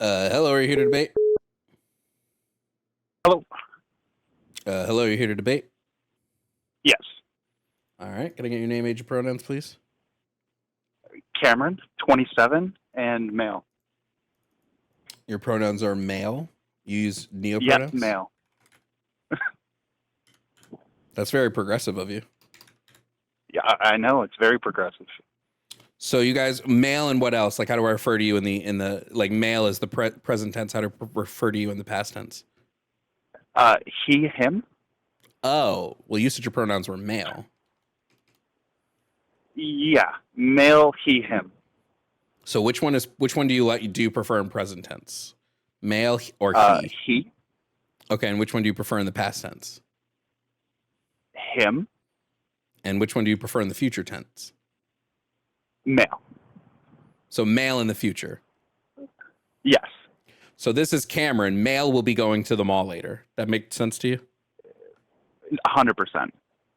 Hello, are you here to debate? Hello. Hello, are you here to debate? Yes. All right. Can I get your name, age, and pronouns, please? Cameron, 27, and male. Your pronouns are male. You use neopronouns? Yep, male. That's very progressive of you. Yeah, I know. It's very progressive. So you guys, male and what else? Like, how do I refer to you in the like male is the present tense? How to refer to you in the past tense? He, him. Oh, well, you said your pronouns were male. Yeah, male, he, him. So which one do you prefer in present tense? Male or he? He, Okay, and which one do you prefer in the past tense? him, And which one do you prefer in the future tense? male. So male in the future. Yes. So this is Cameron. Male will be going to the mall later. That makes sense to you? 100%.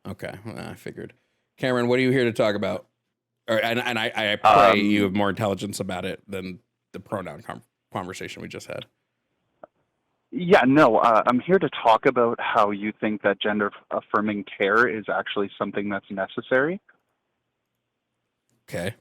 Okay, well, I figured. Cameron, what are you here to talk about? And I pray you have more intelligence about it than the pronoun conversation we just had. Yeah, no, I'm here to talk about how you think that gender affirming care is actually something that's necessary. Okay.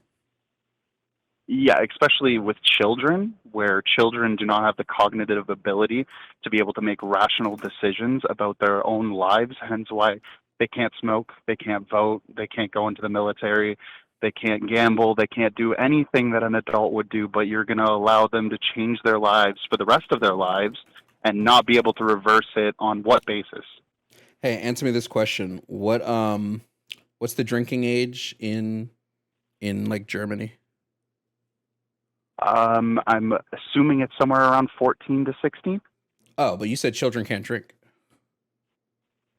Yeah, especially with children, where children do not have the cognitive ability to be able to make rational decisions about their own lives, hence why they can't smoke, they can't vote, they can't go into the military, they can't gamble, they can't do anything that an adult would do, but you're going to allow them to change their lives for the rest of their lives and not be able to reverse it on what basis? Hey, answer me this question. What's the drinking age in like Germany? I'm assuming it's somewhere around 14 to 16. Oh, but you said children can't drink.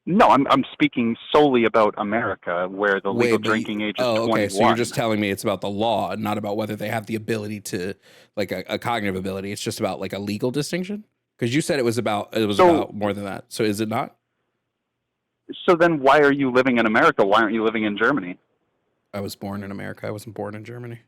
No, I'm speaking solely about America, where the legal Wait, drinking age is oh, 21. okay. So you're just telling me it's about the law, not about whether they have the ability to, like a cognitive ability. It's just about like a legal distinction. Because you said it was about more than that. So is it not? So then why are you living in America? Why aren't you living in Germany? I was born in America. I wasn't born in Germany.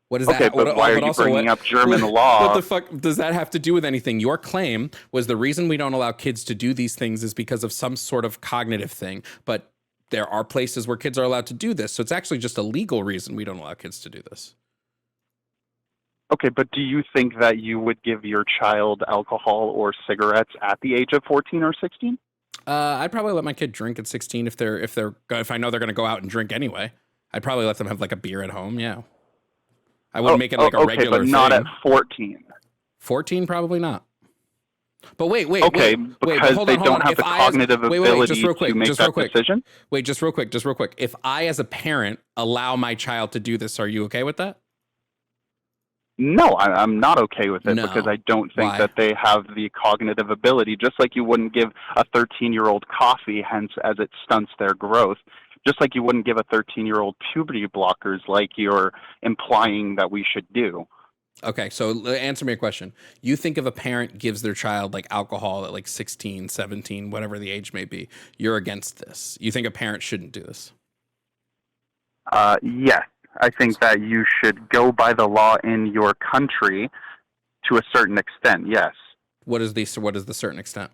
What is Okay, that? but why are you bringing up German law? What the fuck does that have to do with anything? Your claim was the reason we don't allow kids to do these things is because of some sort of cognitive thing. But there are places where kids are allowed to do this. So it's actually just a legal reason we don't allow kids to do this. Okay, but do you think that you would give your child alcohol or cigarettes at the age of 14 or 16? I'd probably let my kid drink at 16 if I know they're going to go out and drink anyway. I'd probably let them have like a beer at home. Yeah. I wouldn't make it like a regular thing. Okay, but not at 14. 14, probably not. But wait. Okay, because they don't have the cognitive ability to make that decision? Wait, just real quick. If I, as a parent, allow my child to do this, are you okay with that? No, I'm not okay with it No. because I don't think Why? that they have the cognitive ability, just like you wouldn't give a 13-year-old coffee, hence as it stunts their growth. Just like you wouldn't give a 13-year-old puberty blockers like you're implying that we should do. Okay, so answer me a question. You think if a parent gives their child like alcohol at like 16, 17, whatever the age may be, you're against this. You think a parent shouldn't do this? Yes, I think that you should go by the law in your country to a certain extent, yes. What is the certain extent?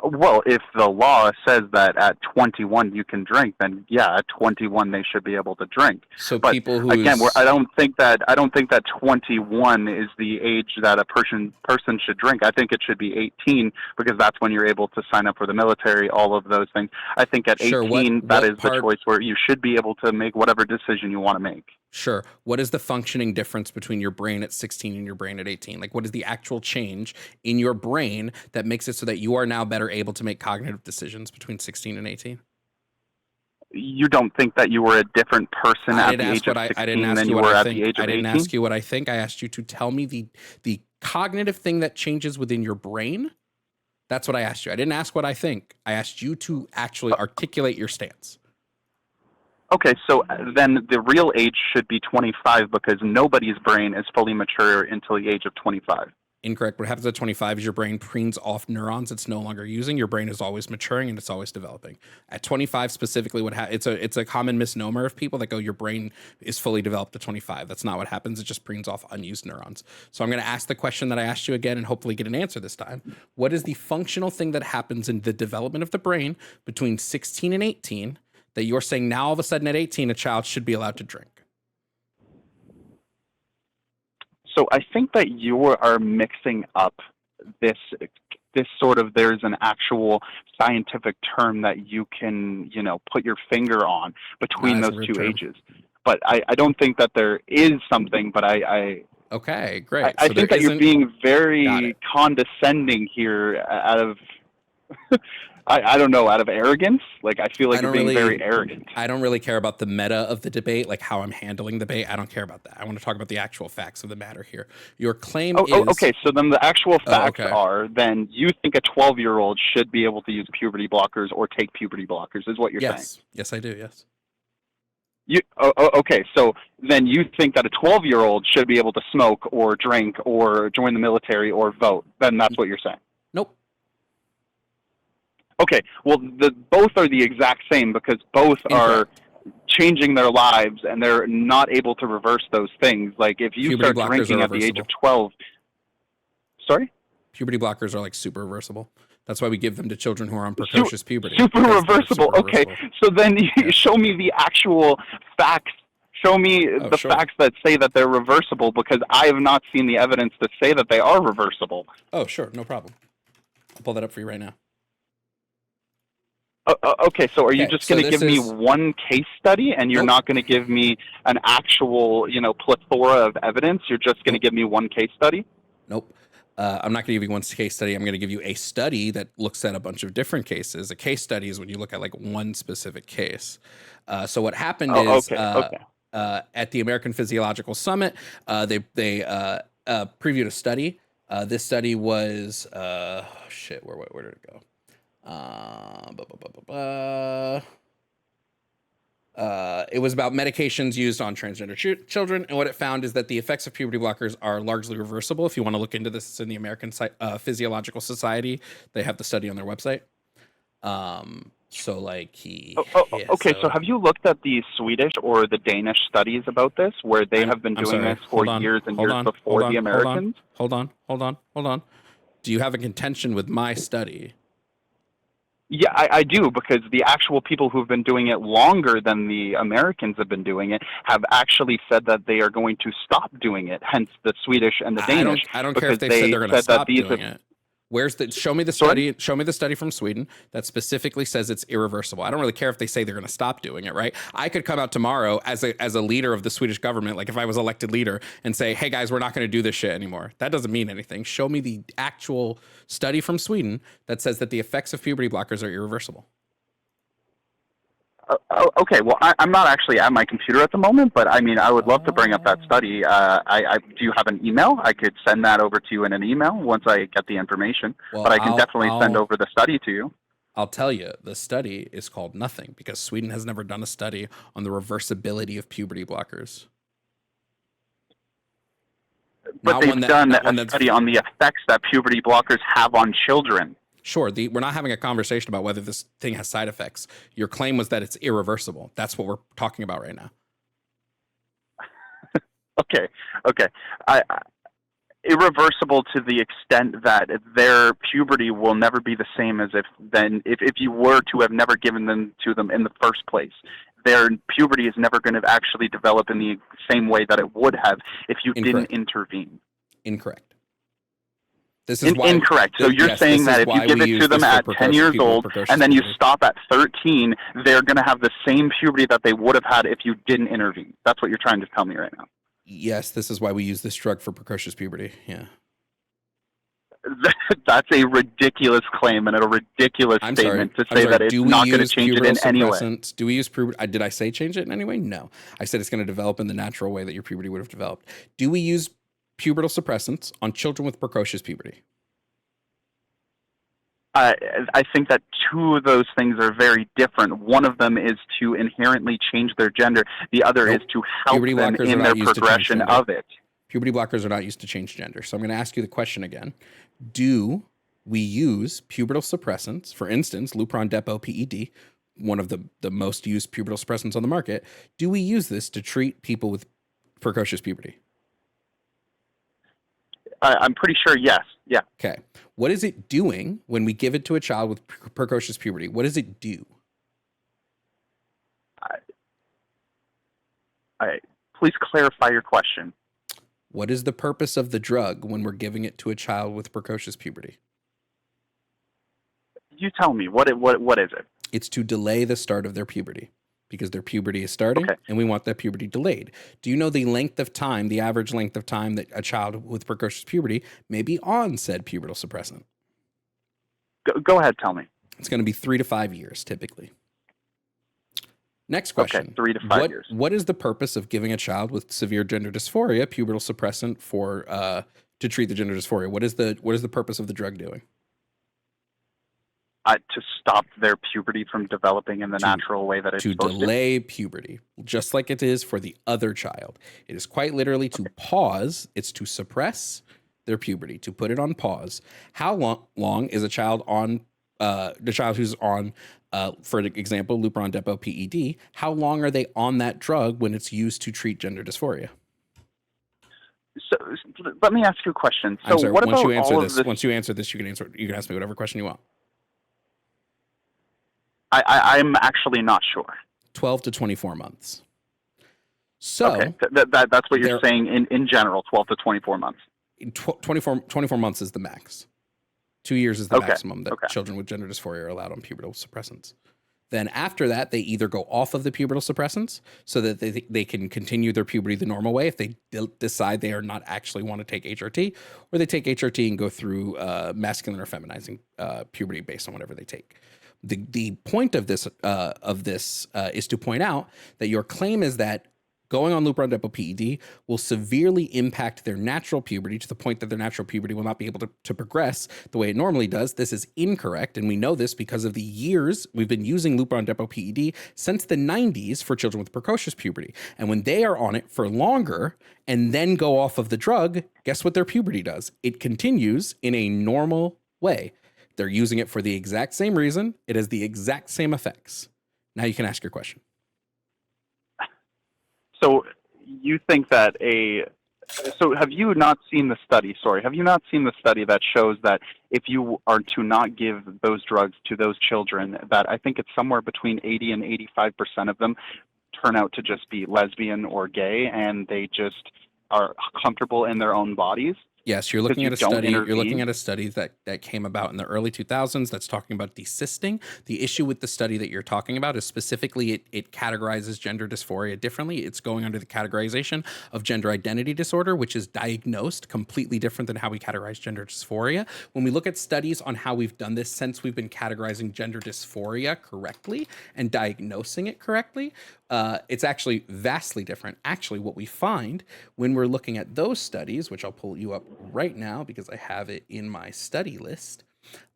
Well, if the law says that at 21 you can drink, then yeah, at 21 they should be able to drink. So but people who again, I don't think that 21 is the age that a person should drink. I think it should be 18 because that's when you're able to sign up for the military, all of those things. I think at 18 that is the choice where you should be able to make whatever decision you want to make. Sure. What is the functioning difference between your brain at 16 and your brain at 18? Like, what is the actual change in your brain that makes it so that you are now better able to make cognitive decisions between 16 and 18? You don't think that you were a different person at the age of 16 than you were at the age of 18? I didn't ask you what I think. I asked you to tell me the cognitive thing that changes within your brain. That's what I asked you. I didn't ask what I think. I asked you to actually articulate your stance. Okay, so then the real age should be 25 because nobody's brain is fully mature until the age of 25. Incorrect. What happens at 25 is your brain preens off neurons it's no longer using. Your brain is always maturing and it's always developing. At 25 specifically, it's a common misnomer of people that go, your brain is fully developed at 25. That's not what happens. It just preens off unused neurons. So I'm going to ask the question that I asked you again and hopefully get an answer this time. What is the functional thing that happens in the development of the brain between 16 and 18 that you're saying now all of a sudden at 18 a child should be allowed to drink? So I think that you are mixing up this sort of, there's an actual scientific term that you can, put your finger on between those two ages. But I don't think that there is something, but Okay, great. I think that you're being very condescending here out of, I don't know, out of arrogance. Like, I feel like you're being very arrogant. I don't really care about the meta of the debate, like how I'm handling the debate. I don't care about that. I want to talk about the actual facts of the matter here. Your claim is... okay, so then the actual facts are, then you think a 12-year-old should be able to use puberty blockers or take puberty blockers, is what you're saying? Yes, I do, yes. Okay, so then you think that a 12-year-old should be able to smoke or drink or join the military or vote. Then that's what you're saying? Nope. Okay, well, both are the exact same because both are changing their lives and they're not able to reverse those things. Like, if you start drinking at the age of 12... Sorry? Puberty blockers are like super reversible. That's why we give them to children who are on precocious puberty. Super reversible. Okay, so then you show me the actual facts. Show me the facts that say that they're reversible, because I have not seen the evidence to say that they are reversible. Oh, sure, no problem. I'll pull that up for you right now. Okay, so are you just going to give me one case study, and you're not going to give me an actual, plethora of evidence? You're just going to give me one case study? Nope. I'm not going to give you one case study. I'm going to give you a study that looks at a bunch of different cases. A case study is when you look at like one specific case. So what happened is at the American Physiological Summit, they previewed a study. This study was where did it go? It was about medications used on transgender children, and what it found is that the effects of puberty blockers are largely reversible. If you want to look into this, it's in the American Physiological Society. They have the study on their website. So have you looked at the Swedish or the Danish studies about this, where they have been doing this for years and years before the Americans? Hold on. Do you have a contention with my study? Yeah, I do, because the actual people who've been doing it longer than the Americans have been doing it have actually said that they are going to stop doing it, hence the Swedish and the Danish. I don't care if they said they're going to stop doing it. Show me the study. Show me the study from Sweden that specifically says it's irreversible. I don't really care if they say they're going to stop doing it, right? I could come out tomorrow as a leader of the Swedish government, like if I was elected leader, and say, hey guys, we're not going to do this shit anymore. That doesn't mean anything. Show me the actual study from Sweden that says that the effects of puberty blockers are irreversible. Okay, well, I'm not actually at my computer at the moment, but I mean, I would love to bring up that study. Do you have an email? I could send that over to you in an email once I get the information, but I can definitely send over the study to you. I'll tell you, the study is called nothing because Sweden has never done a study on the reversibility of puberty blockers. But they've done a study on the effects that puberty blockers have on children. Sure, we're not having a conversation about whether this thing has side effects. Your claim was that it's irreversible. That's what we're talking about right now. Okay. Irreversible to the extent that their puberty will never be the same as if you were to have never given them to them in the first place. Their puberty is never going to actually develop in the same way that it would have if you didn't intervene. Incorrect. This is incorrect. So you're saying that if you give it to them at 10 years old and then you stop at 13, they're going to have the same puberty that they would have had if you didn't intervene. That's what you're trying to tell me right now. Yes, this is why we use this drug for precocious puberty. Yeah. That's a ridiculous claim and a ridiculous statement to say that it's not going to change it in any way. Do we use puberty? Did I say change it in any way? No. I said it's going to develop in the natural way that your puberty would have developed. Do we use pubertal suppressants on children with precocious puberty? I think that two of those things are very different. One of them is to inherently change their gender. The other is to help them in their progression of it. Puberty blockers are not used to change gender. So I'm going to ask you the question again. Do we use pubertal suppressants, for instance, Lupron Depot PED, one of the most used pubertal suppressants on the market? Do we use this to treat people with precocious puberty? I'm pretty sure yes. Yeah. Okay. What is it doing when we give it to a child with precocious puberty? What does it do? Please clarify your question. What is the purpose of the drug when we're giving it to a child with precocious puberty? You tell me. What is it? It's to delay the start of their puberty, because their puberty is starting, and we want that puberty delayed. Do you know the length of time, the average length of time that a child with precocious puberty may be on said pubertal suppressant? Go ahead, tell me. It's going to be 3 to 5 years, typically. Next question. Okay, 3 to 5 years. What is the purpose of giving a child with severe gender dysphoria pubertal suppressant for to treat the gender dysphoria? What is the purpose of the drug doing? To stop their puberty from developing in the natural way that it's supposed to. To delay puberty, just like it is for the other child. It is quite literally to pause. It's to suppress their puberty, to put it on pause. How long is a child on, the child who's on, for example, Lupron Depot PED, how long are they on that drug when it's used to treat gender dysphoria? So let me ask you a question. So I'm sorry, what once about you answer all this, of this? once you answer this, you can ask me whatever question you want. I'm actually not sure. 12 to 24 months. So okay, that's what you're saying in general, 12 to 24 months. 24 months is the max. 2 years is the maximum that children with gender dysphoria are allowed on pubertal suppressants. Then after that, they either go off of the pubertal suppressants so that they can continue their puberty the normal way if they decide they are not actually want to take HRT, or they take HRT and go through masculine or feminizing puberty based on whatever they take. The point of this is to point out that your claim is that going on Lupron Depot PED will severely impact their natural puberty to the point that their natural puberty will not be able to progress the way it normally does. This is incorrect, and we know this because of the years we've been using Lupron Depot PED since the 90s for children with precocious puberty. And when they are on it for longer and then go off of the drug, guess what their puberty does? It continues in a normal way. They're using it for the exact same reason. It has the exact same effects. Now you can ask your question. So you think that so have you not seen the study? Sorry, have you not seen the study that shows that if you are to not give those drugs to those children, that I think it's somewhere between 80 and 85% of them turn out to just be lesbian or gay, and they just are comfortable in their own bodies? Yes, you're looking at a study. You're looking at a study that came about in the early 2000s that's talking about desisting. The issue with the study that you're talking about is specifically it categorizes gender dysphoria differently. It's going under the categorization of gender identity disorder, which is diagnosed completely different than how we categorize gender dysphoria. When we look at studies on how we've done this since we've been categorizing gender dysphoria correctly and diagnosing it correctly, it's actually vastly different. Actually, what we find when we're looking at those studies, which I'll pull you up right now because I have it in my study list,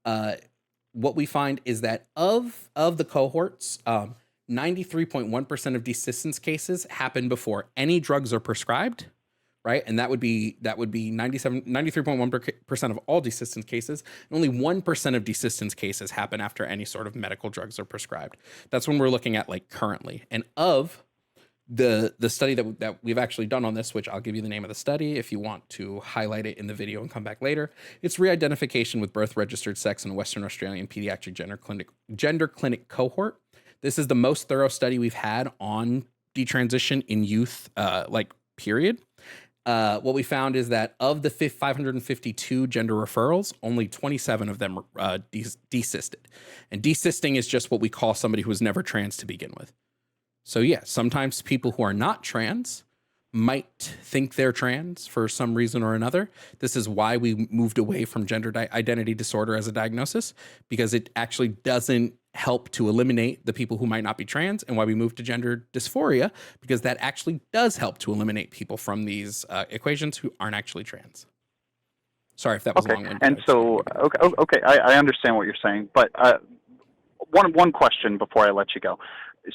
what we find is that of the cohorts, 93.1% of desistance cases happen before any drugs are prescribed, right? And that would be 93.1% of all desistance cases. And only 1% of desistance cases happen after any sort of medical drugs are prescribed. That's when we're looking at like currently. And of the study that we've actually done on this, which I'll give you the name of the study if you want to highlight it in the video and come back later. It's re-identification with birth registered sex in Western Australian pediatric gender clinic cohort. This is the most thorough study we've had on detransition in youth, period. What we found is that of the 552 gender referrals, only 27 of them desisted. And desisting is just what we call somebody who was never trans to begin with. So yeah, sometimes people who are not trans might think they're trans for some reason or another. This is why we moved away from gender identity disorder as a diagnosis, because it actually doesn't help to eliminate the people who might not be trans, and why we moved to gender dysphoria, because that actually does help to eliminate people from these equations who aren't actually trans. Sorry if that was long-winded. And so, okay, I understand what you're saying, but one question before I let you go.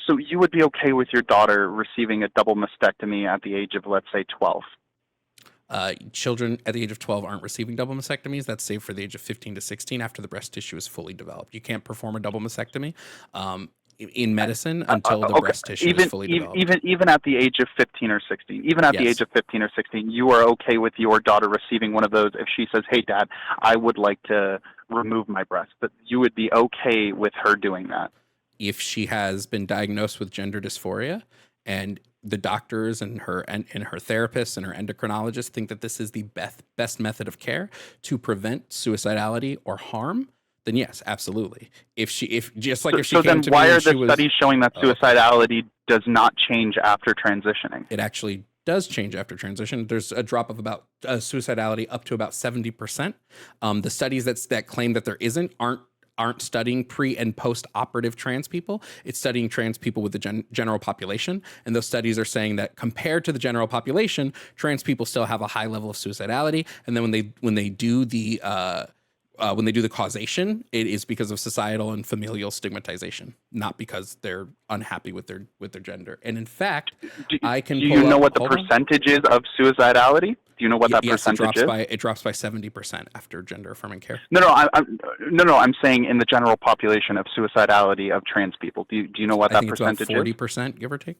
So you would be okay with your daughter receiving a double mastectomy at the age of, let's say, 12? Children at the age of 12 aren't receiving double mastectomies. That's saved for the age of 15 to 16 after the breast tissue is fully developed. You can't perform a double mastectomy in medicine until the Okay, breast tissue is fully developed. even at the age of 15 or 16, even at the Yes. age of 15 or 16, you are okay with your daughter receiving one of those if she says, "Hey, Dad, I would like to remove my breast." But you would be okay with her doing that. If she has been diagnosed with gender dysphoria and the doctors and her therapists and her endocrinologists think that this is the best method of care to prevent suicidality or harm, then yes, absolutely. If So then why are the studies showing that suicidality does not change after transitioning? It actually does change after transition. There's a drop of about suicidality up to about 70%. The studies that claim that there aren't studying pre and post operative trans people. It's studying trans people with the general population. And those studies are saying that compared to the general population, trans people still have a high level of suicidality. And then when they do the causation, it is because of societal and familial stigmatization, not because they're unhappy with their gender. And in fact, Do you know what the percentage is of suicidality? Do you know what that percentage is? It drops by 70% after gender affirming care. No, I'm saying in the general population of suicidality of trans people. Do you know what that percentage is? 40%, give or take.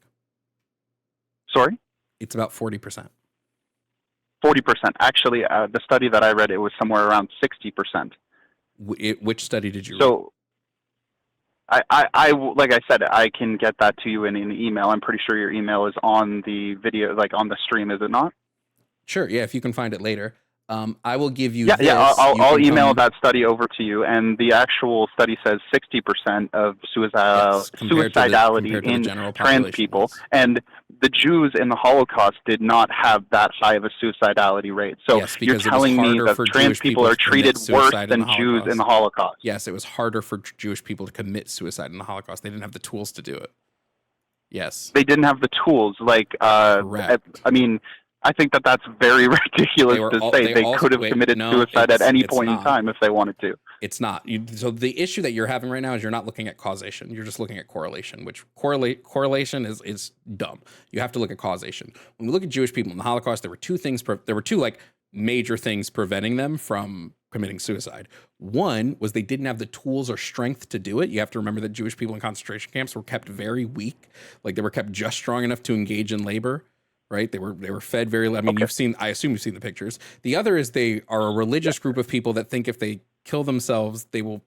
Sorry? It's about 40%. 40%. Actually, the study that I read, it was somewhere around 60%. Which study did you read? So, I like I said, I can get that to you in an email. I'm pretty sure your email is on the video, like on the stream, is it not? Sure. Yeah, if you can find it later. I will give you. I'll email that study over to you. And the actual study says 60% of suicidality in trans people, and the Jews in the Holocaust did not have that high of a suicidality rate. So you're telling me that trans people are treated worse than Jews in the Holocaust? Yes, it was harder for Jewish people to commit suicide in the Holocaust. They didn't have the tools to do it. Yes, they didn't have the tools. Correct. I think that that's very ridiculous to say. They could have committed suicide at any point in time if they wanted to. It's not. So the issue that you're having right now is you're not looking at causation. You're just looking at correlation, which correlation is dumb. You have to look at causation. When we look at Jewish people in the Holocaust, there were two like major things preventing them from committing suicide. One was they didn't have the tools or strength to do it. You have to remember that Jewish people in concentration camps were kept very weak. Like they were kept just strong enough to engage in labor. Right? They were fed very. I mean, okay. I assume you've seen the pictures. The other is they are a religious group of people that think if they kill themselves, they will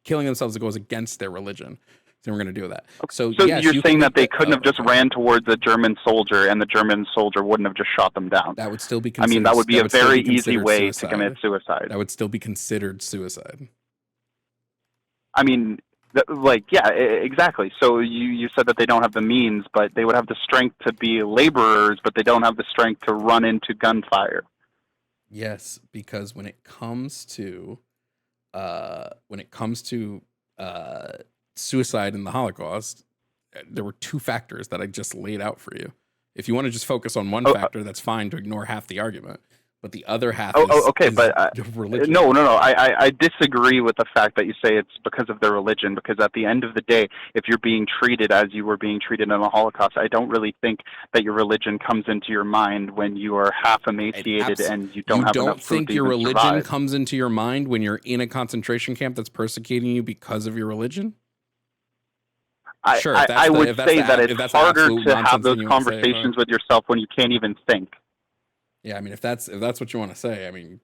killing themselves goes against their religion. So we're going to do that. Okay. So yes, you're saying that they couldn't have just ran towards a German soldier and the German soldier wouldn't have just shot them down. That would still be. That would be a very easy way to commit suicide. That would still be considered suicide. Exactly. So you said that they don't have the means, but they would have the strength to be laborers, but they don't have the strength to run into gunfire. Yes, because when it comes to suicide in the Holocaust, there were two factors that I just laid out for you. If you want to just focus on one factor, that's fine to ignore half the argument. But the other half religion. No. I disagree with the fact that you say it's because of their religion, because at the end of the day, if you're being treated as you were being treated in the Holocaust, I don't really think that your religion comes into your mind when you are half emaciated and you don't have enough food to even survive. You don't think your religion comes into your mind when you're in a concentration camp that's persecuting you because of your religion? Sure, I would say that it's harder to have those conversations with yourself when you can't even think. Yeah, I mean, if that's what you want to say, I mean.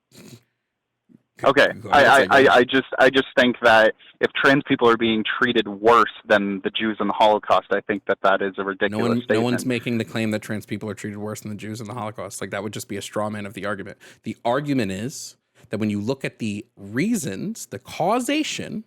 Okay, I just think that if trans people are being treated worse than the Jews in the Holocaust, I think that is a ridiculous statement. No one's making the claim that trans people are treated worse than the Jews in the Holocaust. Like that would just be a straw man of the argument. The argument is that when you look at the reasons, the causation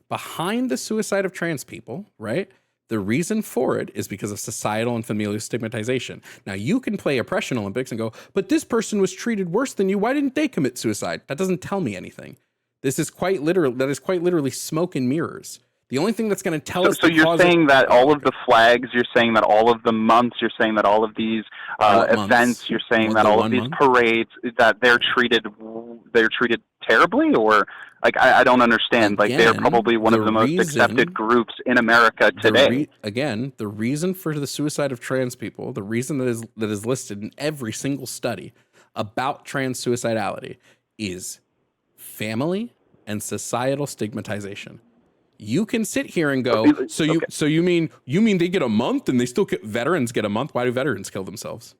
behind the suicide of trans people, right? The reason for it is because of societal and familial stigmatization. Now, you can play Oppression Olympics and go, but this person was treated worse than you. Why didn't they commit suicide? That doesn't tell me anything. That is quite literally smoke and mirrors. The only thing that's going to tell us. So you're saying that all of the flags, you're saying that all of the months, you're saying that all of these events, you're saying that all of these parades, that they're treated terribly, or like I don't understand. Like they're probably one of the most accepted groups in America today. The reason for the suicide of trans people, the reason that is listed in every single study about trans suicidality is family and societal stigmatization. You can sit here and go, you mean they get a month and they still get, veterans get a month? Why do veterans kill themselves?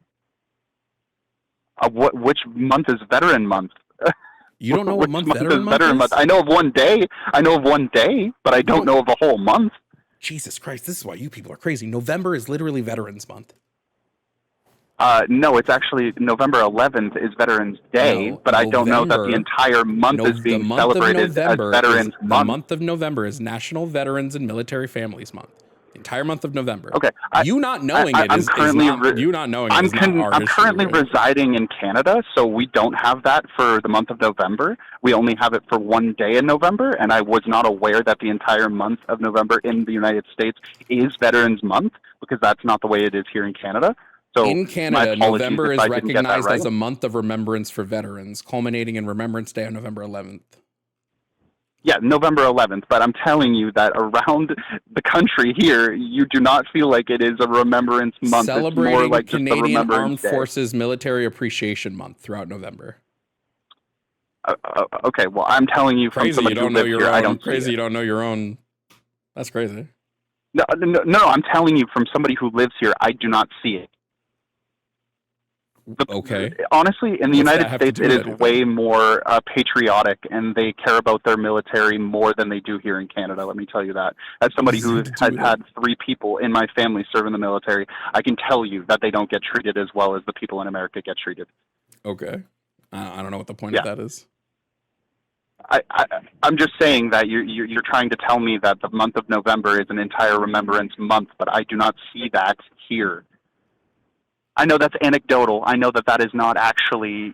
Which month is Veteran Month? You don't know what month Veteran Month is? I know of one day. But I don't know of a whole month. Jesus Christ, this is why you people are crazy. November is literally Veterans Month. No, it's actually November 11th is Veterans Day, but I don't know that the entire month is being celebrated as Veterans Month. The month of November is National Veterans and Military Families Month. The entire month of November. Okay. You not knowing it is not I'm currently residing in Canada, so we don't have that for the month of November. We only have it for one day in November, and I was not aware that the entire month of November in the United States is Veterans Month, because that's not the way it is here in Canada. So in Canada, November is recognized as a month of remembrance for veterans, culminating in Remembrance Day on November 11th. Yeah, November 11th, but I'm telling you that around the country here, you do not feel like it is a remembrance month. Celebrating it's more like Canadian just a Armed Day. Forces Military Appreciation Month throughout November. Okay, well, I'm telling you from somebody who lives here, I don't crazy. You don't know your own. That's crazy. No, I'm telling you from somebody who lives here, I do not see it. Okay. Honestly, in the United States, it is way more patriotic, and they care about their military more than they do here in Canada. Let me tell you that. As somebody who has had 3 people in my family serve in the military, I can tell you that they don't get treated as well as the people in America get treated. Okay. I don't know what the point of that is. I'm just saying that you're trying to tell me that the month of November is an entire remembrance month, but I do not see that here. I know that's anecdotal. I know that is not actually,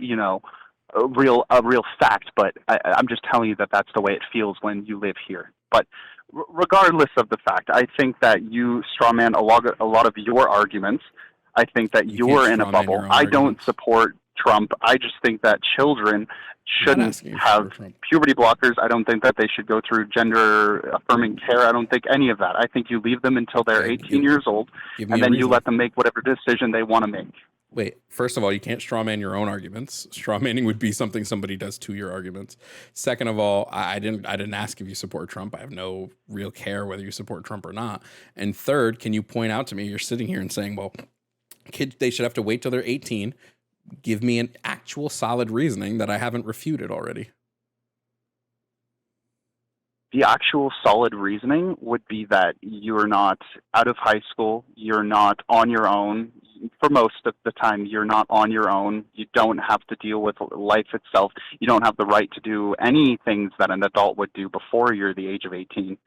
a real fact, but I'm just telling you that that's the way it feels when you live here. But regardless of the fact, I think that you strawman a lot of your arguments. I think that you're in a bubble. I don't support Trump. I just think that children shouldn't have puberty blockers. I don't think that they should go through gender affirming care. I don't think any of that. I think you leave them until they're 18 years old, and then you let them make whatever decision they want to make. Wait, first of all, you can't strawman your own arguments. Strawmanning would be something somebody does to your arguments. Second of all, I didn't ask if you support Trump. I have no real care whether you support Trump or not. And third, can you point out to me, you're sitting here and saying, well, kids, they should have to wait till they're 18. Give me an actual solid reasoning that I haven't refuted already. The actual solid reasoning would be that you're not out of high school. You're not on your own. For most of the time, you're not on your own. You don't have to deal with life itself. You don't have the right to do any things that an adult would do before you're the age of 18.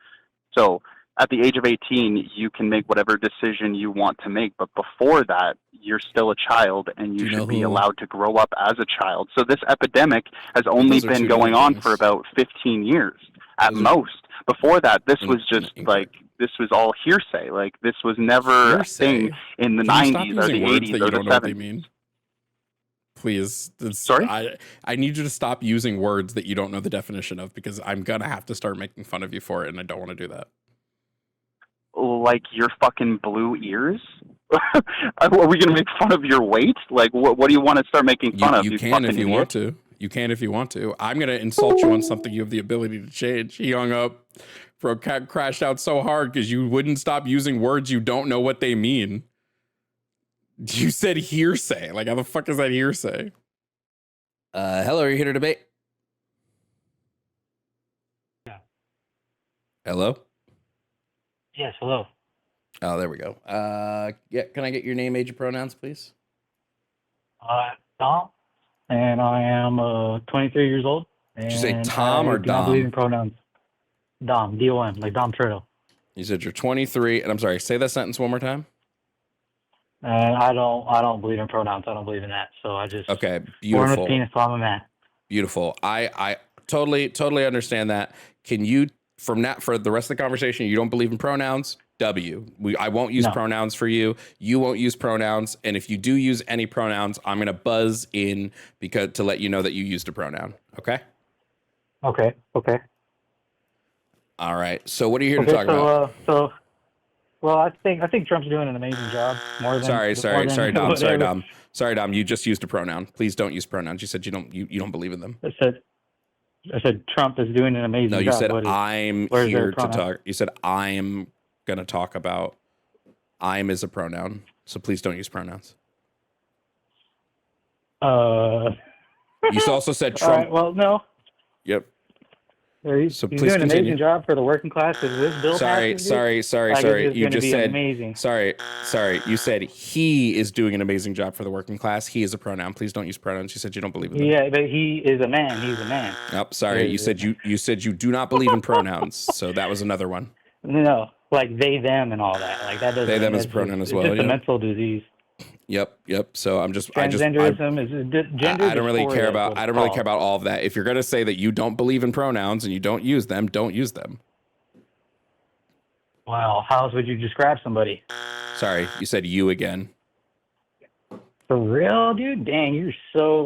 So at the age of 18, you can make whatever decision you want to make. But before that, you're still a child, and you should be allowed to grow up as a child. So this epidemic has only been going on for about 15 years at most. Before that, this was just this was all hearsay. Like, this was never a thing in the 90s or the 80s or the 70s. Please. Sorry? I need you to stop using words that you don't know the definition of, because I'm going to have to start making fun of you for it, and I don't want to do that. Like your fucking blue ears? Are we going to make fun of your weight? Like, what do you want to start making fun of? You can if you want to. You can if you want to. I'm going to insult you on something you have the ability to change. He hung up. Bro, crashed out so hard because you wouldn't stop using words you don't know what they mean. You said hearsay. Like, how the fuck is that hearsay? Hello, are you here to debate? Yeah. Hello? Yes, hello. Oh, there we go. Yeah, can I get your name, age, and pronouns, please? Dom, and I am 23 years old. Did you say Tom or Dom? I believe in pronouns. Dom, D-O-M, like Dom Turtle. You said you're 23, and I'm sorry, say that sentence one more time. And I don't believe in pronouns. I don't believe in that. So I just okay, beautiful. Born with penis, so I'm a man. Beautiful. I totally understand that. Can you, from that, for the rest of the conversation, you don't believe in pronouns? I won't use pronouns for you. You won't use pronouns. And if you do use any pronouns, I'm going to buzz in to let you know that you used a pronoun. Okay? Okay. All right. So what are you here to talk about? Well, I think Trump's doing an amazing job. More than Sorry, Dom. whatever. Sorry, Dom. You just used a pronoun. Please don't use pronouns. You said you don't believe in them. I said Trump is doing an amazing No, job. you said I'm where's here their to pronoun? talk. You said I'm gonna talk about. I'm is a pronoun, so please don't use pronouns. You also said All Trump. right. Well, no. Yep. He's So doing please an continue. amazing job for the working class. If this bill passes, Sorry. You just said amazing. Sorry. You said he is doing an amazing job for the working class. He is a pronoun. Please don't use pronouns. You said you don't believe in them. Yeah, but he is a man. He's a man. Oh, sorry. You said you do not believe in pronouns. So that was another one. No, like they, them, and all that. Like that doesn't. They, them is a pronoun as well. It's just a Yeah. mental disease. Yep. So Transgenderism is gender. I don't really care about. I don't really care about. about all of that. If you're gonna say that you don't believe in pronouns and you don't use them, don't use them. Wow, how else would you describe somebody? Sorry, you said you again. For real, dude? Dang, you're so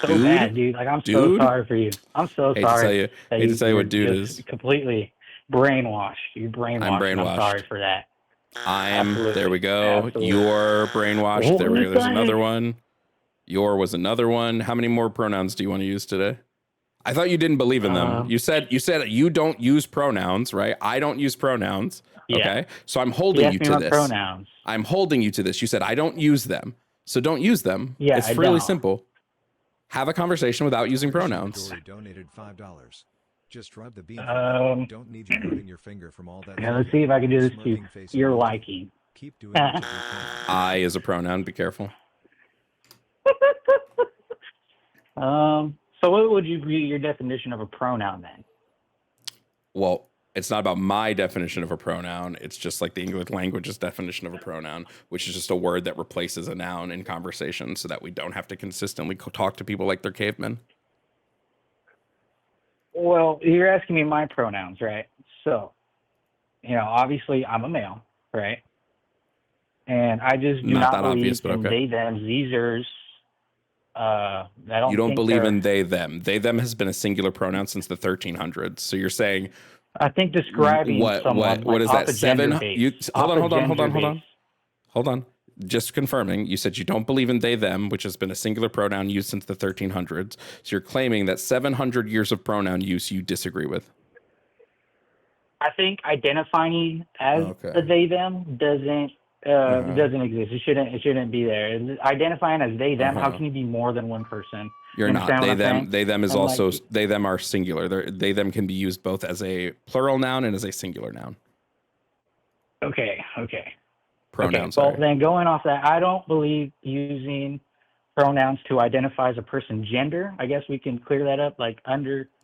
Dude? bad, dude. Like I'm so sorry for you. I'm so Hate sorry. to tell you what dude just is. Completely brainwashed. You're brainwashed. I'm brainwashed. I'm sorry for that. There we go. Absolutely. You're brainwashed. There we go. There's What? another one. Your was another one. How many more pronouns do you want to use today? I thought you didn't believe in them. You said you don't use pronouns, right? I don't use pronouns. Yeah. Okay. So I'm holding you to this. Pronouns. I'm holding you to this. You said I don't use them. So don't use them. Yeah, it's I really don't. simple. Have a conversation without using pronouns. Dory donated $5. Just rub the bean. Don't need you moving your finger from all that. Yeah, let's see if I can do this to your liking. Keep doing it. Till you can. I is a pronoun. Be careful. So what would you be your definition of a pronoun then? Well, it's not about my definition of a pronoun. It's just like the English language's definition of a pronoun, which is just a word that replaces a noun in conversation so that we don't have to consistently talk to people like they're cavemen. Well, you're asking me my pronouns, right? So, obviously I'm a male, right? And I just do not believe obvious, but in okay. they, them, zers. You don't believe in they, them. They, them has been a singular pronoun since the 1300s. So you're saying... I think describing someone what is that? 7? Hold on. Just confirming. You said you don't believe in they, them, which has been a singular pronoun used since the 1300s. So you're claiming that 700 years of pronoun use you disagree with. I think identifying as a they, them doesn't exist. It shouldn't be there. Identifying as they, them, how can you be more than one person? You're not. They, them is also, they, them are singular. They, them can be used both as a plural noun and as a singular noun. Okay. Pronouns. Well, then going off that, I don't believe using pronouns to identify as a person's gender. I guess we can clear that up.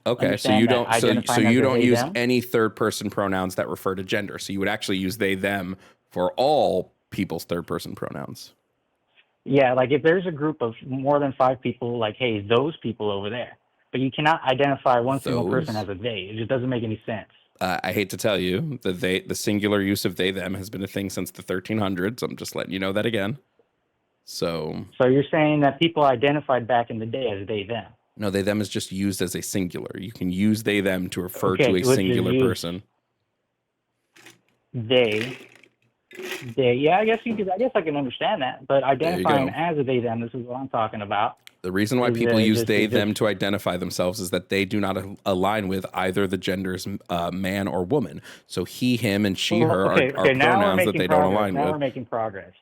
Okay, so you don't. So you don't use them. any third-person pronouns that refer to gender. So you would actually use they, them for all people's third-person pronouns. Yeah, like if there's a group of more than 5 people, like, hey, those people over there. But you cannot identify one single person as a they. It just doesn't make any sense. I hate to tell you that the singular use of they, them has been a thing since the 1300s. I'm just letting you know that again. So you're saying that people identified back in the day as they, them. No, they, them is just used as a singular. You can use they, them to refer to a singular person. They, yeah, I guess I can understand that. But identifying as a they, them, this is what I'm talking about. The reason why people use they, them to identify themselves is that they do not align with either the genders man or woman. So he, him, and she, her are pronouns that they don't align with. Now we're making progress.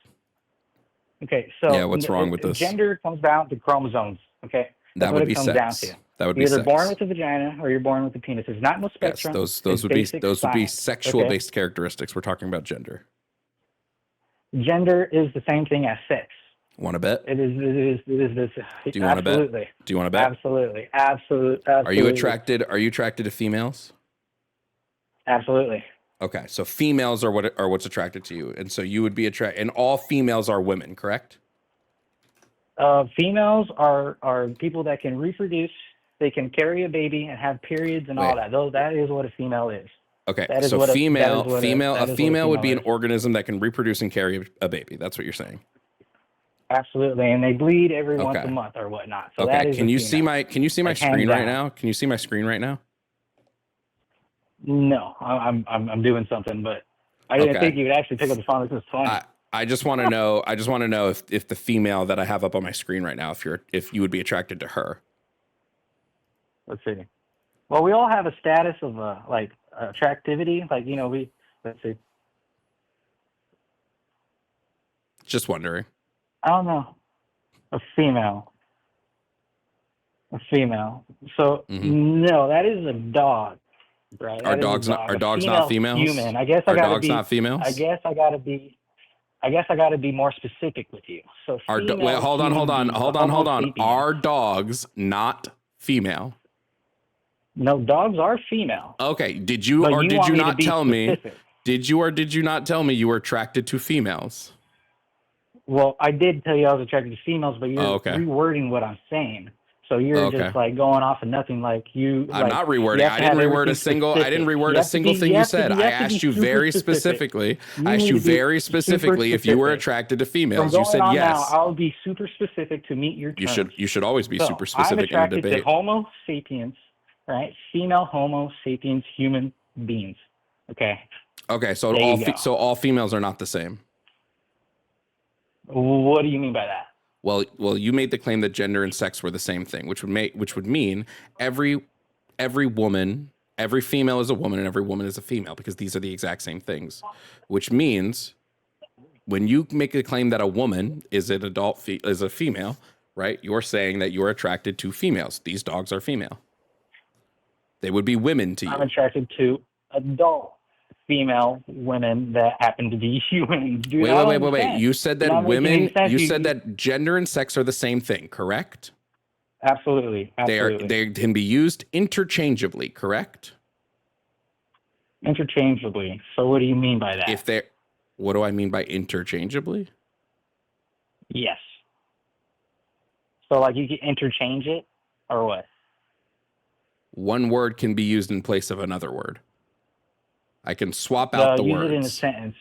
Okay, so yeah, what's wrong with this? Gender comes down to chromosomes. Okay, that would be sex. That would be either born with a vagina or you're born with a penis. There's not no spectrum. Yes, those would be sexual based characteristics. We're talking about gender. Gender is the same thing as sex. Want to bet? It is this. Do you want to bet? Do you want to bet? Absolutely. Are you attracted to females? Absolutely. Okay, so females are what's attracted to you, and so you would be attracted, and all females are women, correct? Females are people that can reproduce. They can carry a baby and have periods and all that. That is what a female is. Okay, so a female would be an organism that can reproduce and carry a baby. That's what you're saying. Absolutely, and they bleed every once a month or whatnot. So okay, can you see my screen right now? Can you see my screen right now? No, I'm doing something, but I didn't think you would actually pick up the phone. This is funny. I just want to know. I just want to know if the female that I have up on my screen right now, if you would be attracted to her. Let's see. Well, we all have a status of like attractivity. Like, you know, let's see. Just wondering. I don't know. A female. So no, that is a dog. Right? Are dogs not females? Human. I guess are dogs not females? I guess I gotta be more specific with you. So wait, hold on. Are dogs not female? No, dogs are female. Okay. Did you or did you not tell me? Did you or did you not tell me you were attracted to females? Well, I did tell you I was attracted to females, but you're rewording what I'm saying. So you're just like going off of nothing. Like you. I'm not rewording. I didn't reword a single. I didn't reword a single thing you said. I asked you very specifically. I asked you very specifically if you were attracted to females. You said yes. Now, I'll be super specific to meet your terms. You should always be super specific in a debate. I'm attracted to Homo sapiens, right? Female Homo sapiens human beings. Okay. Okay. So all females are not the same. What do you mean by that? Well, you made the claim that gender and sex were the same thing, which would mean every woman, every female is a woman and every woman is a female, because these are the exact same things. Which means when you make a claim that a woman is an is a female, right? You're saying that you're attracted to females. These dogs are female. They would be women to you. I'm attracted to adult female women that happen to be human. Wait. You said that that gender and sex are the same thing, correct? Absolutely. They can be used interchangeably, correct? Interchangeably. So what do you mean by that? What do I mean by interchangeably? Yes. So like you can interchange it or what? One word can be used in place of another word. I can swap out the words. Use it in a sentence.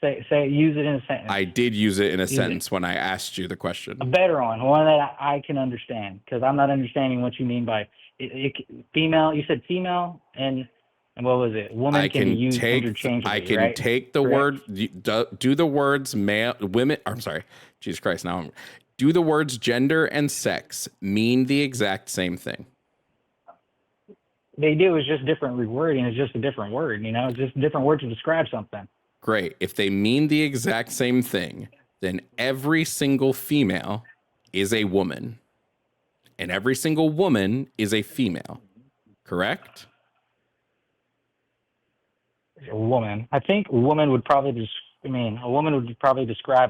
Use it in a sentence. I did use it in a sentence when I asked you the question. A better one that I can understand, because I'm not understanding what you mean by female. You said female and what was it? Woman can be used interchangeably. I can take the word, do the words male, women. I'm sorry, Jesus Christ. Do the words gender and sex mean the exact same thing? They do. It's just different rewording. It's just a different word, you know? It's just a different word to describe something. Great. If they mean the exact same thing, then every single female is a woman. And every single woman is a female. Correct? A woman. I think a woman would probably describe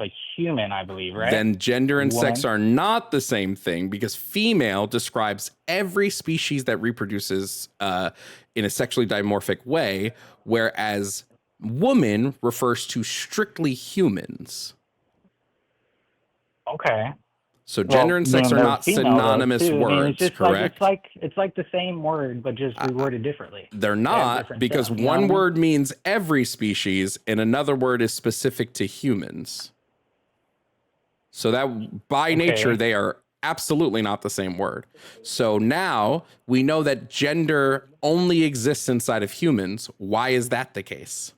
a human, I believe, right? Then gender and sex are not the same thing, because female describes every species that reproduces in a sexually dimorphic way, whereas woman refers to strictly humans. Okay. So gender and sex are not synonymous words, correct? It's like the same word, but just reworded differently. They're not, because one word means every species and another word is specific to humans. So that by nature, they are absolutely not the same word. So now we know that gender only exists inside of humans. Why is that the case?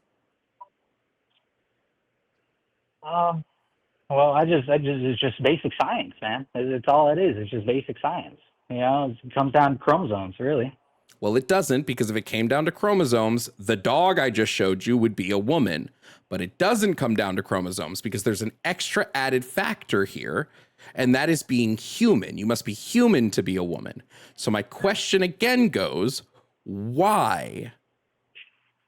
Well, it's just basic science, man. It's all it is. It's just basic science. You know, it comes down to chromosomes, really. Well, it doesn't, because if it came down to chromosomes, the dog I just showed you would be a woman. But it doesn't come down to chromosomes, because there's an extra added factor here, and that is being human. You must be human to be a woman. So my question again goes, why?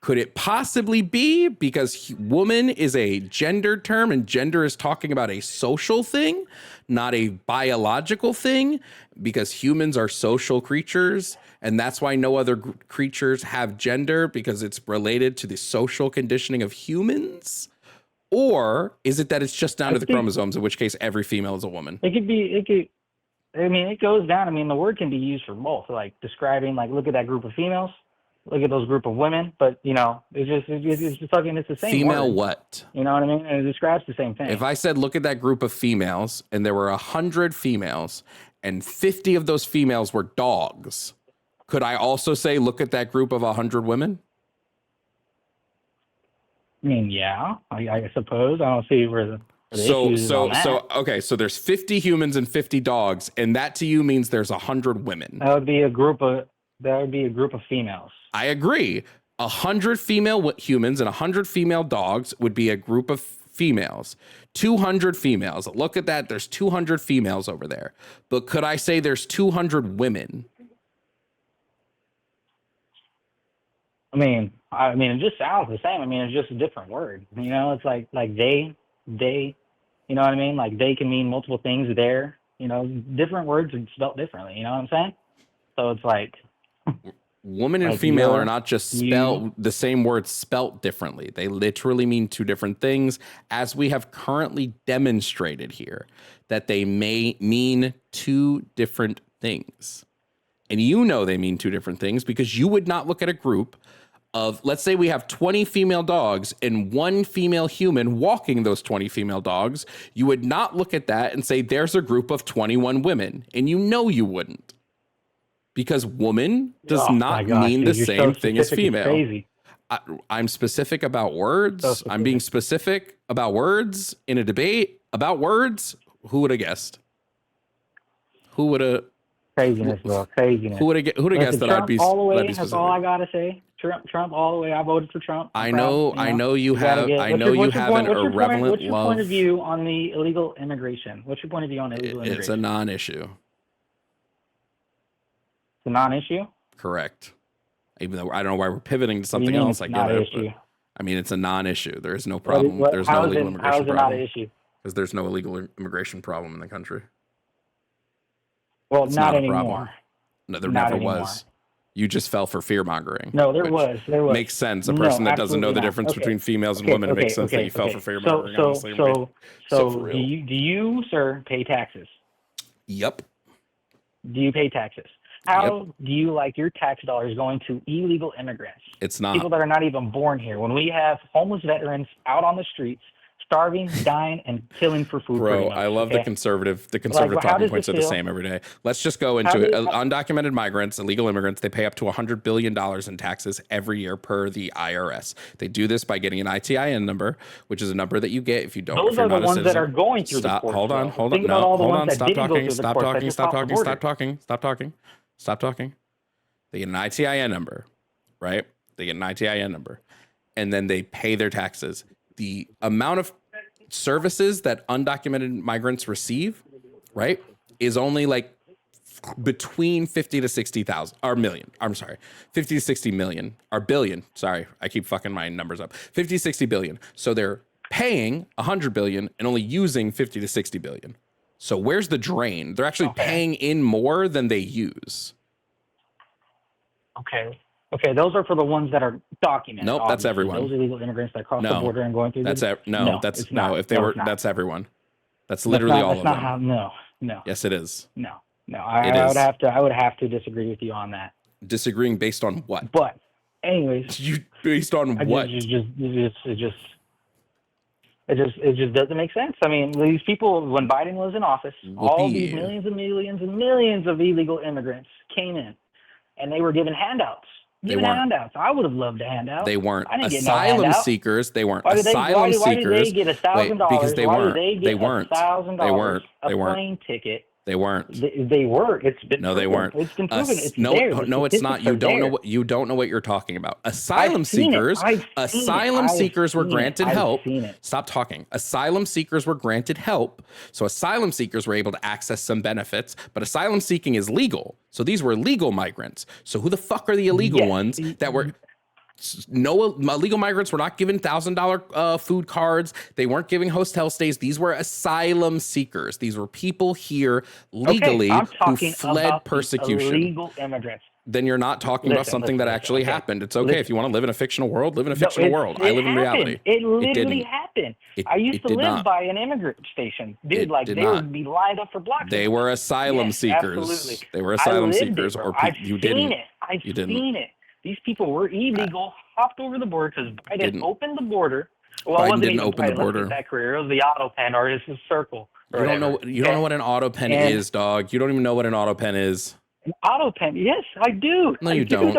Could it possibly be because woman is a gender term and gender is talking about a social thing, not a biological thing, because humans are social creatures and that's why no other creatures have gender, because it's related to the social conditioning of humans? Or is it that it's just down to the chromosomes, in which case every female is a woman? It goes down. The word can be used for both, like describing, like, look at that group of females. Look at those group of women, but it's the same. Female word. What? You know what I mean? And it describes the same thing. If I said, look at that group of females, and there were 100 females, and 50 of those females were dogs, could I also say, look at that group of 100 women? I mean, yeah, I suppose. I don't see where the issue is on that. Okay, so there's 50 humans and 50 dogs, and that to you means there's 100 women. That would be a group of females. I agree. 100 female humans and 100 female dogs would be a group of females. 200 females. Look at that. There's 200 females over there. But could I say there's 200 women? I mean, it just sounds the same. I mean, it's just a different word. You know, it's like they, you know what I mean? Like they can mean multiple things there. You know, different words are spelled differently. You know what I'm saying? So it's like woman and female are not just spelled the same word spelt differently. They literally mean two different things, as we have currently demonstrated here, that they may mean two different things. And you know they mean two different things because you would not look at a group of, let's say we have 20 female dogs and one female human walking those 20 female dogs. You would not look at that and say there's a group of 21 women. And you know you wouldn't. Because woman does not mean the same thing as female. Crazy. I'm specific about words. I'm being specific about words in a debate about words. Who would have guessed? Who would have? Craziness, bro. Craziness. Who would have guessed that I'd be all the way? That's specific. All I gotta say. Trump all the way. I voted for Trump. I know you have an irrelevant love. What's your point of view on the illegal immigration? What's your point of view on illegal immigration? It's a non-issue. It's a non-issue? Correct. Even though I don't know why we're pivoting to something else. I get it. But, I mean, it's a non-issue. There is no problem. There's no illegal immigration problem. How is it not an issue? Because there's no illegal immigration problem in the country. Well, not anymore. No, there never was. You just fell for fear mongering. No, there was. Makes sense. A person that doesn't know the difference between females and women, it makes sense that you fell for fear mongering. So do you, sir, pay taxes? Yep. Do you pay taxes? How do you like your tax dollars going to illegal immigrants? It's not. People that are not even born here. When we have homeless veterans out on the streets, starving, dying, and killing for food. Bro, I love the conservative talking points are the same every day. Let's just go into it. Undocumented migrants, illegal immigrants, they pay up to $100 billion in taxes every year per the IRS. They do this by getting an ITIN number, which is a number that you get if you don't. Those are the ones that are going through the courts. Hold on. Stop talking. They get an ITIN number, right? They get an ITIN number, and then they pay their taxes. The amount of services that undocumented migrants receive, right, is only like between 50 to 60,000 or million. I'm sorry, 50 to 60 million or billion. Sorry, I keep fucking my numbers up. 50 to 60 billion. So they're paying 100 billion and only using 50 to 60 billion. So where's the drain? They're actually paying in more than they use. Okay, those are for the ones that are documented. Nope, that's everyone. Those illegal immigrants that cross the border and going through. That's everyone. That's literally all of them. No. Yes, it is. No. I would have to disagree with you on that. Disagreeing based on what? But, anyways, based on what? It just doesn't make sense. I mean, these people, when Biden was in office, all these millions and millions and millions of illegal immigrants came in, and they were given handouts. Handouts. I would have loved a handout. They weren't asylum seekers. They weren't asylum seekers. Why did they get $1,000? Because they weren't. They weren't. $1,000. A plane ticket. They weren't. They were. It's been no, they weren't. It's been proven. It's no, there. No, it's not. You don't know what you're talking about. Asylum seekers. Asylum seekers were granted help. Stop talking. Asylum seekers were granted help. So asylum seekers were able to access some benefits, but asylum seeking is legal. So these were legal migrants. So who the fuck are the illegal ones that were? No, illegal migrants were not given $1,000 food cards. They weren't giving hotel stays. These were asylum seekers. These were people here legally who fled persecution. Illegal immigrants. Then you're not talking about something that actually happened. It's okay if you want to live in a fictional world, live in a fictional world. I live in reality. It literally happened. I used to live by an immigrant station. Dude, they would be lined up for blocks. They were asylum seekers. Absolutely. They were asylum seekers. You didn't. I've seen it. These people were illegal, hopped over the border because Biden opened the border. Well, Biden didn't open the border. That career. It was the auto pen or it's a circle. You don't know what an auto pen is, dog. You don't even know what an auto pen is. An auto pen? Yes, I do. No, you don't.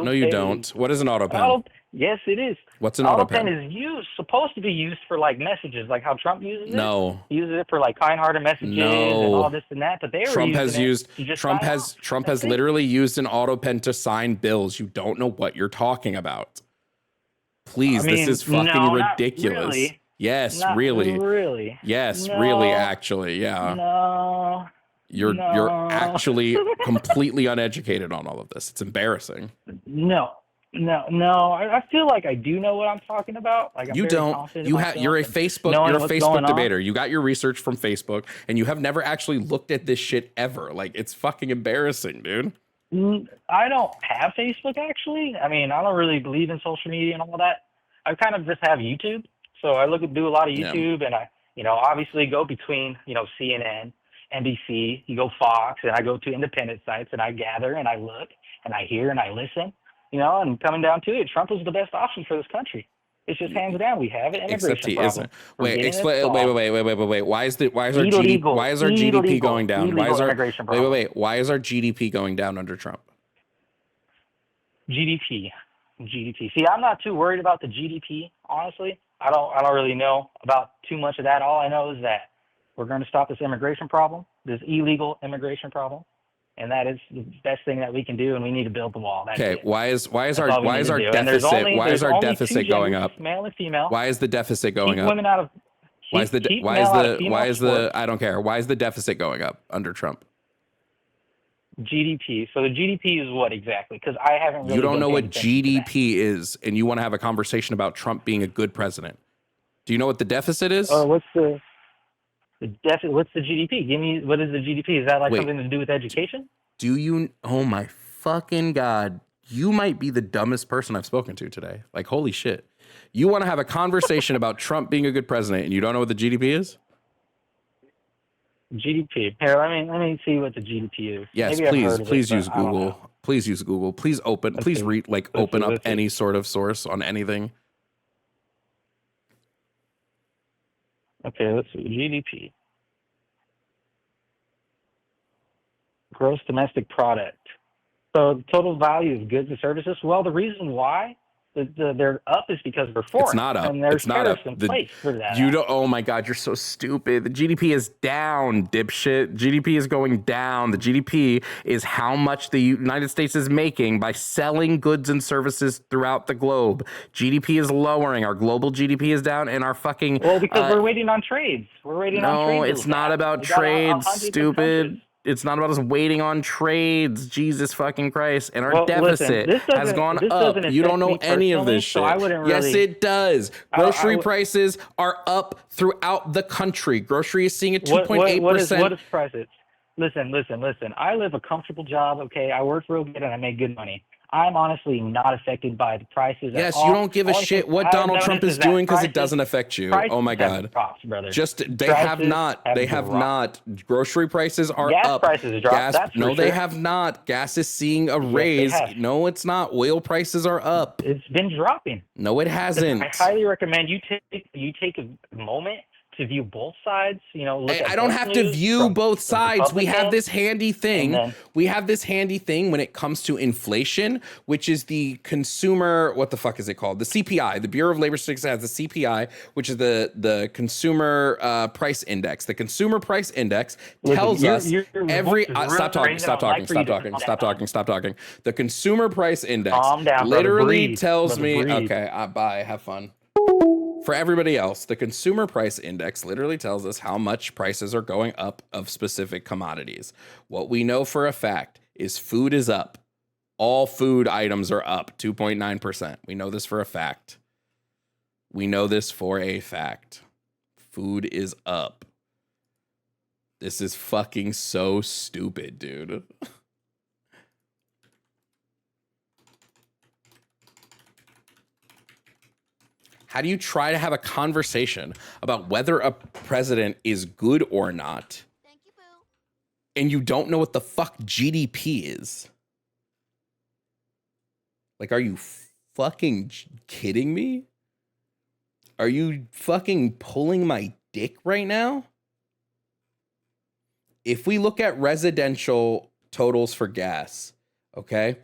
No, you don't. What is an auto pen? Yes, it is. What's an Auto auto pen? pen is supposed to be used for like messages, like how Trump uses it. No. He uses it for like kind-hearted messages and all this and that. But they were Trump has literally used an auto pen to sign bills. You don't know what you're talking about. Please, this is fucking ridiculous. Not really. Yes, Not really. really. Yes, No. really, actually, yeah. No. You're actually completely uneducated on all of this. It's embarrassing. No. I feel like I do know what I'm talking about. Like you don't. You're a Facebook debater. You got your research from Facebook, and you have never actually looked at this shit ever. Like, it's fucking embarrassing, dude. I don't have Facebook, actually. I mean, I don't really believe in social media and all that. I kind of just have YouTube. So I do a lot of YouTube, and I, obviously go between, CNN, NBC, you go Fox, and I go to independent sites, and I gather, and I look, and I hear, and I listen, and coming down to it, Trump is the best option for this country. It's just hands down. We have an immigration problem. Isn't. Wait, wait. Why is our GDP going down? Why is our GDP going down under Trump? GDP. See, I'm not too worried about the GDP, honestly. I don't really know about too much of that. All I know is that we're going to stop this immigration problem, this illegal immigration problem, and that is the best thing that we can do. And we need to build the wall. Okay, why is our deficit going up? Male and female. Why is the deficit going up? Women out of. Why is the I don't care. Why is the deficit going up under Trump? GDP. So the GDP is what exactly? Because I haven't really. You don't know what GDP is, and you want to have a conversation about Trump being a good president. Do you know what the deficit is? What's the deficit? What's the GDP? Give me, what is the GDP? Is that something to do with education? Do you? Oh my fucking God. You might be the dumbest person I've spoken to today. Like, holy shit. You want to have a conversation about Trump being a good president, and you don't know what the GDP is? GDP. Here, let me see what the GDP is. Yes, please use Google. Please use Google. Please open up any sort of source on anything. Okay, let's see. GDP. Gross domestic product. So the total value of goods and services. Well, the reason why they're up is because we're foreign. It's not up. And there's tariffs in the, place for that. You don't. Oh my God, you're so stupid. The GDP is down, dipshit. GDP is going down. The GDP is how much the United States is making by selling goods and services throughout the globe. GDP is lowering. Our global GDP is down, and our fucking. Well, because we're waiting on trades. We're waiting on trades. No, it's not about trades, stupid. It's not about us waiting on trades. Jesus fucking Christ. And our deficit has gone up. You don't know any of this shit. Yes, it does. Grocery prices are up throughout the country. Grocery is seeing a 2.8%. What is prices? Listen. I live a comfortable job, okay? I work real good and I make good money. I'm honestly not affected by the prices. Yes, you don't give a shit what Donald Trump is doing because it doesn't affect you. Oh my God. They have not. Grocery prices are up. Gas prices are dropped. No, they have not. Gas is seeing a raise. No, it's not. Oil prices are up. It's been dropping. No, it hasn't. I highly recommend you take a moment to view both sides. I don't have to view both sides. We have this handy thing. When it comes to inflation, which is the consumer, what the fuck is it called? The CPI. The Bureau of Labor Statistics has the CPI, which is the consumer price index. The consumer price index tells us every stop talking. The consumer price index literally tells me, okay, bye, have fun. For everybody else, the consumer price index literally tells us how much prices are going up of specific commodities. What we know for a fact is food is up. All food items are up 2.9%. We know this for a fact. Food is up. This is fucking so stupid, dude. How do you try to have a conversation about whether a president is good or not? Thank you, Boo. And you don't know what the fuck GDP is? Like, are you fucking kidding me? Are you fucking pulling my dick right now? If we look at residential totals for gas, okay?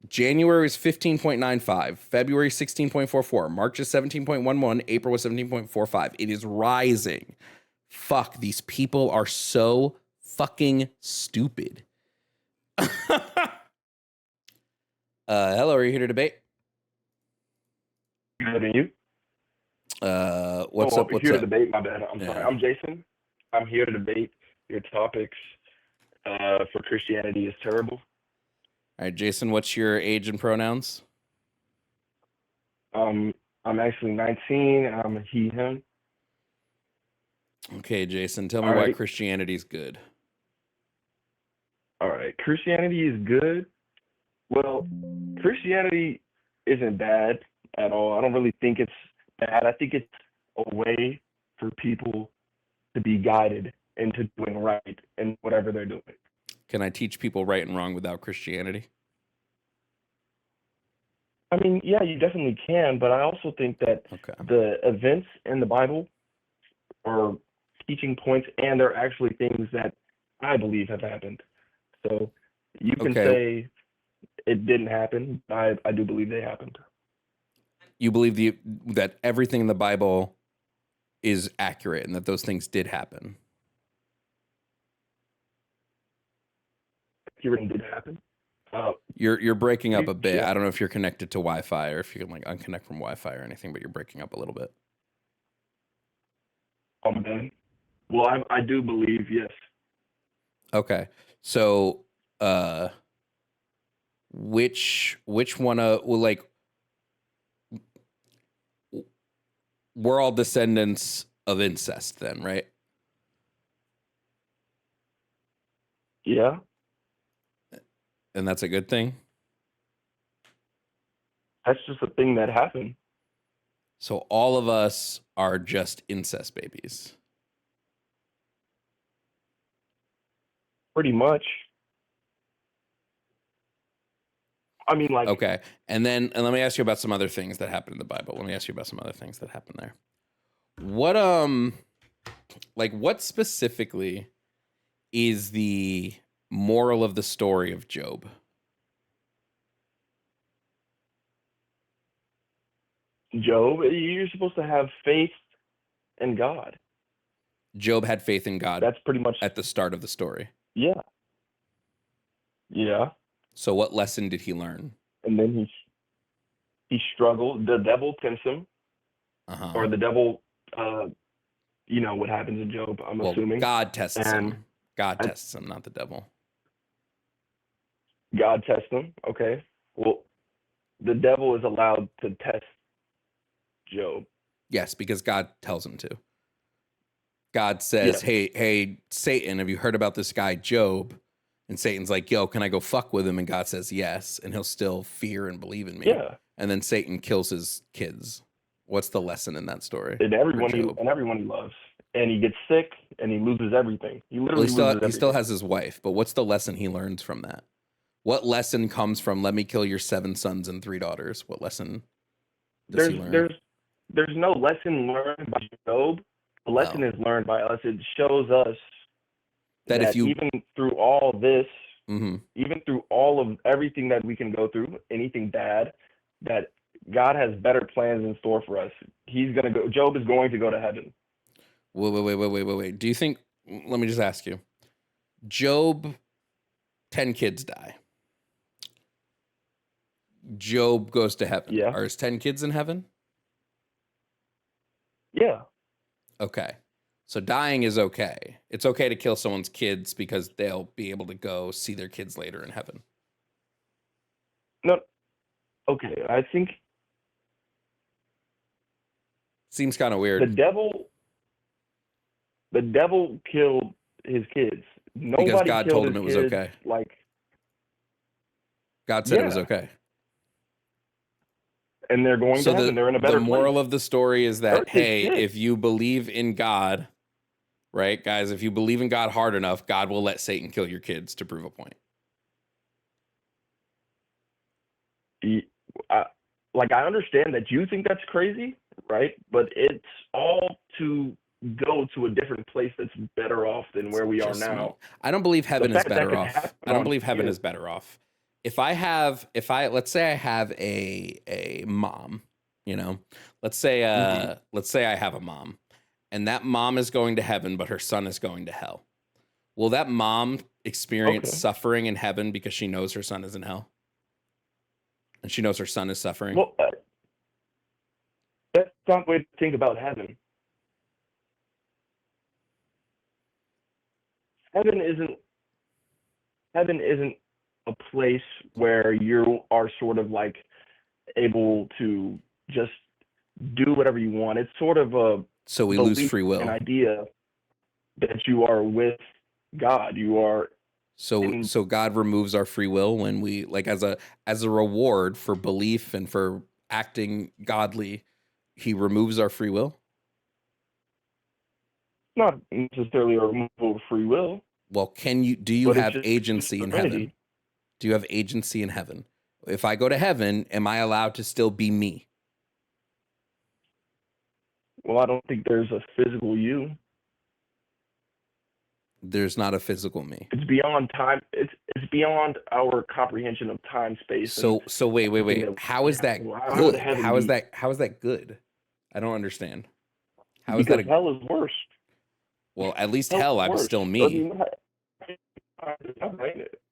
January was 15.95, February 16.44, March is 17.11, April was 17.45. It is rising. Fuck, these people are so fucking stupid. Hello, are you here to debate? Good, and you? What's up? What's here up? to debate, my bad. I'm sorry. I'm Jason. I'm here to debate your topics for Christianity is terrible. All right, Jason, what's your age and pronouns? I'm actually 19, and I'm a he, him. Okay, Jason, tell me All why right. Christianity is good. All right. Christianity is good. Well, Christianity isn't bad at all. I don't really think it's bad. I think it's a way for people to be guided into doing right in whatever they're doing. Can I teach people right and wrong without Christianity? I mean, yeah, you definitely can, but I also think that Okay. the events in the Bible are teaching points, and they're actually things that I believe have happened. So you can say it didn't happen. I do believe they happened. You believe that everything in the Bible is accurate and that those things did happen? It did happen. You're breaking up a bit. Yeah. I don't know if you're connected to Wi-Fi or if you can like unconnect from Wi-Fi or anything, but you're breaking up a little bit. Done. Well, I do believe, yes. Okay. So which one we're all descendants of incest then, right? Yeah. And that's a good thing? That's just a thing that happened. So all of us are just incest babies. Pretty much. I mean, like... Okay. And let me ask you about some other things that happen in the Bible. Let me ask you about some other things that happen there. What specifically is the moral of the story of Job? Job, you're supposed to have faith in God. Job had faith in God. That's pretty much at the start of the story. Yeah. Yeah. So what lesson did he learn? And then he struggled. The devil tempts him. Uh-huh. Or the devil, you know what happens in Job, I'm assuming. God tests him. God tests him, not the devil. God tests him. Okay. Well, the devil is allowed to test Job. Yes, because God tells him to. God says, hey, Satan, have you heard about this guy, Job? And Satan's like, yo, can I go fuck with him? And God says, yes. And he'll still fear and believe in me. Yeah. And then Satan kills his kids. What's the lesson in that story? And everyone he loves. And he gets sick and he loses everything. He literally loses everything. He still has his wife, but what's the lesson he learns from that? What lesson comes from let me kill your 7 sons and 3 daughters? What lesson does he learn? There's no lesson learned by Job. The lesson is learned by us. It shows us that if even through all this, even through all of everything that we can go through, anything bad, that God has better plans in store for us. Job is going to go to heaven. Wait. Do you think, let me just ask you, Job, 10 kids die. Job goes to heaven. Yeah. Are his 10 kids in heaven? Yeah. Okay. So dying is okay. It's okay to kill someone's kids because they'll be able to go see their kids later in heaven. No. Okay. I think. Seems kind of weird. The devil killed his kids. Nobody because God killed told him it was kids, okay. Like. God said it was okay. And they're going to heaven. They're in a better place. The moral of the story is that, hey, if you believe in God, right, guys, if you believe in God hard enough, God will let Satan kill your kids to prove a point. I understand that you think that's crazy, right? But it's all to go to a different place that's better off than where we are now. I don't believe heaven is better off. I don't believe heaven is better off. let's say I have a mom, let's say I have a mom, and that mom is going to heaven, but her son is going to hell. Will that mom experience suffering in heaven because she knows her son is in hell? And she knows her son is suffering? Well, that's not the way to think about heaven. Heaven isn't a place where you are sort of like able to just do whatever you want. It's sort of a so we lose free will. An idea that you are with God. You are so God removes our free will when we, like, as a reward for belief and for acting godly, he removes our free will? Not necessarily a removal of free will. Well, do you have agency in heaven? Do you have agency in heaven? If I go to heaven, am I allowed to still be me? Well, I don't think there's a physical you. There's not a physical me. It's beyond time. It's beyond our comprehension of time, space. So wait. How is that good? How is that good? I don't understand. How is that? Because hell is worse. Well, at least hell, I'm still me.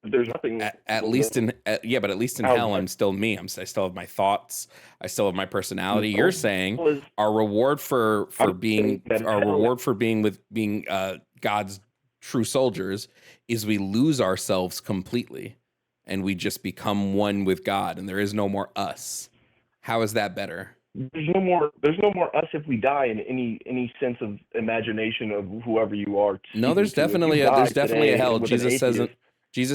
There's nothing. At least in hell, I'm still me. I still have my thoughts. I still have my personality. You're saying our reward for being God's true soldiers is we lose ourselves completely, and we just become one with God, and there is no more us. How is that better? There's no more us if we die in any sense of imagination of whoever you are. No, there's definitely a hell. Jesus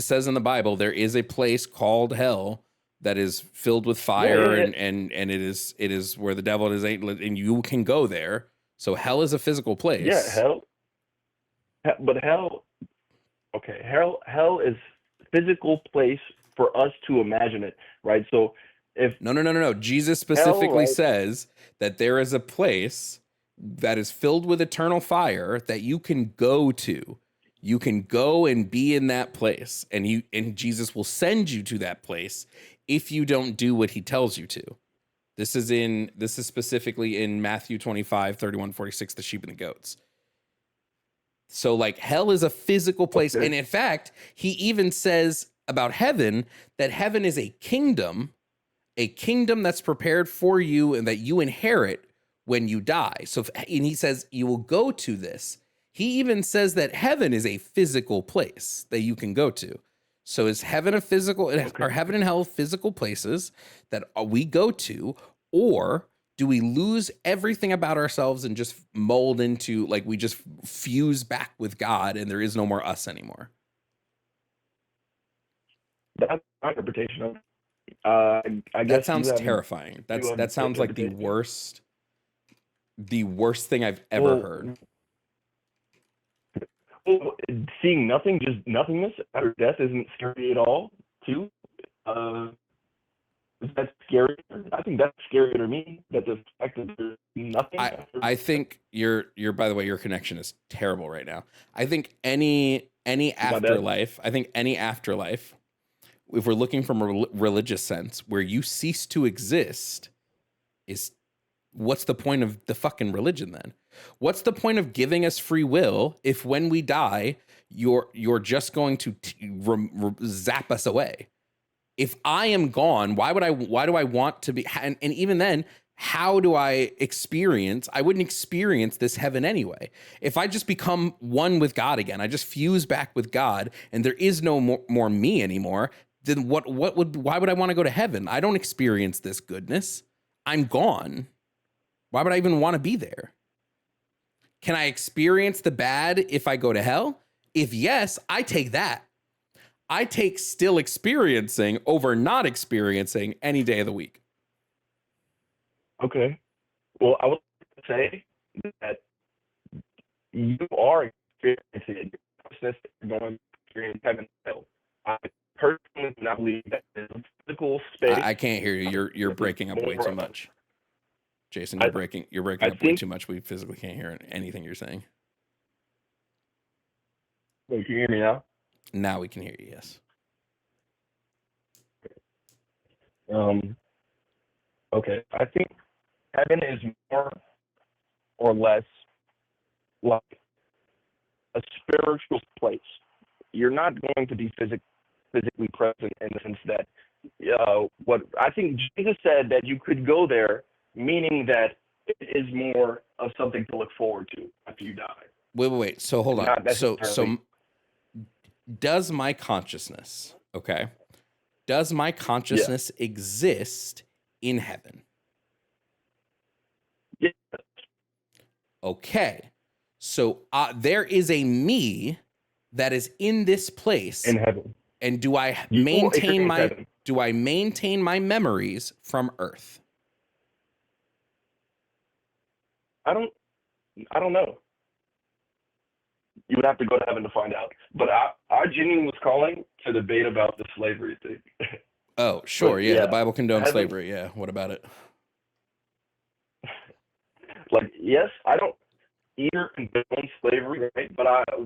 says in the Bible there is a place called hell that is filled with fire, and it is where the devil is, and you can go there. So hell is a physical place. Yeah, hell is a physical place for us to imagine it, right? So No. Jesus specifically says that there is a place that is filled with eternal fire that you can go to. You can go and be in that place, and Jesus will send you to that place if you don't do what he tells you to. This is specifically in Matthew 25, 31, 46, the sheep and the goats. So like hell is a physical place. Okay. And in fact, he even says about heaven that heaven is a kingdom that's prepared for you and that you inherit when you die. So, and he says you will go to this. He even says that heaven is a physical place that you can go to. So is heaven a physical, are heaven and hell physical places that we go to, or do we lose everything about ourselves and just mold into, like, we just fuse back with God and there is no more us anymore? That's my interpretation of it. I guess that sounds terrifying. That sounds like the worst thing I've ever heard. Well, seeing nothing, just nothingness after death isn't scary at all, too. Is that scary? I think that's scarier to me, that the fact that there's nothing. I think by the way, your connection is terrible right now. I think any afterlife, if we're looking from a religious sense, where you cease to exist, is what's the point of the fucking religion then? What's the point of giving us free will if when we die, you're just going to zap us away? If I am gone, why do I want to be? And even then, how do I experience? I wouldn't experience this heaven anyway. If I just become one with God again, I just fuse back with God, and there is no more me anymore, then why would I want to go to heaven? I don't experience this goodness. I'm gone. Why would I even want to be there? Can I experience the bad if I go to hell? If yes, I take that. I take still experiencing over not experiencing any day of the week. Okay. Well, I would say that you are experiencing consciousness going to experience heaven and hell. I personally do not believe that there's a physical space. I can't hear you. You're breaking up way too much. Jason, you're breaking up way too much. We physically can't hear anything you're saying. Wait, can you hear me now? Now we can hear you, yes. Okay, I think heaven is more or less like a spiritual place. You're not going to be physically present in the sense that what I think Jesus said that you could go there, meaning that it is more of something to look forward to after you die. Wait. So hold on. Not So necessarily. does my consciousness, okay? Does my consciousness exist in heaven? Yeah. Okay. So there is a me that is in this place In heaven. and do I You- maintain in my heaven. do I maintain my memories from earth? I don't know. You would have to go to heaven to find out. But I genuinely was calling to debate about the slavery thing. Oh, sure. But, Yeah, the Bible condones heaven- slavery. Yeah, what about it? Like, yes, I don't either condone slavery, right? But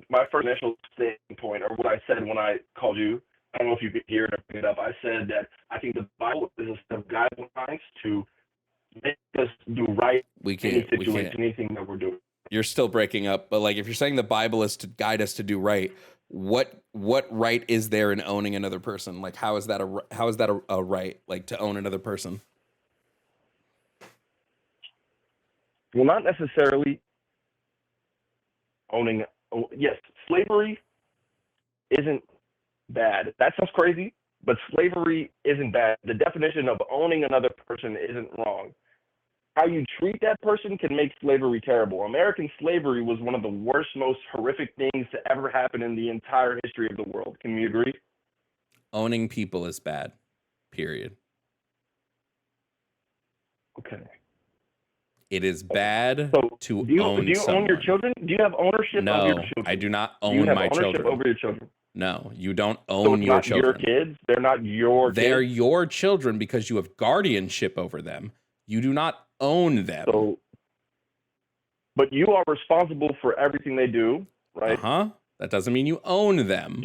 my first initial standpoint, or what I said when I called you, I don't know if you could hear it or pick it up. I said that I think the Bible is a set of guidelines to make us do right We in any can't. We situation, can't. anything that we're doing. You're still breaking up, but like if you're saying the Bible is to guide us to do right, what right is there in owning another person? Like how is that a right, like to own another person? Well, not necessarily owning. Yes, slavery isn't bad. That sounds crazy, but slavery isn't bad. The definition of owning another person isn't wrong. How you treat that person can make slavery terrible. American slavery was one of the worst, most horrific things to ever happen in the entire history of the world. Can we agree? Owning people is bad. Period. Okay. It is bad So to do you own own someone. your children? Do you have ownership No, of your children? I do not Do you own have my ownership children. over your children? No, you don't So own it's your not children. your kids. They're not your They're kids. your children because you have guardianship over them. You do not own them. So, but you are responsible for everything they do, right? Uh-huh. That doesn't mean you own them.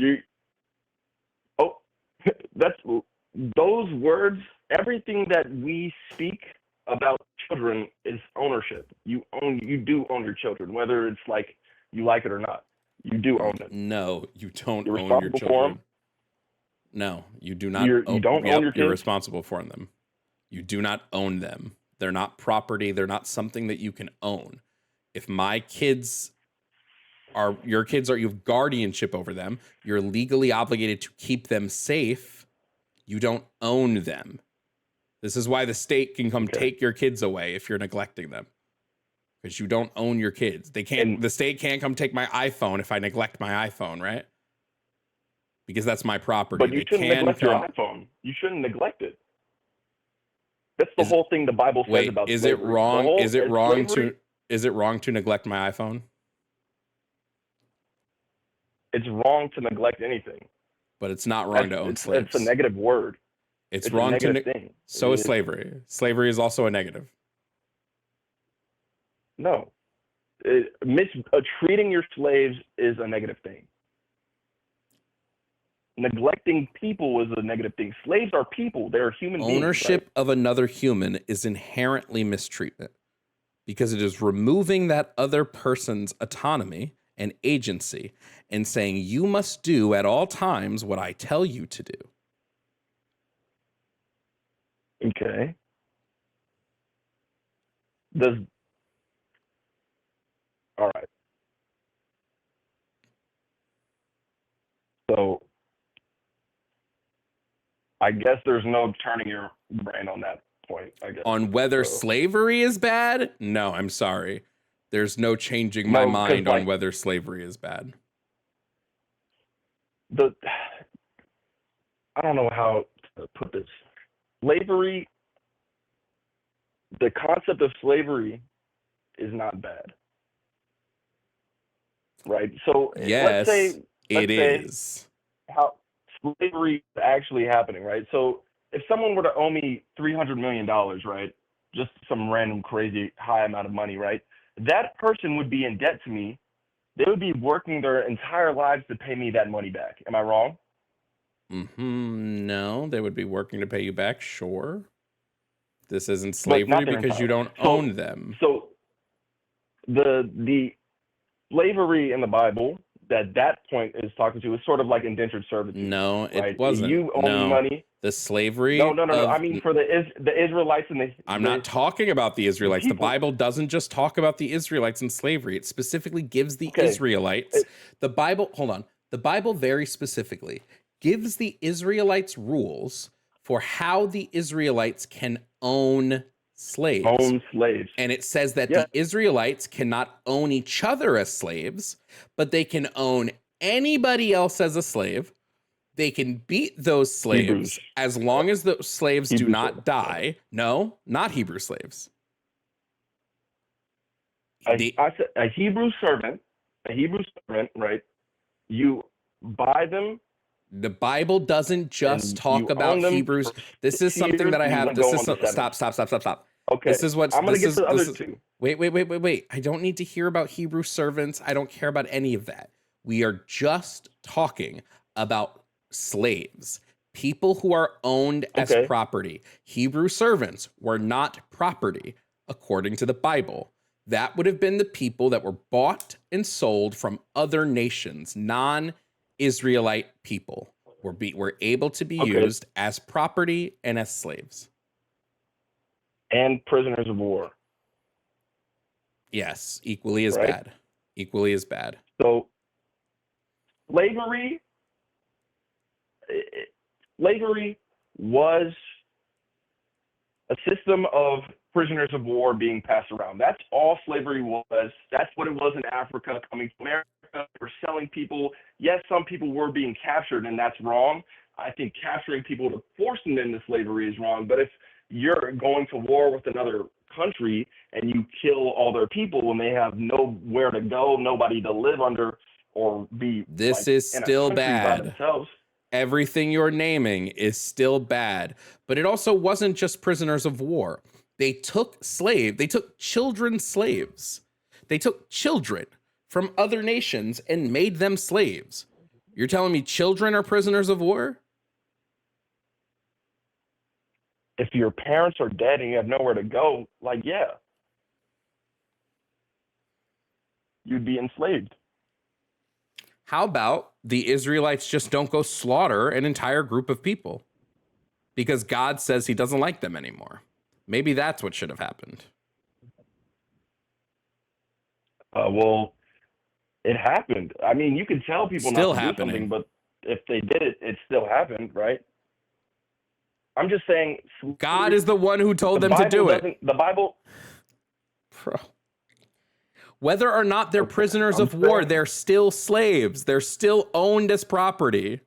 That's those words. Everything that we speak about children is ownership. You do own your children, whether it's like you like it or not. You do own them. No, you don't You're own your responsible for children. them? No, you do not. You don't own your You're kids? responsible for them. You do not own them. They're not property. They're not something that you can own. If my kids are your kids, you have guardianship over them. You're legally obligated to keep them safe. You don't own them. This is why the state can come take your kids away if you're neglecting them. Because you don't own your kids. The state can't come take my iPhone if I neglect my iPhone, right? Because that's my property. But you shouldn't neglect your iPhone. You shouldn't neglect it. That's the whole thing the Bible says about slavery. Is it wrong? Is it wrong to neglect my iPhone? It's wrong to neglect anything. But it's not wrong to own slaves. It's a negative word. It's wrong to thing. So is slavery. Slavery is also a negative. No. Treating your slaves is a negative thing. Neglecting people is a negative thing. Slaves are people. They're human beings. Ownership of another human is inherently mistreatment because it is removing that other person's autonomy and agency and saying you must do at all times what I tell you to do. Okay. All right. So I guess there's no turning your brain on that point, I guess. On whether slavery is bad? No, I'm sorry. There's no changing my mind on whether slavery is bad. I don't know how to put this. Slavery, the concept of slavery is not bad. Right? So yes, let's say it is. How slavery is actually happening, right? So if someone were to owe me $300 million, right? Just some random crazy high amount of money, right? That person would be in debt to me. They would be working their entire lives to pay me that money back. Am I wrong? No, they would be working to pay you back. Sure. This isn't But slavery not their because you entire don't life. own them. So the slavery in the Bible that point is talking to is sort of like indentured servitude. No, it right? wasn't. You owe me No. money. The slavery. No. of- I mean, for the Israelites and the. I'm not talking about the Israelites. The people. Bible doesn't just talk about the Israelites and slavery. It specifically gives the Okay. Israelites. The Bible, hold on. The Bible very specifically gives the Israelites rules for how the Israelites can own slaves. Own slaves. And it says that Yeah. the Israelites cannot own each other as slaves, but they can own anybody else as a slave. They can beat those slaves Hebrews. as long as the slaves do Hebrew not slaves. die. No, not Hebrew slaves. I said a Hebrew servant, right? You buy them. The Bible doesn't just And talk you about own them Hebrews. for This is 6 something that I years, have. you This go is on the stop. Okay. This is what I'm gonna this get is. to the This other is two. wait. I don't need to hear about Hebrew servants. I don't care about any of that. We are just talking about slaves, people who are owned as Okay. property. Hebrew servants were not property according to the Bible. That would have been the people that were bought and sold from other nations, non-Israelite people were able to be Okay. used as property and as slaves. And prisoners of war. Yes, equally as Right. bad. Equally as bad. So slavery was a system of prisoners of war being passed around. That's all slavery was. That's what it was in Africa, coming to America. They were selling people. Yes, some people were being captured, and that's wrong. I think capturing people to force them into slavery is wrong. But if you're going to war with another country and you kill all their people and they have nowhere to go, nobody to live under or be This like, is in a still country by bad. themselves. Everything you're naming is still bad. But it also wasn't just prisoners of war. They took children slaves. They took children from other nations and made them slaves. You're telling me children are prisoners of war? If your parents are dead and you have nowhere to go, like, yeah, you'd be enslaved. How about the Israelites just don't go slaughter an entire group of people because God says he doesn't like them anymore? Maybe that's what should have happened. Well, it happened. I mean, you can tell people Still not to happening. do something, but if they did it, it still happened, right? I'm just saying. God is the one who told them to do it. The Bible. Bro. Whether or not they're prisoners of war, they're still slaves. They're still owned as property.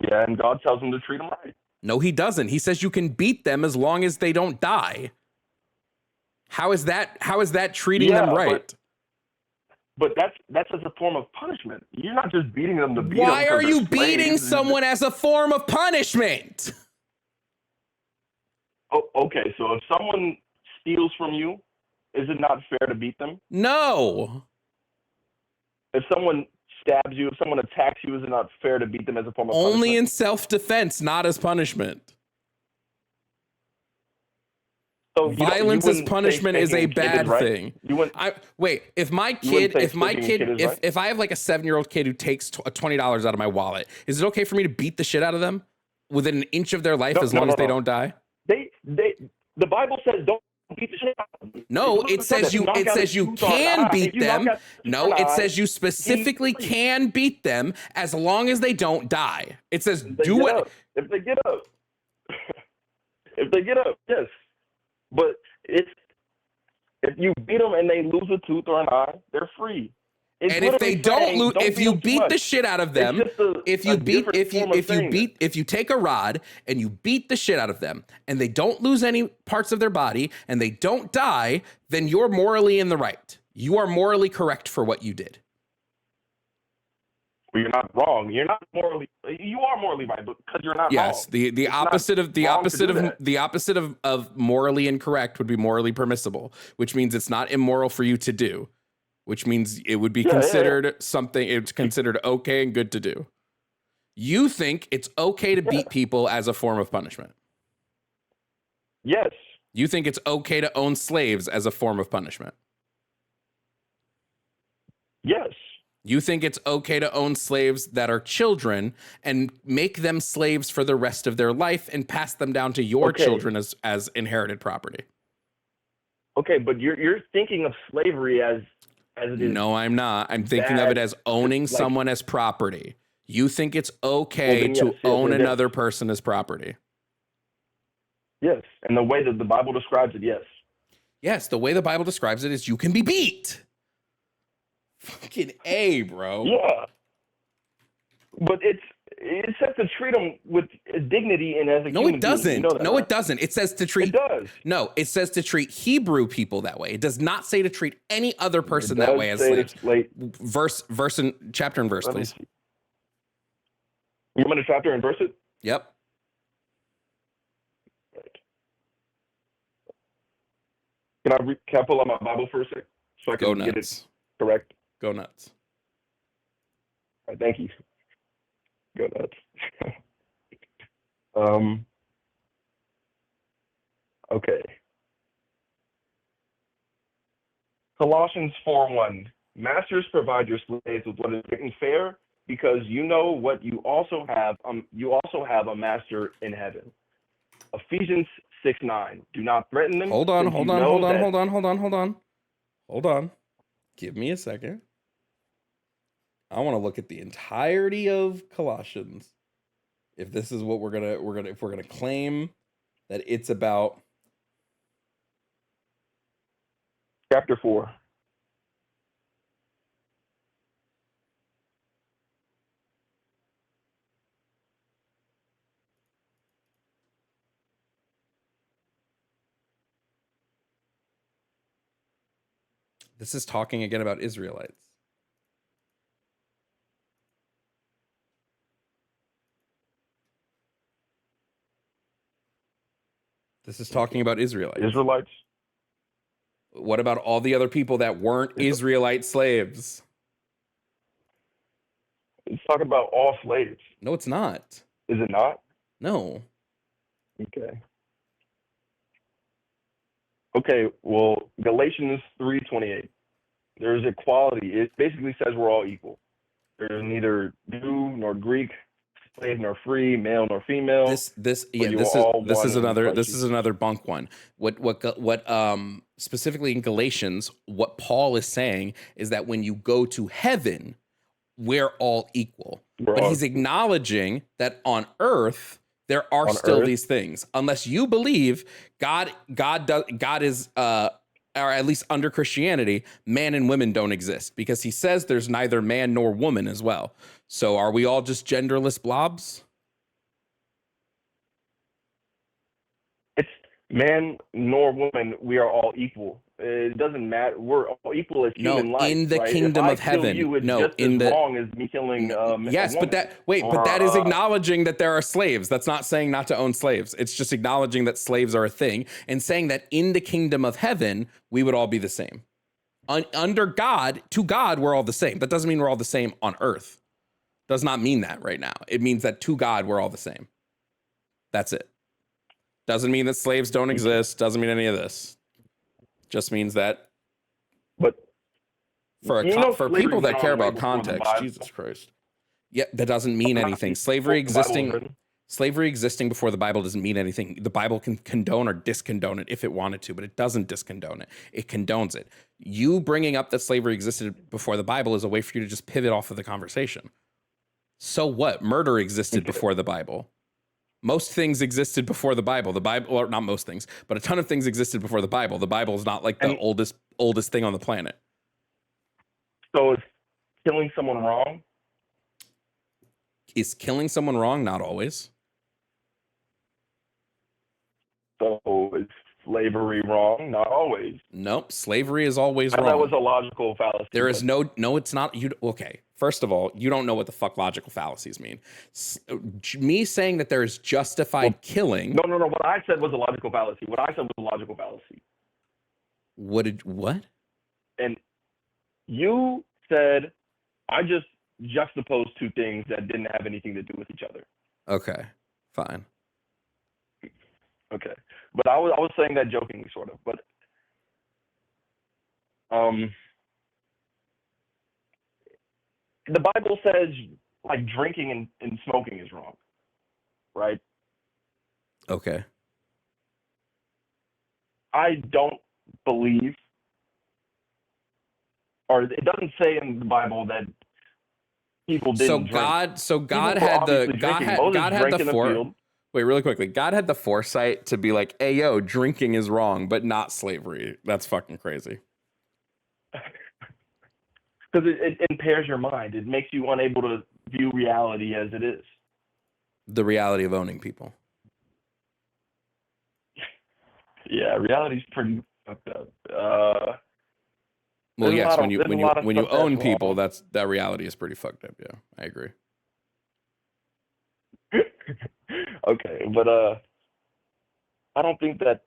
Yeah, and God tells them to treat them right. No, he doesn't. He says you can beat them as long as they don't die. How is that treating them right? But that's as a form of punishment. You're not just beating them to beat them. Why are you beating someone as a form of punishment? Oh, okay. So if someone steals from you, is it not fair to beat them? No. If someone stabs you, if someone attacks you, is it not fair to beat them as a form of punishment? Only in self-defense, not as punishment. So violence as punishment is a bad thing. If I have like a 7-year-old kid who takes $20 out of my wallet, is it okay for me to beat the shit out of them within an inch of their life as long as they don't die? The Bible says don't beat the shit out of them. No, it says you can beat them. No, it says you specifically can beat them as long as they don't die. It says do it. If they get up. If they get up, yes. But if you beat them and they lose a tooth or an eye, they're free. And if they don't lose, if you beat the shit out of them, if you take a rod and you beat the shit out of them and they don't lose any parts of their body and they don't die, then you're morally in the right. You are morally correct for what you did. Well, you're not wrong. You are morally right, but because you're not wrong. Yes, the opposite of morally incorrect would be morally permissible, which means it's not immoral for you to do, which means it would be considered something. It's considered okay and good to do. You think it's okay to beat people as a form of punishment. Yes. You think it's okay to own slaves as a form of punishment. Yes. You think it's okay to own slaves that are children and make them slaves for the rest of their life and pass them down to your children as inherited property. Okay, but you're thinking of slavery as it is. No, I'm not. I'm thinking of it as owning someone as property. You think it's okay to own another person as property. Yes, and the way that the Bible describes it, yes. Yes, the way the Bible describes it is you can be beat. Fucking A, bro. Yeah. But it says to treat them with dignity and as a human being. It doesn't. You know that, no, right? it doesn't. It says to treat. It does. No, it says to treat Hebrew people that way. It does not say to treat any other person that way as slaves. Verse and chapter and verse, please. You want me to chapter and verse it? Yep. Can I pull out my Bible for a sec so I can get it correct? Go nuts. All right, thank you. Go nuts. Okay. Colossians 4:1. Masters, provide your slaves with what is right and fair, because you know what you also have. You also have a master in heaven. Ephesians 6:9. Do not threaten them. Hold on. Give me a second. I want to look at the entirety of Colossians. If this is what we're gonna claim that it's about. Chapter 4. This is talking again about Israelites. This is talking about Israelites. Israelites? What about all the other people that weren't Israelite slaves? It's talking about all slaves. No, it's not. Is it not? No. Okay. Okay, well, Galatians 3:28. There's equality. It basically says we're all equal. There's neither Jew nor Greek, slave nor free, male nor female. This is another bunk one. What specifically in Galatians, what Paul is saying is that when you go to heaven, we're all equal. But he's acknowledging that on earth there are still these things. Unless you believe God is or at least under Christianity, man and women don't exist, because he says there's neither man nor woman as well. So are we all just genderless blobs? It's man nor woman. We are all equal. It doesn't matter. We're all equal as human life. In the right? kingdom of heaven. Wrong as me killing. Yes, but that is acknowledging that there are slaves. That's not saying not to own slaves. It's just acknowledging that slaves are a thing and saying that in the kingdom of heaven we would all be the same. Under God, to God, we're all the same. That doesn't mean we're all the same on earth. Does not mean that right now. It means that to God we're all the same. That's it. Doesn't mean that slaves don't exist. Doesn't mean any of this. Just means that, but for people that care about context, Jesus Christ, yeah, that doesn't mean anything. Slavery existing before the Bible doesn't mean anything. The Bible can condone or discondone it if it wanted to, but it doesn't discondone it. It condones it. You bringing up that slavery existed before the Bible is a way for you to just pivot off of the conversation. So what? Murder existed before the Bible. Most things existed before the Bible. The Bible, or not most things, but a ton of things existed before the Bible. The Bible is not like the oldest thing on the planet. So is killing someone wrong? Is killing someone wrong? Not always. So is slavery wrong? Not always. Nope. Slavery is always wrong. That was a logical fallacy. There is no, it's not. Okay. First of all, you don't know what the fuck logical fallacies mean. Me saying that there is justified killing. No. What I said was a logical fallacy. What? And you said, I just juxtaposed two things that didn't have anything to do with each other. Okay, fine. Okay, but I was saying that jokingly, sort of. But the Bible says like drinking and smoking is wrong, right? Okay. I don't believe, or it doesn't say in the Bible that people didn't drink. God had the field. Wait, really quickly. God had the foresight to be like, "Hey, yo, drinking is wrong, but not slavery." That's fucking crazy. Because it impairs your mind. It makes you unable to view reality as it is. The reality of owning people. Yeah, reality's pretty fucked up. Well, yes, when you own people, that reality is pretty fucked up. Yeah, I agree. Okay, but I don't think that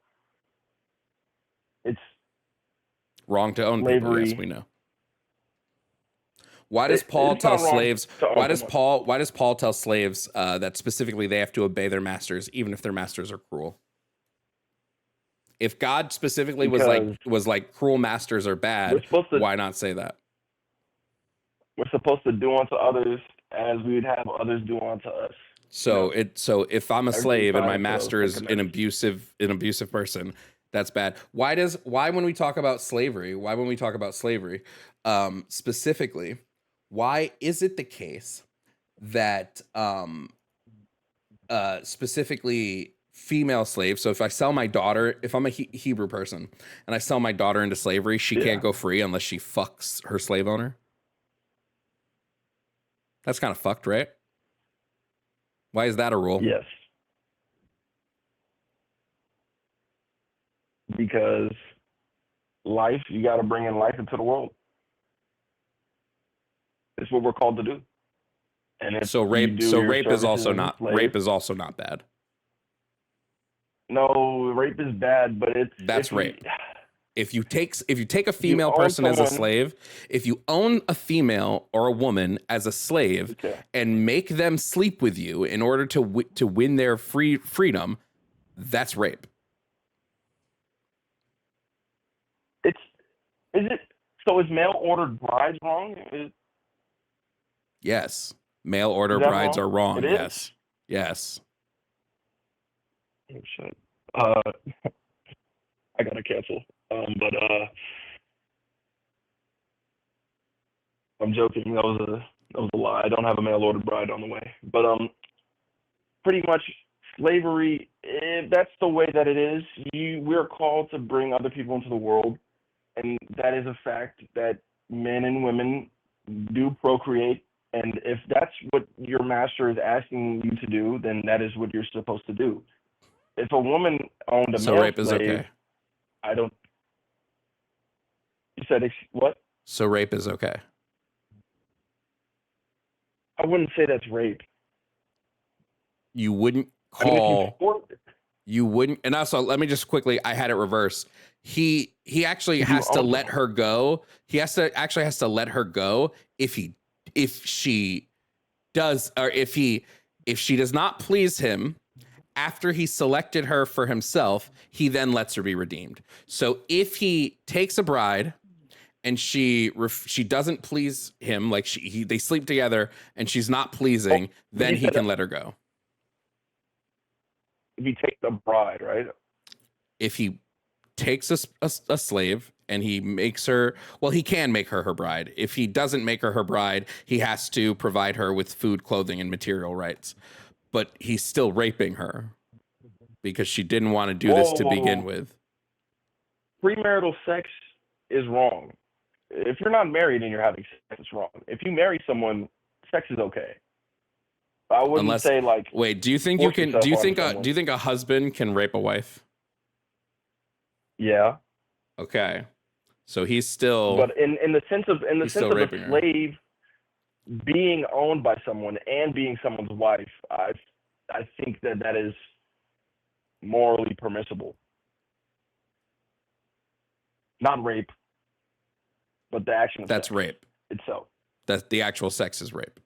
it's wrong to own slavery. People. Yes, we know. Why does Paul tell slaves? Why does Paul tell slaves that specifically they have to obey their masters, even if their masters are cruel? If God specifically was like cruel masters are bad, why not say that? We're supposed to do unto others as we would have others do unto us. So if I'm a slave and my master is an abusive person, that's bad. Why when we talk about slavery, specifically, why is it the case that specifically female slaves, so if I sell my daughter, if I'm a Hebrew person and I sell my daughter into slavery, she can't go free unless she fucks her slave owner? That's kind of fucked, right? Why is that a rule? Yes. Because life, you got to bring in life into the world. It's what we're called to do. And if rape is also not bad. No, rape is bad, but that's rape. If you take a female person as a slave, if you own a female or a woman as a slave and make them sleep with you in order to win their freedom, that's rape. Is mail ordered brides wrong? Yes, mail order brides are wrong. Yes. Oh, shit. I gotta cancel. But I'm joking. That was a lie. I don't have a mail order bride on the way. But pretty much slavery. If that's the way that it is, we're called to bring other people into the world, and that is a fact that men and women do procreate. And if that's what your master is asking you to do, then that is what you're supposed to do. If a woman owned a male rape is slave, okay. I don't. You said what? So rape is okay. I wouldn't say that's rape. You wouldn't call. You wouldn't. And also, let me just quickly. I had it reversed. He actually has to let her go. He has to let her go if she does not please him. After he selected her for himself, he then lets her be redeemed. So if he takes a bride and she doesn't please him, like they sleep together and she's not pleasing, then he can let her go. If he takes a bride, right? If he takes a slave and he makes her, well, he can make her bride. If he doesn't make her bride, he has to provide her with food, clothing, and material rights. But he's still raping her because she didn't want to do this to begin with. Premarital sex is wrong. If you're not married and you're having sex, it's wrong. If you marry someone, sex is okay. I wouldn't say like. Wait, do you think you can? Do you think a husband can rape a wife? Yeah. Okay. So he's still. But in the sense of a slave being owned by someone and being someone's wife, I think that is morally permissible. Not rape, but the action of that's sex rape itself. That the actual sex is rape.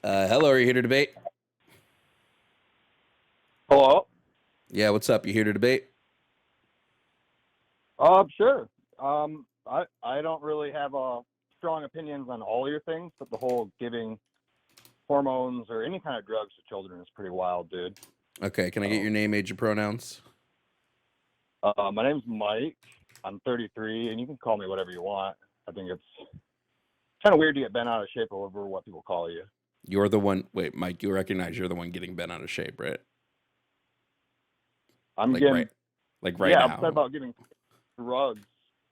Hello, are you here to debate? Hello? Yeah, what's up? You here to debate? Sure. I don't really have strong opinions on all your things, but the whole giving hormones or any kind of drugs to children is pretty wild, dude. Okay, can I get your name, age, and pronouns? My name's Mike. I'm 33, and you can call me whatever you want. I think it's kind of weird to get bent out of shape over what people call you. You're the one. Wait, Mike, you recognize you're the one getting bent out of shape, right? I'm like getting, right, like right yeah, now. I'm upset about giving drugs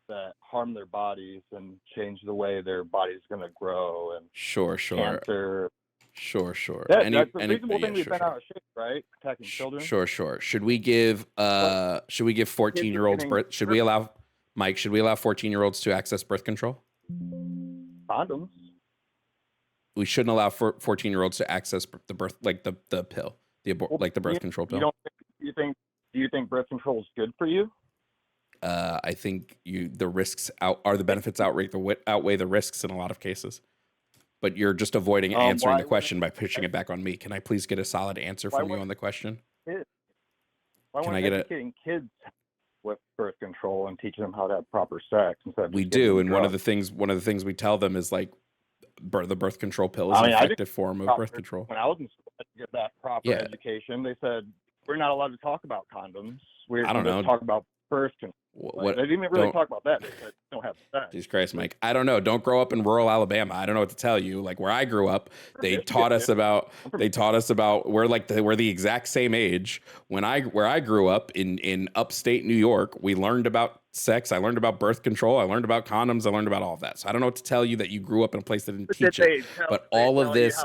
that harm their bodies and change the way their body's going to grow and Sure. cancer. Sure. That's a reasonable thing to be bent out of shape, right? Protecting children. Sure. Should we give 14-year-olds birth? Should we allow 14-year-olds to access birth control? Condoms. We shouldn't allow 14-year-olds to access the birth, like the pill, the birth control pill. Do you think birth control is good for you? I think the risks the benefits outweigh the risks in a lot of cases. But you're just avoiding answering the question by pushing it back on me. Can I please get a solid answer from you on the question? Why Can I weren't get educating kids with birth control and teaching them how to have proper sex instead of We just giving do, them and drugs? one of the things we tell them is like the birth control pill is an effective form of birth control. When I was in school, I had to get that proper education. They said we're not allowed to talk about condoms. We're I don't supposed know. to talk about birth control. What? They didn't even really talk about that. They said don't have sex. Jesus Christ, Mike. I don't know. Don't grow up in rural Alabama. I don't know what to tell you. Like where I grew up, they taught us about we're the exact same age. Where I grew up in upstate New York, we learned about sex. I learned about birth control. I learned about condoms. I learned about all of that. So I don't know what to tell you that you grew up in a place that didn't teach it. But all of this,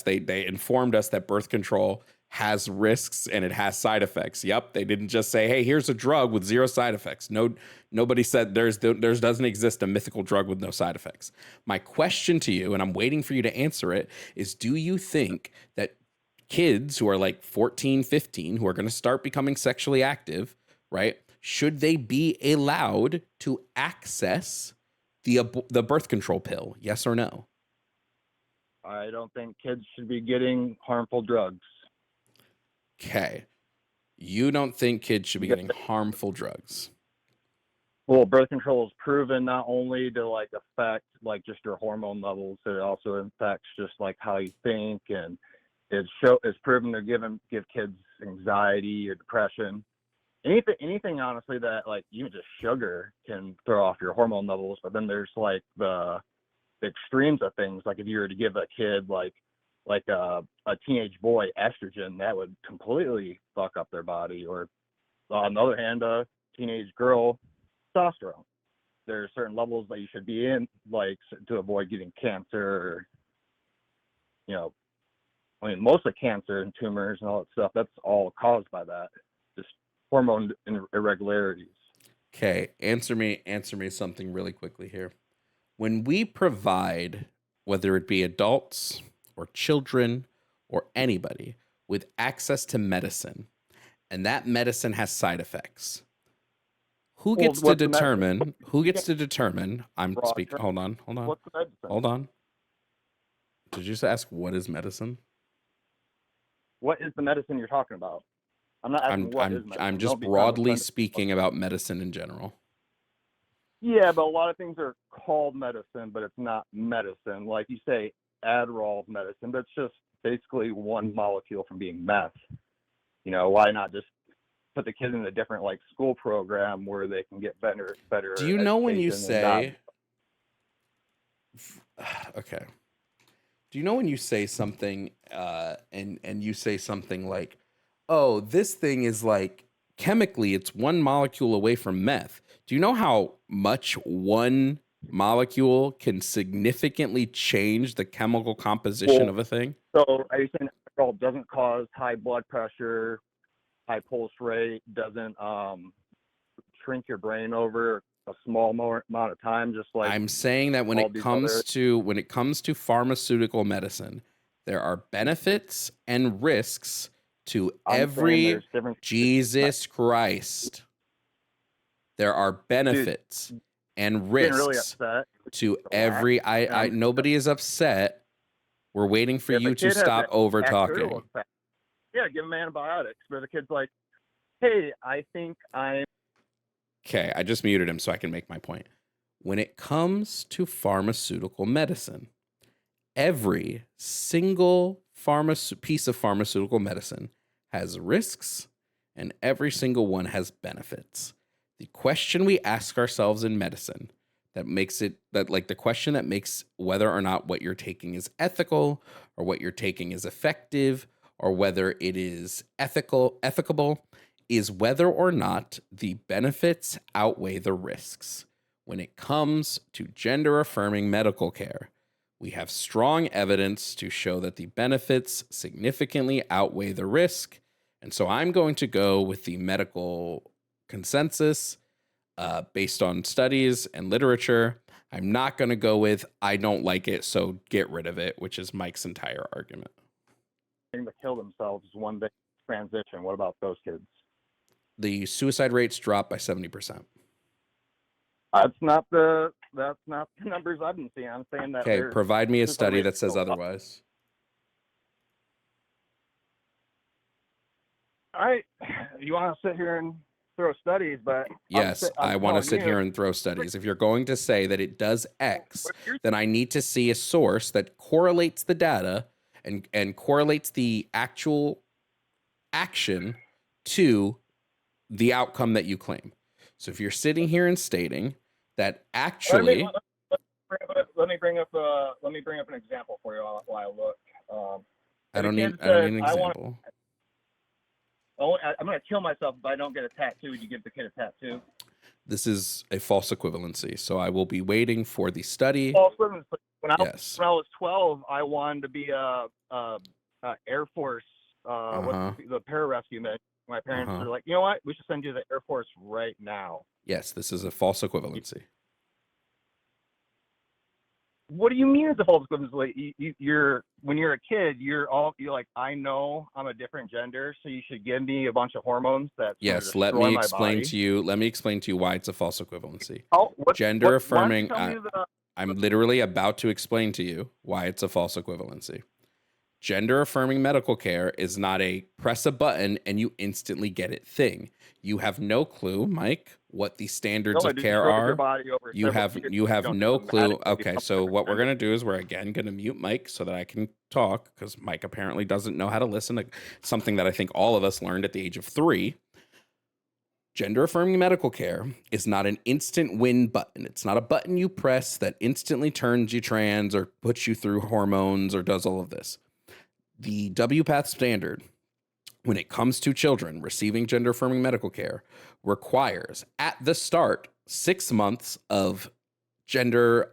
they informed us that birth control has risks and it has side effects. Yep, they didn't just say, "Hey, here's a drug with zero side effects." No, nobody said there doesn't exist a mythical drug with no side effects. My question to you, and I'm waiting for you to answer it, is do you think that kids who are like 14, 15, who are going to start becoming sexually active, right? Should they be allowed to access the birth control pill? Yes or no? I don't think kids should be getting harmful drugs. Okay. You don't think kids should be getting harmful drugs? Well, birth control is proven not only to like affect like just your hormone levels, it also affects just like how you think, and it's proven to give kids anxiety or depression. Anything honestly that like even just sugar can throw off your hormone levels. But then there's like the extremes of things. Like if you were to give a kid like a teenage boy estrogen, that would completely fuck up their body. Or on the other hand, a teenage girl, testosterone. There are certain levels that you should be in, like to avoid getting cancer. Or, mostly cancer and tumors and all that stuff. That's all caused by that, just hormone irregularities. Okay, answer me something really quickly here. When we provide, whether it be adults or children or anybody with access to medicine, and that medicine has side effects, who gets to determine? I'm speaking. Hold on. What's the medicine? Hold on. Did you just ask what is medicine? What is the medicine you're talking about? I'm not asking what is medicine. I'm just broadly speaking about medicine in general. Yeah, but a lot of things are called medicine, but it's not medicine. Like you say, Adderall medicine, that's just basically one molecule from being meth. Why not just put the kids in a different like school program where they can get better? Do you know when you say? Okay. Do you know when you say something and you say something like, "Oh, this thing is like chemically, it's one molecule away from meth." Do you know how much one molecule can significantly change the chemical composition of a thing? So are you saying alcohol doesn't cause high blood pressure, high pulse rate, doesn't shrink your brain over, a small more amount of time, just like I'm saying that when all it these comes other. to pharmaceutical medicine, there are benefits and risks to I'm saying every there's different. Jesus Christ. There are benefits and Getting really risks upset. to every nobody is upset. We're waiting for If a you to kid has stop a over bacterial talking. effect, yeah, give them antibiotics. Where the kid's like, hey, I think I'm. Okay, I just muted him so I can make my point. When it comes to pharmaceutical medicine, every single piece of pharmaceutical medicine has risks and every single one has benefits. The question we ask ourselves in medicine the question that makes whether or not what you're taking is ethical or what you're taking is effective or whether it is ethicable is whether or not the benefits outweigh the risks. When it comes to gender affirming medical care, we have strong evidence to show that the benefits significantly outweigh the risk. And so I'm going to go with the medical consensus based on studies and literature. I'm not going to go with, I don't like it, so get rid of it, which is Mike's entire argument. To kill themselves one big transition. What about those kids? The suicide rates dropped by 70%. That's not the numbers I've been seeing. I'm saying that. Okay, provide me a study that says otherwise. All right, you want to sit here and throw studies, but yes, I want to sit here and throw studies. If you're going to say that it does X, then I need to see a source that correlates the data and correlates the actual action to the outcome that you claim. So if you're sitting here and stating that actually, let me bring up an example for you while I look. I don't need an example. I'm going to kill myself if I don't get a tattoo. Would you give the kid a tattoo? This is a false equivalency, so I will be waiting for the study. False equivalency. When I was 12, I wanted to be a Air Force, the pararescue med. My parents were like, you know what? We should send you to the Air Force right now. Yes, this is a false equivalency. What do you mean it's a false equivalency? You're when you're a kid, you're like, I know I'm a different gender, so you should give me a bunch of hormones that. Yes, let me explain to you why it's a false equivalency. Gender affirming. I'm literally about to explain to you why it's a false equivalency. Gender affirming medical care is not a press a button and you instantly get it thing. You have no clue, Mike, what the standards of care are. You have no clue. Okay, so what we're going to do is we're again going to mute Mike so that I can talk, because Mike apparently doesn't know how to listen to something that I think all of us learned at the age of 3. Gender affirming medical care is not an instant win button. It's not a button you press that instantly turns you trans or puts you through hormones or does all of this. The WPATH standard, when it comes to children receiving gender affirming medical care, requires at the start 6 months of gender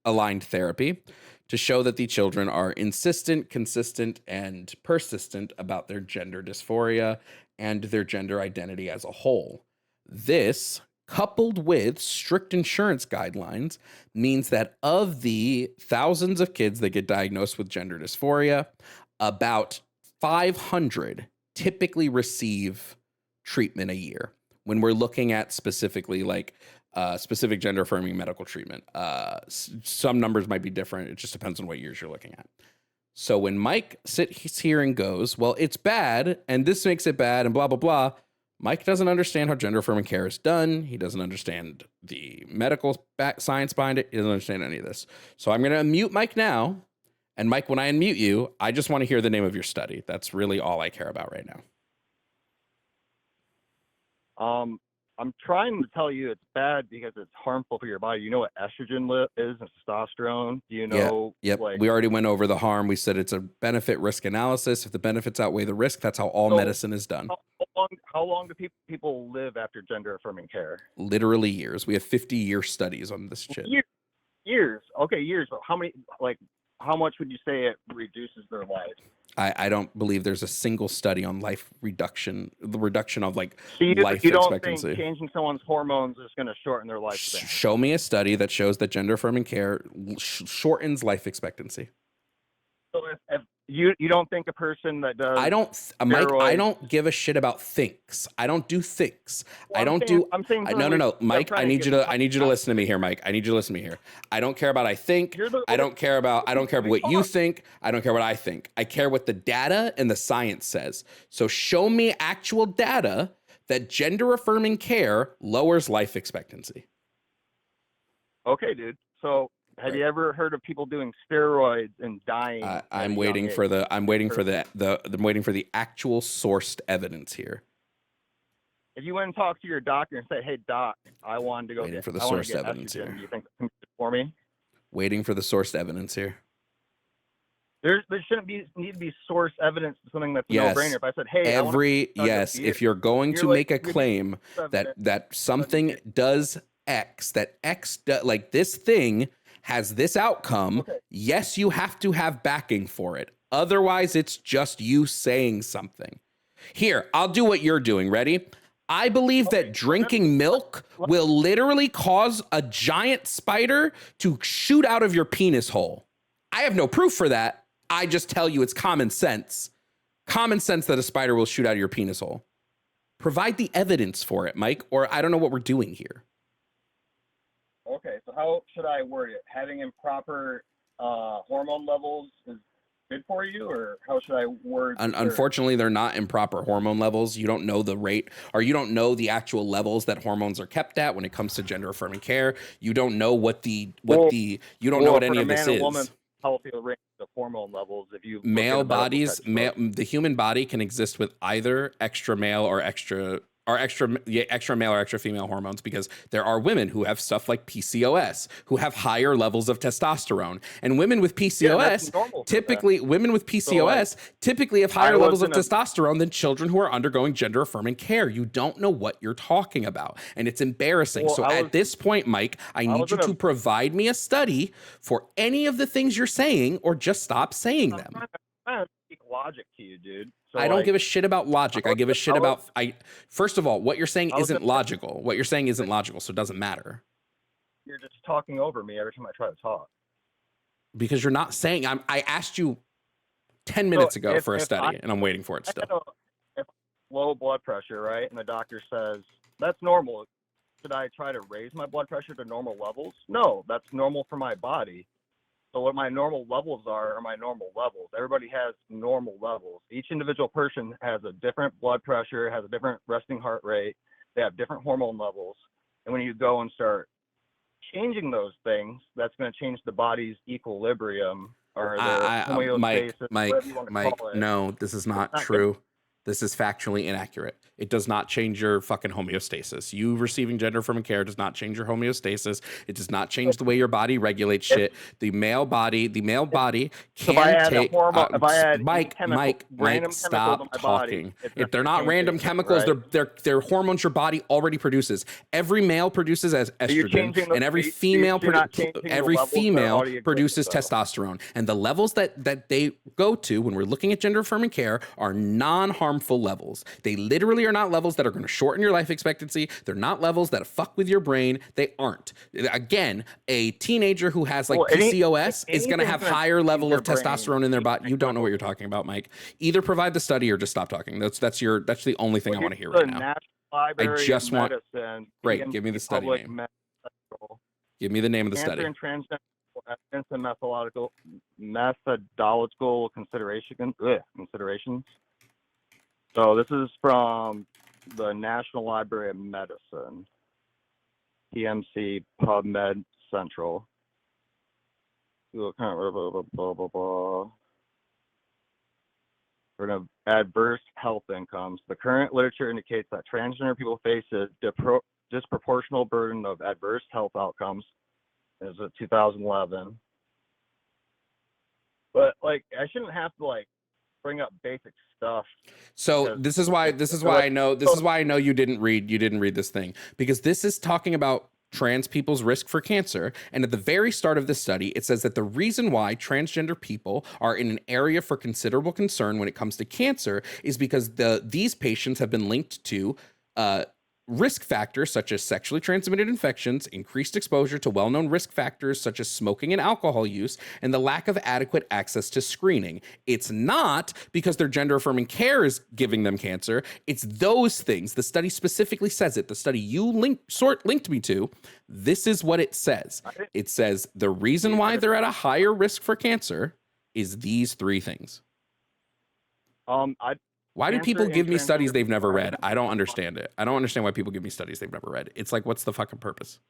aligned therapy to show that the children are insistent, consistent, and persistent about their gender dysphoria and their gender identity as a whole. This, coupled with strict insurance guidelines, means that of the thousands of kids that get diagnosed with gender dysphoria, about 500 typically receive treatment a year when we're looking at specifically specific gender affirming medical treatment. Some numbers might be different. It just depends on what years you're looking at. So when Mike sits here and goes, well, it's bad and this makes it bad and blah, blah, blah, Mike doesn't understand how gender affirming care is done. He doesn't understand the medical science behind it. He doesn't understand any of this. So I'm going to unmute Mike now. And Mike, when I unmute you, I just want to hear the name of your study. That's really all I care about right now. I'm trying to tell you it's bad because it's harmful for your body. You know what estrogen is and testosterone? Do you know? Yep. We already went over the harm. We said it's a benefit risk analysis. If the benefits outweigh the risk, that's how all medicine is done. How long do people live after gender affirming care? Literally years. We have 50-year studies on this shit. Years. Okay, years. But how much would you say it reduces their life? I don't believe there's a single study on the reduction of like So life you don't expectancy. think changing someone's hormones is going to shorten their lifespan? Show me a study that shows that gender affirming care shortens life expectancy. So if you don't think a person that does Mike, I don't give a shit about thinks. I don't do thinks. Well, I'm saying no, Mike, I need you to listen to me here, Mike. I need you to listen to me here. I don't care about I think. I don't care about what you think. I don't care what I think. I care what the data and the science says. So show me actual data that gender affirming care lowers life expectancy. Okay, dude. So have you ever heard of people doing steroids and dying? I'm waiting for the actual sourced evidence here. If you went and talked to your doctor and said, "Hey, doc, I wanted to go for the sourced evidence estrogen. here. Do you think that's for me?" Waiting for the sourced evidence here. There shouldn't need to be source evidence to something that's a no-brainer. If I said, "Hey, if you're going to make a claim that something does X, that X like this thing has this outcome, yes, you have to have backing for it. Otherwise, it's just you saying something. Here, I'll do what you're doing. Ready? I believe that drinking milk will literally cause a giant spider to shoot out of your penis hole. I have no proof for that. I just tell you it's common sense. Common sense that a spider will shoot out of your penis hole. Provide the evidence for it, Mike, or I don't know what we're doing here. Okay, so how should I word it? Having improper hormone levels is good for you, or how should I word it? Unfortunately, they're not improper hormone levels. You don't know the rate, or you don't know the actual levels that hormones are kept at when it comes to gender affirming care. You don't know you don't know what any of this is. Woman, healthy range of hormone levels. If you male bodies, the human body can exist with either extra male or extra male or extra female hormones, because there are women who have stuff like PCOS who have higher levels of testosterone, and women with PCOS typically have higher levels of testosterone than children who are undergoing gender affirming care. You don't know what you're talking about, and it's embarrassing. At this point, Mike, I need you to provide me a study for any of the things you're saying, or just stop saying them. I'm trying to speak logic to you, dude. So I don't give a shit about logic. I give a shit about first of all, what you're saying isn't logical. What you're saying isn't logical, so it doesn't matter. You're just talking over me every time I try to talk. Because you're not saying. I asked you 10 minutes ago for a study, and I'm waiting for it still. If low blood pressure, right, and the doctor says that's normal, should I try to raise my blood pressure to normal levels? No, that's normal for my body. So what my normal levels are my normal levels. Everybody has normal levels. Each individual person has a different blood pressure, has a different resting heart rate. They have different hormone levels. And when you go and start changing those things, that's going to change the body's equilibrium, or the homeostasis, whatever you want to call it. No, this is not true. This is factually inaccurate. It does not change your fucking homeostasis. You receiving gender affirming care does not change your homeostasis. It does not change the way your body regulates shit. The male body can take. Mike, stop talking. If they're not random chemicals, they're hormones your body already produces. Every male produces as estrogen, and every female produces testosterone. And the levels that they go to when we're looking at gender affirming care are non-harmful levels. They literally are not levels that are going to shorten your life expectancy. They're not levels that fuck with your brain. They aren't. Again, a teenager who has PCOS is going to have higher level of testosterone in their body. You don't know what you're talking about, Mike. Either provide the study or just stop talking. That's the only thing I want to hear right now. I just want. Great. Give me the study name. Give me the name of the study. Evidence and methodological considerations. So this is from the National Library of Medicine, PMC PubMed Central. For adverse health incomes, the current literature indicates that transgender people face a disproportional burden of adverse health outcomes. This is 2011. But I shouldn't have to bring up basic stuff. So this is why I know you didn't read this thing, because this is talking about trans people's risk for cancer. And at the very start of this study, it says that the reason why transgender people are in an area for considerable concern when it comes to cancer is because these patients have been linked to risk factors such as sexually transmitted infections, increased exposure to well-known risk factors such as smoking and alcohol use, and the lack of adequate access to screening. It's not because their gender-affirming care is giving them cancer. It's those things. The study specifically says it. The study you linked me to, this is what it says. It says the reason why they're at a higher risk for cancer is these three things. Why do people give me studies they've never read? I don't understand it. I don't understand why people give me studies they've never read. It's like, what's the fucking purpose?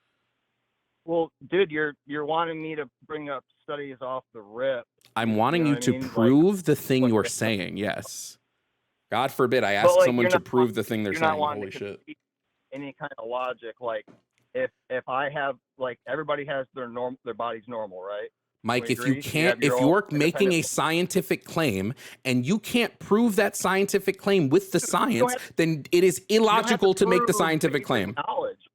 Well, dude, you're wanting me to bring up studies off the rip. I'm wanting you to prove the thing you're saying. Yes. God forbid I ask someone to prove the thing they're saying. Holy shit. Any kind of logic, like if I have, like, everybody has their body's normal, right? Mike, if you're making a scientific claim and you can't prove that scientific claim with the science, then it is illogical to make the scientific claim. Knowledge.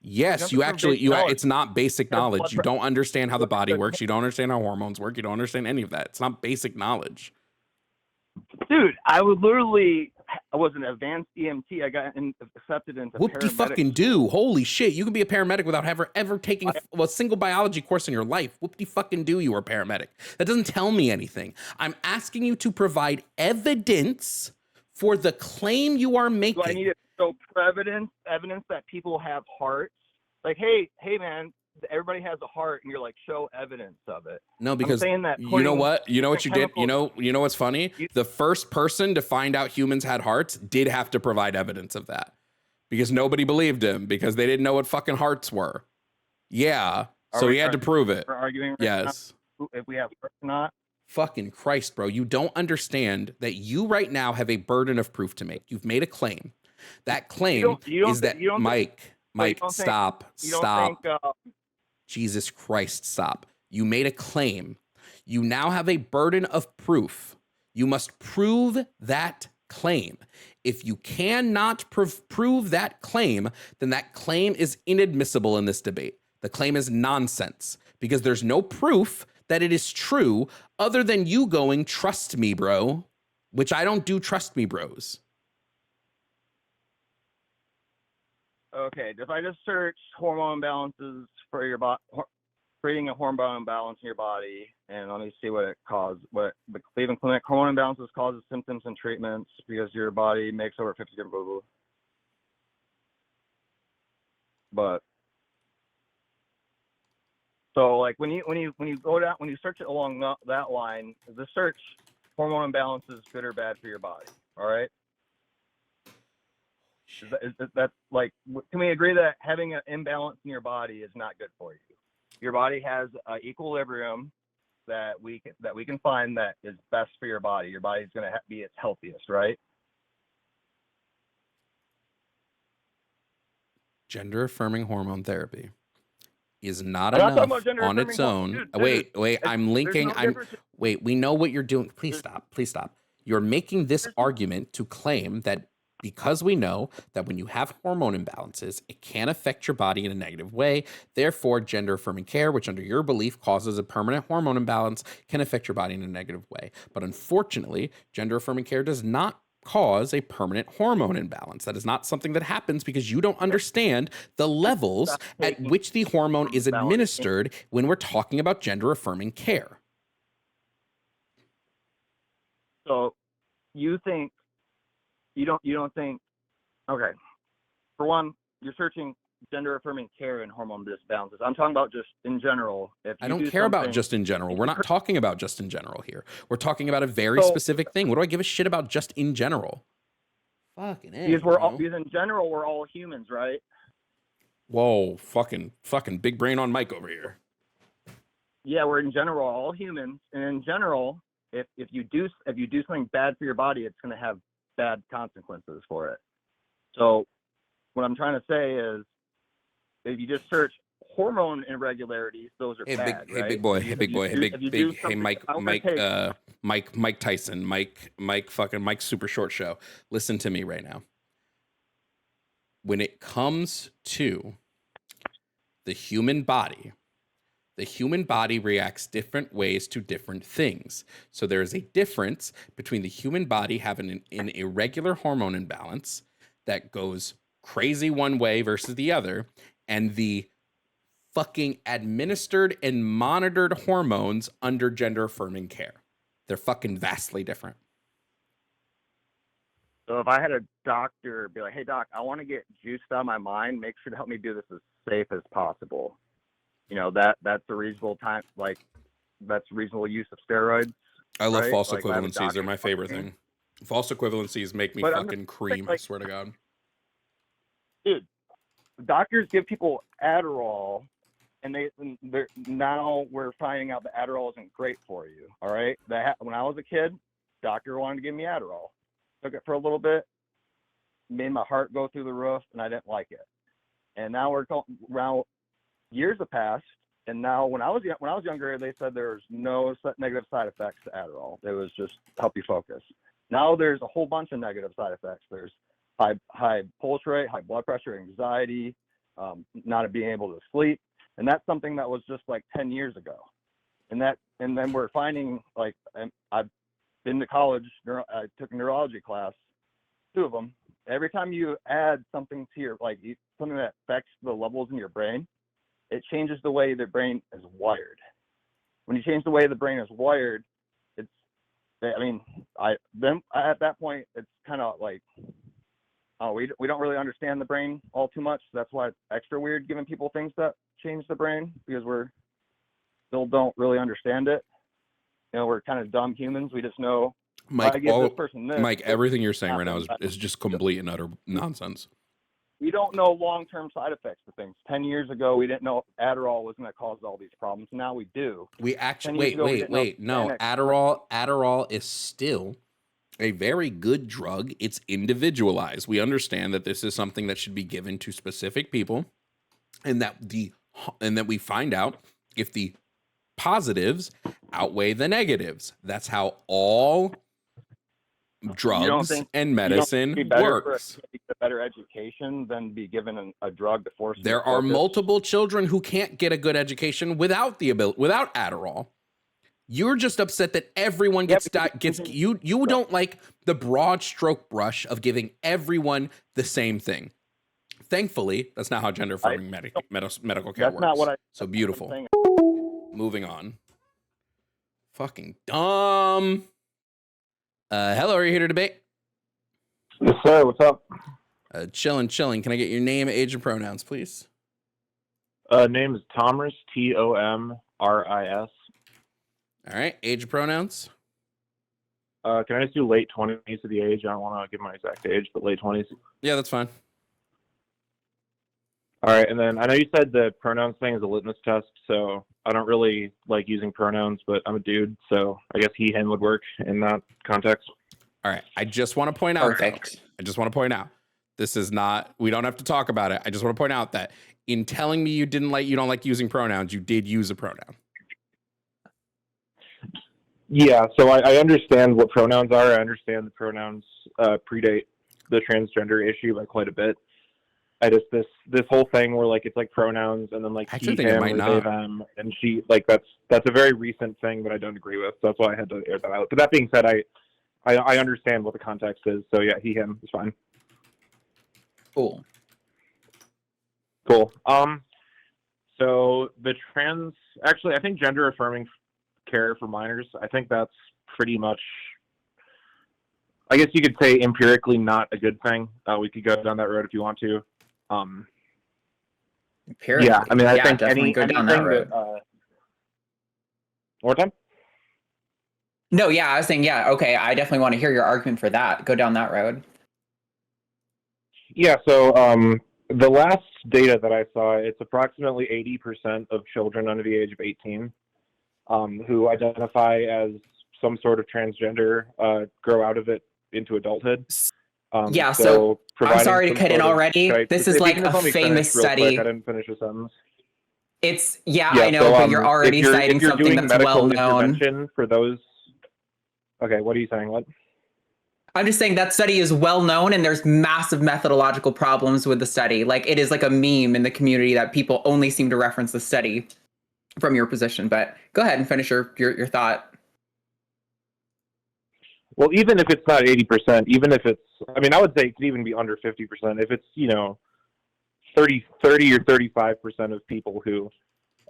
Yes, it's not basic knowledge. You don't understand how the body works. You don't understand how hormones work. You don't understand any of that. It's not basic knowledge. Dude, I was an advanced EMT. I got accepted into Whoop-de-fucking-do. Holy shit. You can be a paramedic without ever taking a single biology course in your life. Whoop-de-fucking-do, you are a paramedic. That doesn't tell me anything. I'm asking you to provide evidence for the claim you are making. Do I need to show evidence that people have hearts? Like, hey, man, everybody has a heart, and you're like, show evidence of it. No, because you know what you did. You know what's funny? The first person to find out humans had hearts did have to provide evidence of that, because nobody believed him because they didn't know what fucking hearts were. Yeah, so he had to prove it. We're arguing yes, if we have hearts or not. Fucking Christ, bro! You don't understand that you right now have a burden of proof to make. You've made a claim. That claim is that Mike, stop. Jesus Christ, stop. You made a claim. You now have a burden of proof. You must prove that claim. If you cannot prove that claim, then that claim is inadmissible in this debate. The claim is nonsense because there's no proof that it is true other than you going, trust me, bro, which I don't do trust me, bros. Okay, if I just search hormone imbalances for your body, creating a hormone imbalance in your body, and let me see what it caused. What the Cleveland Clinic hormone imbalances causes symptoms and treatments because your body makes over 50 different blah, blah. But so, like, when you go down, when you search it along that line, the search hormone imbalances good or bad for your body. All right. That's like, can we agree that having an imbalance in your body is not good for you? Your body has an equilibrium that we can find that is best for your body. Your body's going to be its healthiest, right? Gender affirming hormone therapy is not enough on its own. Wait, I'm linking. Wait, we know what you're doing. Please stop. You're making this argument to claim that because we know that when you have hormone imbalances, it can affect your body in a negative way. Therefore, gender affirming care, which under your belief causes a permanent hormone imbalance, can affect your body in a negative way. But unfortunately, gender affirming care does not cause a permanent hormone imbalance. That is not something that happens because you don't understand the levels at which the hormone is administered when we're talking about gender affirming care. So you think you don't think, okay, for one, you're searching gender affirming care and hormone disbalances. I'm talking about just in general. I don't care about just in general. We're not talking about just in general here. We're talking about a very specific thing. What do I give a shit about just in general? Fucking A, because in general, we're all humans, right? Whoa, fucking big brain on Mike over here. Yeah, we're in general all humans, and in general, if you do something bad for your body, it's going to have bad consequences for it. So what I'm trying to say is, if you just search hormone irregularities, those are bad. Hey, big boy. Hey, Mike Tyson, Mike Super Short Show. Listen to me right now. When it comes to the human body reacts different ways to different things. So there is a difference between the human body having an irregular hormone imbalance that goes crazy one way versus the other, and the fucking administered and monitored hormones under gender affirming care. They're fucking vastly different. So if I had a doctor be like, hey, doc, I want to get juiced out of my mind, make sure to help me do this as safe as possible. You know, that's a reasonable time, like, that's reasonable use of steroids. I love right? false Like, equivalencies. They're my favorite thing. False equivalencies make me fucking cream, I swear to God. Dude, doctors give people Adderall, and they're now we're finding out that Adderall isn't great for you, all right? When I was a kid, doctor wanted to give me Adderall. Took it for a little bit, made my heart go through the roof, and I didn't like it. And now we're around, years have passed, and now when I was younger, they said there was no negative side effects to Adderall. It was just help you focus. Now there's a whole bunch of negative side effects. There's high pulse rate, high blood pressure, anxiety, not being able to sleep, and that's something that was just like 10 years ago. And then we're finding, like, I've been to college. I took a neurology class, 2 of them. Every time you add something to your, like, something that affects the levels in your brain, it changes the way the brain is wired. When you change the way the brain is wired, at that point, it's kind of like, we don't really understand the brain all too much. That's why it's extra weird giving people things that change the brain, because we're still don't really understand it. You know, we're kind of dumb humans. We just know, Mike, this person this. Mike, everything you're saying right now is just complete and utter nonsense. We don't know long-term side effects of things. 10 years ago, we didn't know Adderall was going to cause all these problems. Now we do. We actually, wait. No, Adderall is still a very good drug. It's individualized. We understand that this is something that should be given to specific people, and that we find out if the positives outweigh the negatives. That's how all drugs and medicine works. A better education than be given a drug to force. There are multiple children who can't get a good education without Adderall. You're just upset that everyone gets you don't like the broad stroke brush of giving everyone the same thing. Thankfully, that's not how gender affirming medical care works. Not what so beautiful. Moving on. Fucking dumb. Hello, are you here to debate? Yes, sir. What's up? Chilling. Can I get your name, age, and pronouns, please? Name is Tomris, Tomris. All right, age and pronouns? Can I just do late 20s to the age? I don't want to give my exact age, but late 20s. Yeah, that's fine. All right, and then I know you said the pronouns thing is a litmus test, so I don't really like using pronouns, but I'm a dude, so I guess he, him would work in that context. All right, I just want to point out, this is not, we don't have to talk about it. I just want to point out that in telling me you don't like using pronouns, you did use a pronoun. Yeah, so I understand what pronouns are. I understand the pronouns predate the transgender issue by quite a bit. I just this whole thing where, like, it's like pronouns and then like he, him, or they, them, and she, like, that's a very recent thing that I don't agree with. So that's why I had to air that out. But that being said, I understand what the context is. So yeah, he, him is fine. Cool. So the I think gender affirming care for minors, I think that's pretty much, I guess you could say, empirically not a good thing. We could go down that road if you want to. Yeah, I mean, I think definitely go down that road. More time? No, yeah, I was saying, yeah, okay, I definitely want to hear your argument for that. Go down that road. Yeah, so the last data that I saw, it's approximately 80% of children under the age of 18 who identify as some sort of transgender grow out of it into adulthood. So I'm sorry to cut in already. This is like a famous study. I didn't finish the sentence. I know, but you're already citing something that's well known. For those, okay, what are you saying? What? I'm just saying that study is well known and there's massive methodological problems with the study. Like it is like a meme in the community that people only seem to reference the study from your position. But go ahead and finish your thought. Well, even if it's not 80%, even if it's, I mean, I would say it could even be under 50%. If it's, 30 or 35% of people who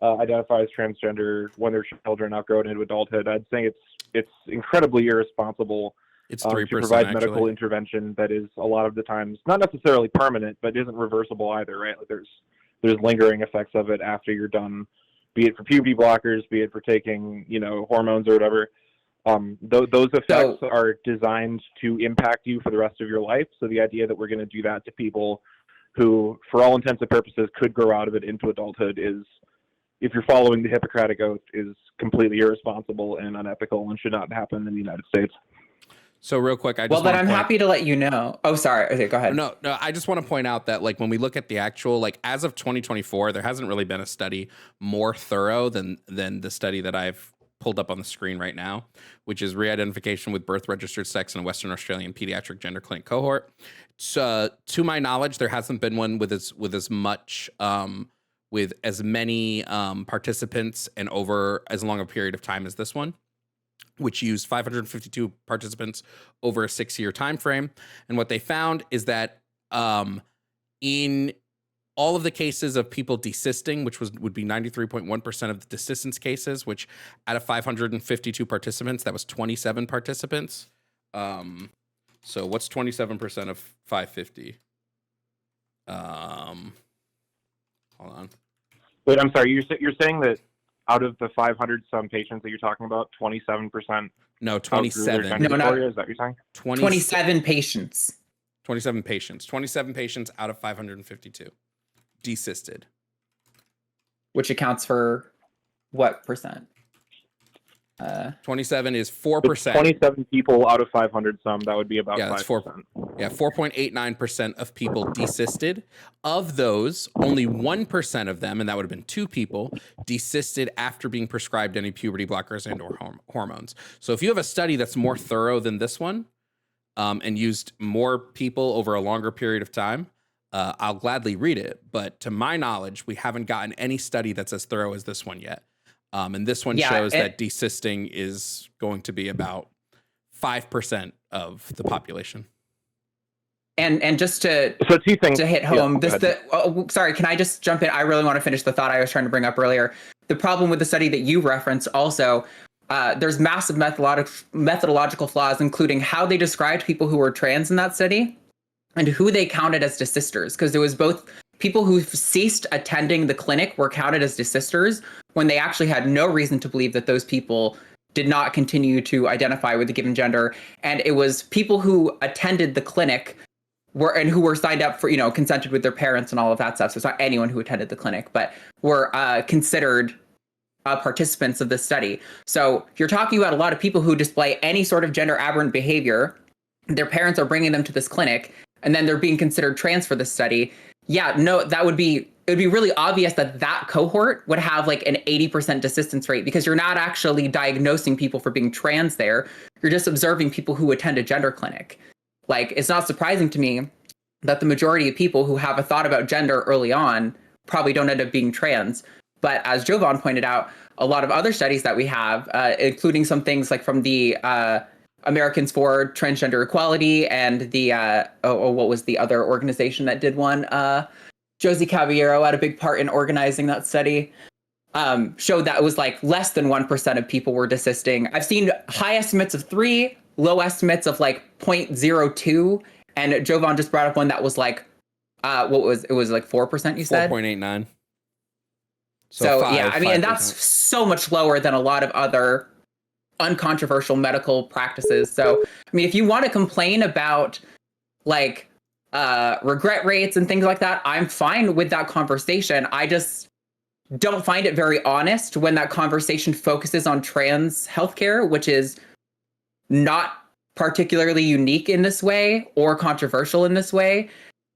identify as transgender when their children outgrow into adulthood, I'd say it's incredibly irresponsible. It's 3% to provide actually. medical intervention that is a lot of the times not necessarily permanent, but isn't reversible either, right? Like there's lingering effects of it after you're done, be it for puberty blockers, be it for taking hormones or whatever. Those effects are designed to impact you for the rest of your life. So the idea that we're going to do that to people who, for all intents and purposes, could grow out of it into adulthood is, if you're following the Hippocratic Oath, is completely irresponsible and unethical and should not happen in the United States. So real quick, I'm happy to let you know. Oh, sorry. Okay, go ahead. No, I just want to point out that like when we look at the actual, like as of 2024, there hasn't really been a study more thorough than the study that I've pulled up on the screen right now, which is re-identification with birth registered sex in a Western Australian pediatric gender clinic cohort. So, to my knowledge, there hasn't been one with as much with as many participants and over as long a period of time as this one, which used 552 participants over a 6-year time frame. And what they found is that in all of the cases of people desisting, which would be 93.1% of the desistance cases, which out of 552 participants, that was 27 participants. So what's 27% of 550? Hold on. Wait, I'm sorry. You're saying that out of the 500 some patients that you're talking about, 27%? No, 27. No, not. Is that what you're saying? 27 patients. 27 patients. 27 patients out of 552 desisted. Which accounts for what percent? 27 is 4%. 27 people out of 500 some. That would be about 5%. That's 4.89% of people desisted. Of those, only 1% of them, and that would have been 2 people, desisted after being prescribed any puberty blockers and or hormones. So if you have a study that's more thorough than this one, and used more people over a longer period of time, I'll gladly read it. But to my knowledge, we haven't gotten any study that's as thorough as this one yet. And this one shows that desisting is going to be about 5% of the population. And just to hit home, sorry, can I just jump in? I really want to finish the thought I was trying to bring up earlier. The problem with the study that you referenced also, there's massive methodological flaws, including how they described people who were trans in that study and who they counted as desisters, because there was both people who ceased attending the clinic were counted as desisters when they actually had no reason to believe that those people did not continue to identify with a given gender. And it was people who attended the clinic who were signed up for, consented with their parents and all of that stuff. So it's not anyone who attended the clinic, but were considered participants of this study. So you're talking about a lot of people who display any sort of gender aberrant behavior. Their parents are bringing them to this clinic, and then they're being considered trans for this study. Yeah, no, it would be really obvious that cohort would have like an 80% desistance rate, because you're not actually diagnosing people for being trans there. You're just observing people who attend a gender clinic. Like, it's not surprising to me that the majority of people who have a thought about gender early on probably don't end up being trans. But as Jovan pointed out, a lot of other studies that we have, including some things like from the Americans for Transgender Equality and the, what was the other organization that did one? Josie Caballero had a big part in organizing that study, showed that it was like less than 1% of people were desisting. I've seen high estimates of 3, low estimates of like 0.02. And Jovan just brought up one that was like, it was like 4%, you said? 4.89. So yeah, I mean, and that's so much lower than a lot of other uncontroversial medical practices. So, I mean, if you want to complain about like regret rates and things like that, I'm fine with that conversation. I just don't find it very honest when that conversation focuses on trans healthcare, which is not particularly unique in this way or controversial in this way.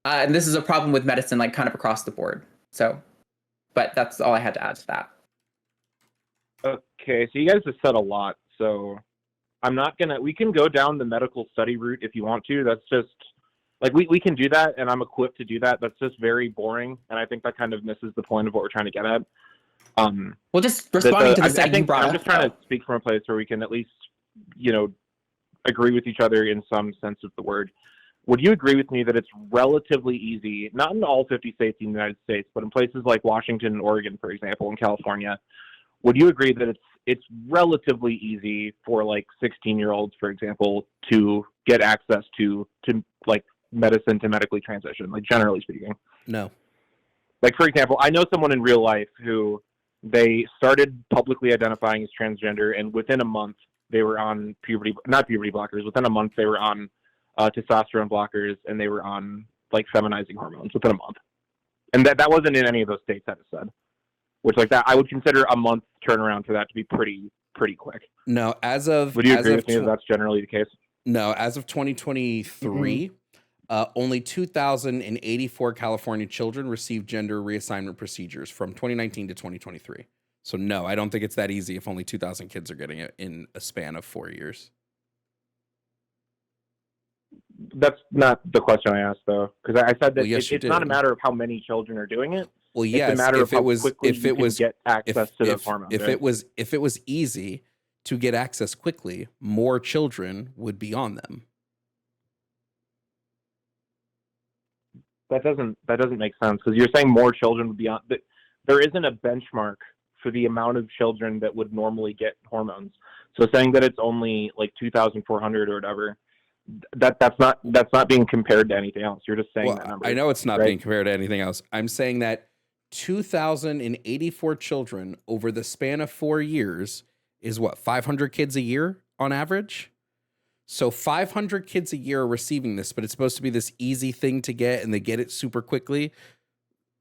And this is a problem with medicine, like kind of across the board. So, but that's all I had to add to that. Okay, so you guys have said a lot. So we can go down the medical study route if you want to. That's just, like, we can do that, and I'm equipped to do that. That's just very boring, and I think that kind of misses the point of what we're trying to get at. Well, just responding to the study you brought up. I'm just trying to speak from a place where we can at least, agree with each other in some sense of the word. Would you agree with me that it's relatively easy, not in all 50 states in the United States, but in places like Washington and Oregon, for example, and California, would you agree that it's relatively easy for, like, 16-year-olds, for example, to get access to like medicine, to medically transition, like, generally speaking? No. Like, for example, I know someone in real life who they started publicly identifying as transgender, and within a month they were on not puberty blockers. Within a month they were on testosterone blockers, and they were on, like, feminizing hormones within a month. And that wasn't in any of those states, I just said. Which, like, that I would consider a month turnaround for that to be pretty quick. No, would you agree with me that that's generally the case? No, as of 2023, only 2,084 California children received gender reassignment procedures from 2019 to 2023. So no, I don't think it's that easy if only 2,000 kids are getting it in a span of 4 years. That's not the question I asked, though, because I said that it's not a matter of how many children are doing it. Well, yes, it's a matter of how quickly you can get access to those hormones. If it was easy to get access quickly, more children would be on them. That doesn't make sense, because you're saying more children would be on. There isn't a benchmark for the amount of children that would normally get hormones. So saying that it's only like 2,400 or whatever, that's not being compared to anything else. You're just saying that number. I know it's not right? being compared to anything else. I'm saying that 2,084 children over the span of 4 years is what, 500 kids a year on average? So 500 kids a year are receiving this, but it's supposed to be this easy thing to get, and they get it super quickly.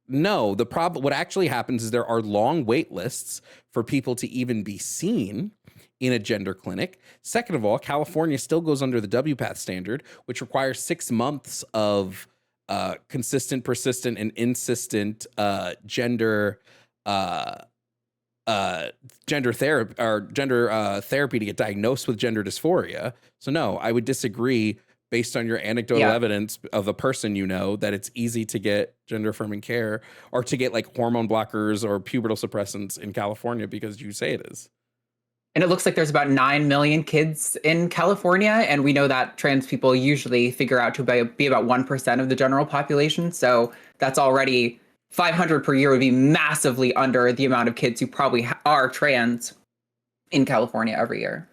No, the problem, what actually happens is there are long wait lists for people to even be seen in a gender clinic. Second of all, California still goes under the WPATH standard, which requires 6 months of consistent, persistent, and insistent gender therapy or gender therapy to get diagnosed with gender dysphoria. So no, I would disagree based on your anecdotal evidence of a person that it's easy to get gender affirming care or to get, like, hormone blockers or pubertal suppressants in California because you say it is. And it looks like there's about 9 million kids in California, and we know that trans people usually figure out to be about 1% of the general population. So that's already 500 per year would be massively under the amount of kids who probably are trans in California every year.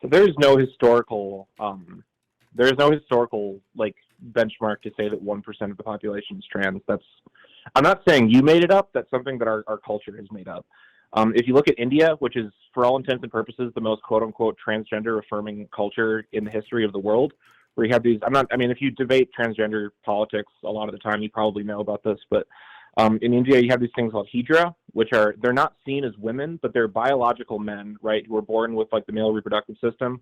So there's no historical like benchmark to say that 1% of the population is trans. I'm not saying you made it up. That's something that our culture has made up. If you look at India, which is for all intents and purposes the most quote unquote transgender affirming culture in the history of the world, where you have these, if you debate transgender politics a lot of the time, you probably know about this, but in India, you have these things called hijra, which they're not seen as women, but they're biological men, right, who are born with, like, the male reproductive system,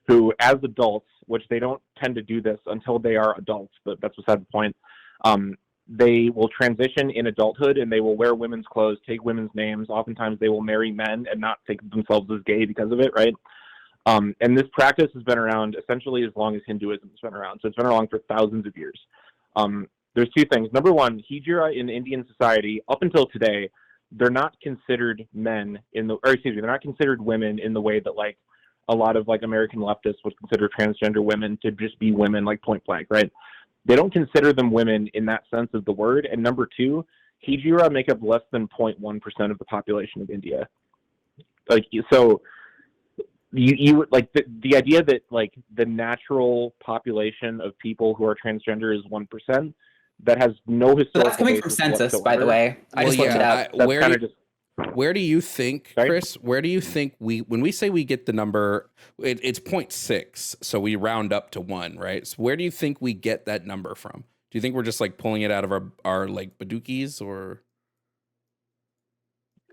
who, as adults, which they don't tend to do this until they are adults, but that's beside the point, they will transition in adulthood, and they will wear women's clothes, take women's names. Oftentimes, they will marry men and not think of themselves as gay because of it, right? And this practice has been around essentially as long as Hinduism has been around. So it's been around for thousands of years. There's two things. Number one, hijra in Indian society, up until today, they're not considered they're not considered women in the way that, like, a lot of, like, American leftists would consider transgender women to just be women, like, point blank, right? They don't consider them women in that sense of the word. And number two, hijra make up less than 0.1% of the population of India. Like, so you like the idea that, like, the natural population of people who are transgender is 1%, that has no historical. So that's coming from census, whatsoever. By the way. I just looked it up. Where do you think, Chris? Where do you think when we say we get the number, it's 0.6, so we round up to 1, right? So where do you think we get that number from? Do you think we're just, like, pulling it out of our like badookies, or?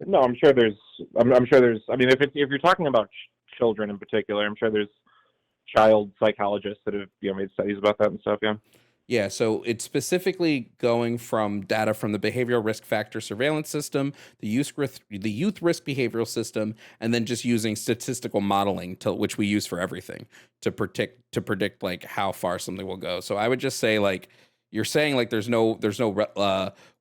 No, I'm sure there's. I mean, if you're talking about children in particular, I'm sure there's child psychologists that have made studies about that and stuff. Yeah. Yeah, so it's specifically going from data from the behavioral risk factor surveillance system, the youth risk behavioral system, and then just using statistical modeling to which we use for everything to predict like how far something will go. So I would just say like you're saying like there's no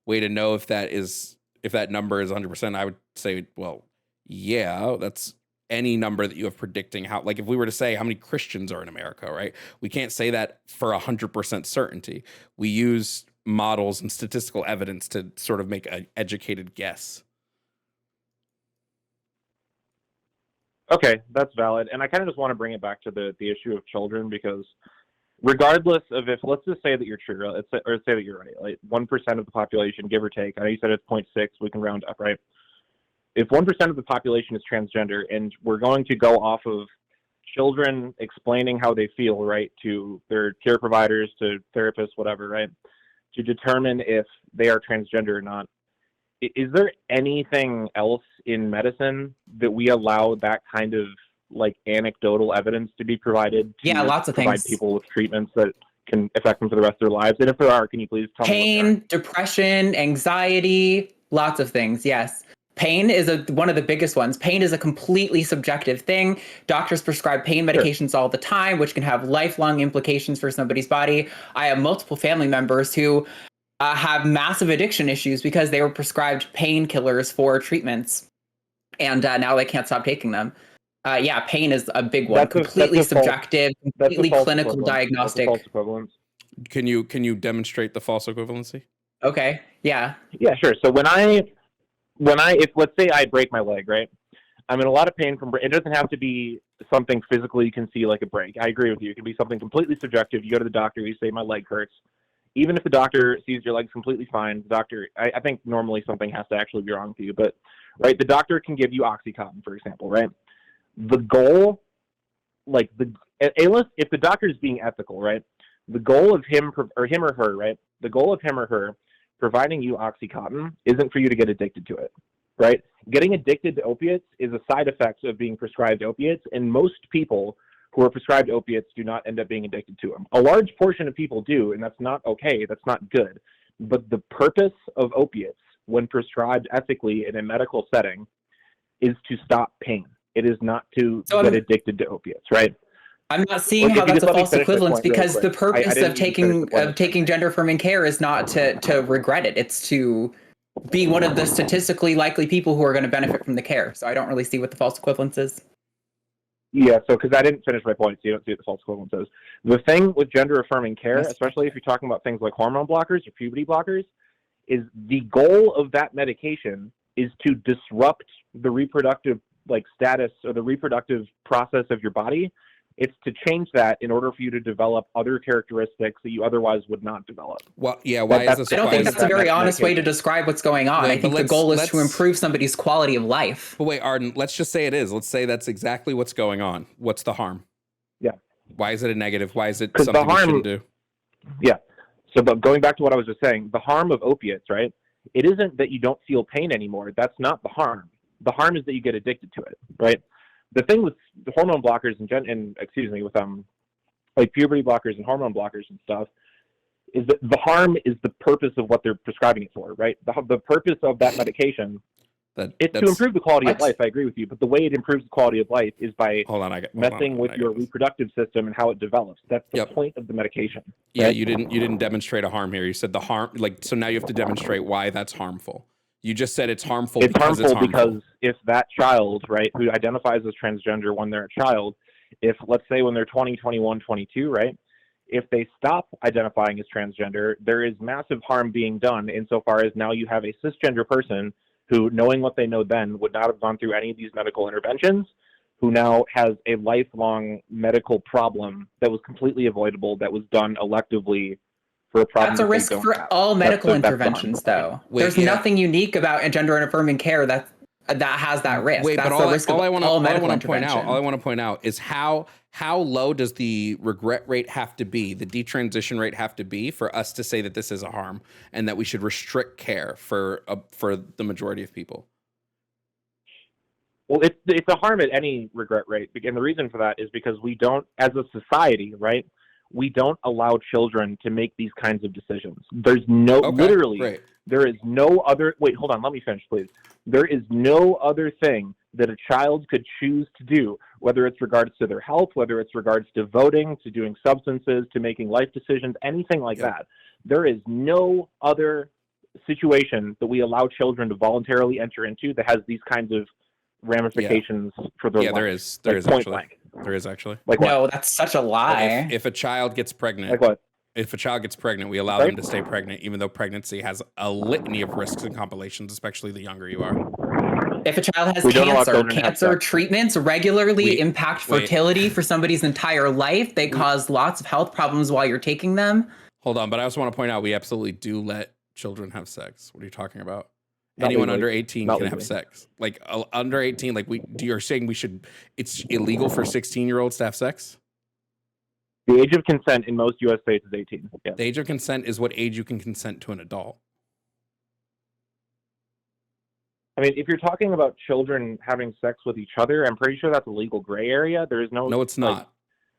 way to know if that number is 100%. I would say, well, yeah, that's any number that you have predicting how, like if we were to say how many Christians are in America, right? We can't say that for 100% certainty. We use models and statistical evidence to sort of make an educated guess. Okay, that's valid. And I kind of just want to bring it back to the issue of children, because regardless of if, let's just say that you're true, or say that you're right, like 1% of the population, give or take, I know you said it's 0.6, we can round up, right? If 1% of the population is transgender and we're going to go off of children explaining how they feel, right, to their care providers, to therapists, whatever, right, to determine if they are transgender or not, is there anything else in medicine that we allow that kind of like anecdotal evidence to be provided to lots of provide things. People with treatments that can affect them for the rest of their lives? And if there are, can you please tell me? Pain, depression, anxiety, lots of things, yes. Pain is one of the biggest ones. Pain is a completely subjective thing. Doctors prescribe pain medications all the time, which can have lifelong implications for somebody's body. I have multiple family members who have massive addiction issues because they were prescribed painkillers for treatments, and now they can't stop taking them. Pain is a big one. Completely subjective, completely clinical diagnostic. False equivalence. Can you demonstrate the false equivalency? Okay. Yeah. Yeah, sure. So if let's say I break my leg, right? I'm in a lot of pain from, it doesn't have to be something physically you can see like a break. I agree with you. It can be something completely subjective. You go to the doctor, you say my leg hurts. Even if the doctor sees your leg's completely fine, the doctor, I think normally something has to actually be wrong with you, but right, the doctor can give you Oxycontin, for example, right? The goal, like if the doctor is being ethical, right? The goal of him or her, right? The goal of him or her providing you Oxycontin isn't for you to get addicted to it, right? Getting addicted to opiates is a side effect of being prescribed opiates, and most people who are prescribed opiates do not end up being addicted to them. A large portion of people do, and that's not okay, that's not good. But the purpose of opiates, when prescribed ethically in a medical setting, is to stop pain. It is not to get addicted to opiates, right? I'm not seeing how that's a false equivalence, because the purpose of taking gender affirming care is not to regret it. It's to be one of the statistically likely people who are going to benefit from the care. So I don't really see what the false equivalence is. Yeah, so because I didn't finish my point, so you don't see what the false equivalence is. The thing with gender affirming care, especially if you're talking about things like hormone blockers or puberty blockers, is the goal of that medication is to disrupt the reproductive status or the reproductive process of your body. It's to change that in order for you to develop other characteristics that you otherwise would not develop. Well, yeah, why is this? I don't think that's a very honest way to describe what's going on. I think the goal is to improve somebody's quality of life. But wait, Arden, let's just say it is. Let's say that's exactly what's going on. What's the harm? Yeah. Why is it a negative? Why is it something we shouldn't do? Yeah. So, but going back to what I was just saying, the harm of opiates, right? It isn't that you don't feel pain anymore. That's not the harm. The harm is that you get addicted to it, right? The thing with the hormone blockers with puberty blockers and hormone blockers and stuff is that the harm is the purpose of what they're prescribing it for, right? The purpose of that medication it's to improve the quality of life. I agree with you, but the way it improves the quality of life is by messing with your reproductive system and how it develops. That's the point of the medication. Yeah, right? You didn't demonstrate a harm here. You said the harm, so now you have to demonstrate why that's harmful. You just said it's harmful because it's harmful. Because if that child, right, who identifies as transgender when they're a child, if let's say when they're 20, 21, 22, right, if they stop identifying as transgender, there is massive harm being done insofar as now you have a cisgender person who, knowing what they know then, would not have gone through any of these medical interventions, who now has a lifelong medical problem that was completely avoidable, that was done electively. That's a risk for all medical interventions, though. There's nothing unique about gender affirming care that has that risk. Wait, that's but the risk of all medical intervention. All I want to point out is how low does the regret rate have to be, the detransition rate have to be for us to say that this is a harm and that we should restrict care for the majority of people? Well, it's a harm at any regret rate, and the reason for that is because we don't, as a society, right? we don't allow children to make these kinds of decisions. There's no, literally, great. There is no other, wait, hold on, let me finish, please. There is no other thing that a child could choose to do, whether it's regards to their health, whether it's regards to voting, to doing substances, to making life decisions, anything like that. There is no other situation that we allow children to voluntarily enter into that has these kinds of ramifications for their life. There is actually. Blank. There is actually. Like what? No, that's such a lie. If a child gets pregnant, like what? If a child gets pregnant, we allow them to stay pregnant, even though pregnancy has a litany of risks and complications, especially the younger you are. If a child has cancer treatments regularly impact fertility for somebody's entire life. They cause lots of health problems while you're taking them. Hold on, but I also want to point out we absolutely do let children have sex. What are you talking about? Not Anyone legally. under 18 Not can legally. have sex. Like under 18, like you're saying it's illegal for 16-year-olds to have sex? The age of consent in most U.S. states is 18. Yeah. The age of consent is what age you can consent to an adult. I mean, if you're talking about children having sex with each other, I'm pretty sure that's a legal gray area. There is no. No, it's not.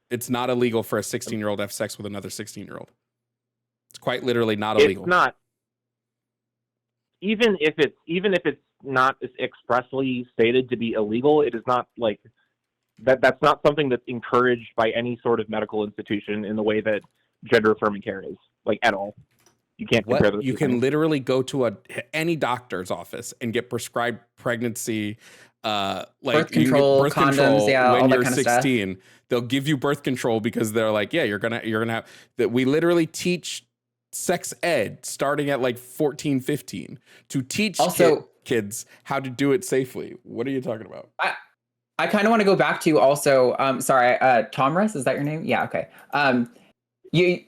It's not illegal for a 16-year-old to have sex with another 16-year-old. It's quite literally not illegal. It's not. Even if it's not expressly stated to be illegal, it is not like that. That's not something that's encouraged by any sort of medical institution in the way that gender affirming care is, like, at all. You can't compare those. You can literally go to any doctor's office and get prescribed pregnancy, birth control, condoms, when you're 16. They'll give you birth control because they're like, yeah, you're gonna have that. We literally teach sex ed starting at like 14, 15 to teach kids how to do it safely. What are you talking about? I kind of want to go back to also, Tomris, is that your name? Yeah, okay.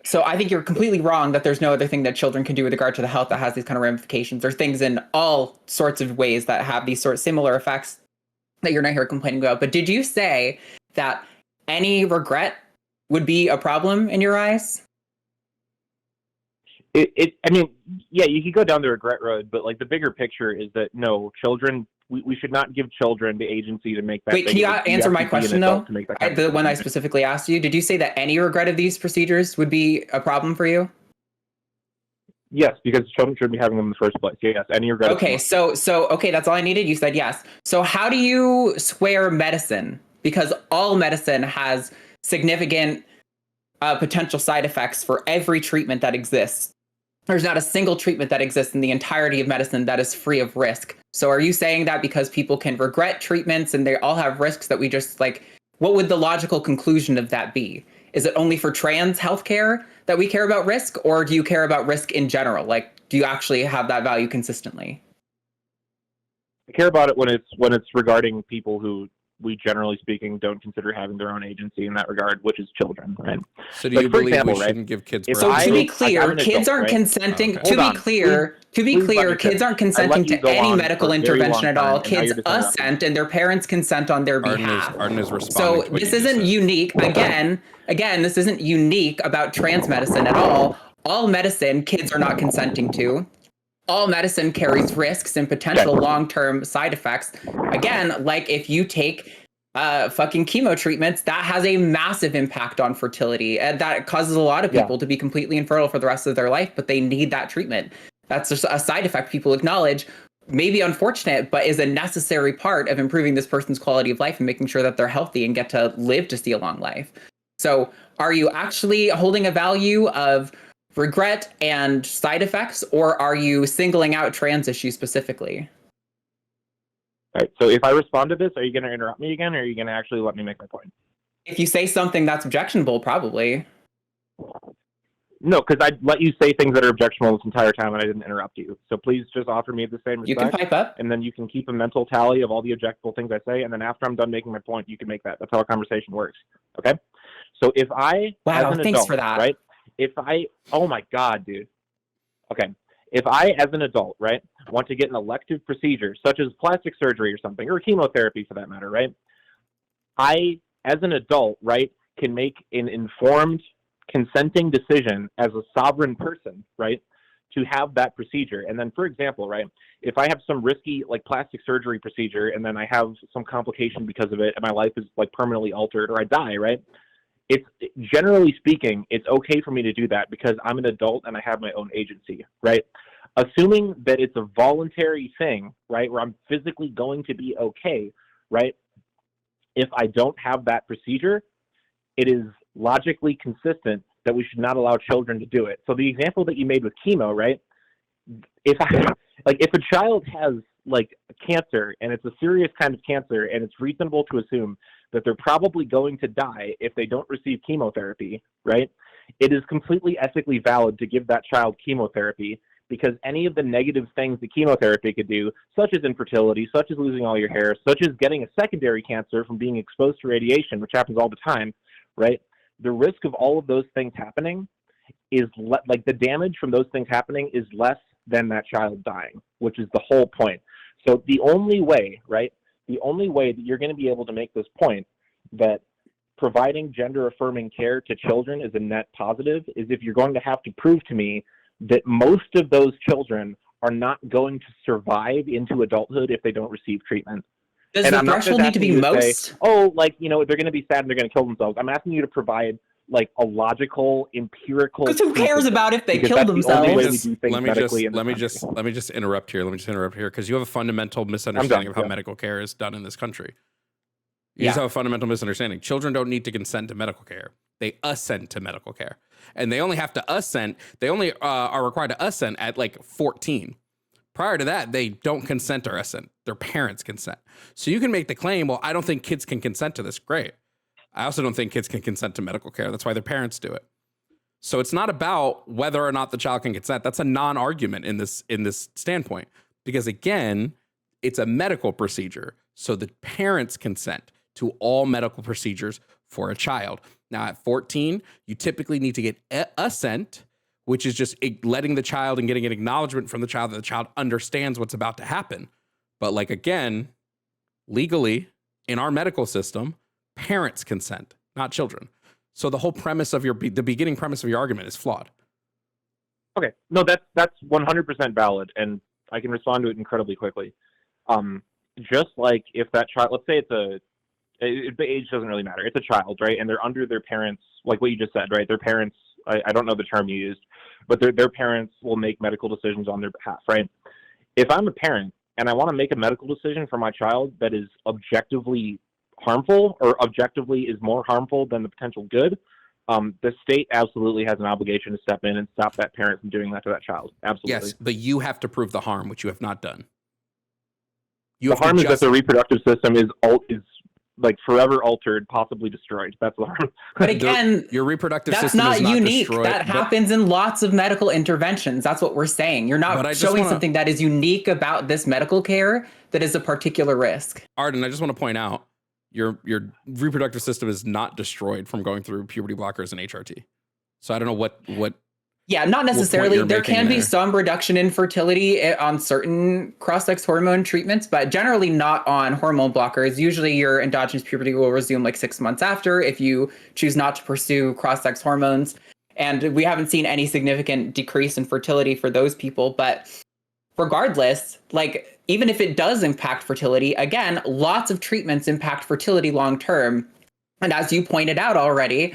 So I think you're completely wrong that there's no other thing that children can do with regard to the health that has these kind of ramifications. There's things in all sorts of ways that have these sort of similar effects that you're not here complaining about. But did you say that any regret would be a problem in your eyes? I mean, yeah, you could go down the regret road, but like the bigger picture is that no, children, we should not give children the agency to make that. Wait, can you answer my question though? The one I specifically asked you, did you say that any regret of these procedures would be a problem for you? Yes, because children shouldn't be having them in the first place. Yes, any regret. Okay, so okay, that's all I needed. You said yes. So how do you square medicine? Because all medicine has significant potential side effects for every treatment that exists. There's not a single treatment that exists in the entirety of medicine that is free of risk. So are you saying that because people can regret treatments and they all have risks that we just like, what would the logical conclusion of that be? Is it only for trans healthcare that we care about risk, or do you care about risk in general? Like, do you actually have that value consistently? I care about it when it's regarding people who we, generally speaking, don't consider having their own agency in that regard, which is children, right? So do you believe we shouldn't give kids birth? So to be clear, kids aren't consenting. To be clear, kids aren't consenting to any medical intervention at all. Kids assent, and their parents consent on their behalf. Arden is responding. So this isn't unique. Again, this isn't unique about trans medicine at all. All medicine, kids are not consenting to. All medicine carries risks and potential long-term side effects. Again, like if you take fucking chemo treatments, that has a massive impact on fertility, and that causes a lot of people to be completely infertile for the rest of their life, but they need that treatment. That's just a side effect people acknowledge, maybe unfortunate, but is a necessary part of improving this person's quality of life and making sure that they're healthy and get to live to see a long life. So are you actually holding a value of regret and side effects, or are you singling out trans issues specifically? All right, so if I respond to this, are you going to interrupt me again, or are you going to actually let me make my point? If you say something that's objectionable, probably. No, because I'd let you say things that are objectionable this entire time, and I didn't interrupt you. So please just offer me the same respect. You can pipe up. And then you can keep a mental tally of all the objectionable things I say, and then after I'm done making my point, you can make that. That's how a conversation works, okay? So if I, wow, as an thanks adult, for that. Right? If I, oh my God, dude. Okay. If I, as an adult, right, want to get an elective procedure, such as plastic surgery or something, or chemotherapy for that matter, right, I, as an adult, right, can make an informed, consenting decision as a sovereign person, right, to have that procedure. And then, for example, right, if I have some risky, like, plastic surgery procedure, and then I have some complication because of it, and my life is, like, permanently altered, or I die, right, it's generally speaking, it's okay for me to do that because I'm an adult and I have my own agency, right? Assuming that it's a voluntary thing, right, where I'm physically going to be okay, right? If I don't have that procedure, it is logically consistent that we should not allow children to do it. So the example that you made with chemo, right? If a child has like cancer and it's a serious kind of cancer and it's reasonable to assume that they're probably going to die if they don't receive chemotherapy, right? It is completely ethically valid to give that child chemotherapy because any of the negative things that chemotherapy could do, such as infertility, such as losing all your hair, such as getting a secondary cancer from being exposed to radiation, which happens all the time, right? The risk of all of those things happening is like the damage from those things happening is less than that child dying, which is the whole point. So the only way, right, the only way that you're going to be able to make this point that providing gender affirming care to children is a net positive is if you're going to have to prove to me that most of those children are not going to survive into adulthood if they don't receive treatment. Does and the I'm not threshold need to be most? Say, oh, like, you know, they're going to be sad and they're going to kill themselves. I'm asking you to provide like a logical, empirical. Because who cares about if they kill themselves? Let me just interrupt here. Because you have a fundamental misunderstanding of how medical care is done in this country. You just have a fundamental misunderstanding. Children don't need to consent to medical care. They assent to medical care. And they only have to assent. They only are required to assent at like 14. Prior to that, they don't consent or assent. Their parents consent. So you can make the claim, well, I don't think kids can consent to this. Great. I also don't think kids can consent to medical care. That's why their parents do it. So it's not about whether or not the child can consent. That's a non-argument in this standpoint. Because again, it's a medical procedure. So the parents consent to all medical procedures for a child. Now at 14, you typically need to get assent, which is just letting the child and getting an acknowledgement from the child that the child understands what's about to happen. But like, again, legally in our medical system, parents consent, not children. So the whole premise of the beginning premise of your argument is flawed. Okay. No, that's 100% valid. And I can respond to it incredibly quickly. Just like if that child, let's say the age doesn't really matter. It's a child, right? And they're under their parents, like what you just said, right? Their parents, I don't know the term you used, but their parents will make medical decisions on their behalf, right? If I'm a parent and I want to make a medical decision for my child that is objectively harmful or objectively is more harmful than the potential good, the state absolutely has an obligation to step in and stop that parent from doing that to that child. Absolutely. Yes, but you have to prove the harm, which you have not done. The harm is that the reproductive system is like forever altered, possibly destroyed. That's the harm. But again, your reproductive that's system is not unique. Destroyed, that happens in lots of medical interventions. That's what we're saying. You're not showing something that is unique about this medical care that is a particular risk. Arden, I just want to point out, your reproductive system is not destroyed from going through puberty blockers and HRT. So I don't know what. Yeah, not necessarily. There can be some reduction in fertility on certain cross-sex hormone treatments, but generally not on hormone blockers. Usually your endogenous puberty will resume like 6 months after if you choose not to pursue cross-sex hormones. And we haven't seen any significant decrease in fertility for those people. But regardless, like even if it does impact fertility, again, lots of treatments impact fertility long-term. And as you pointed out already,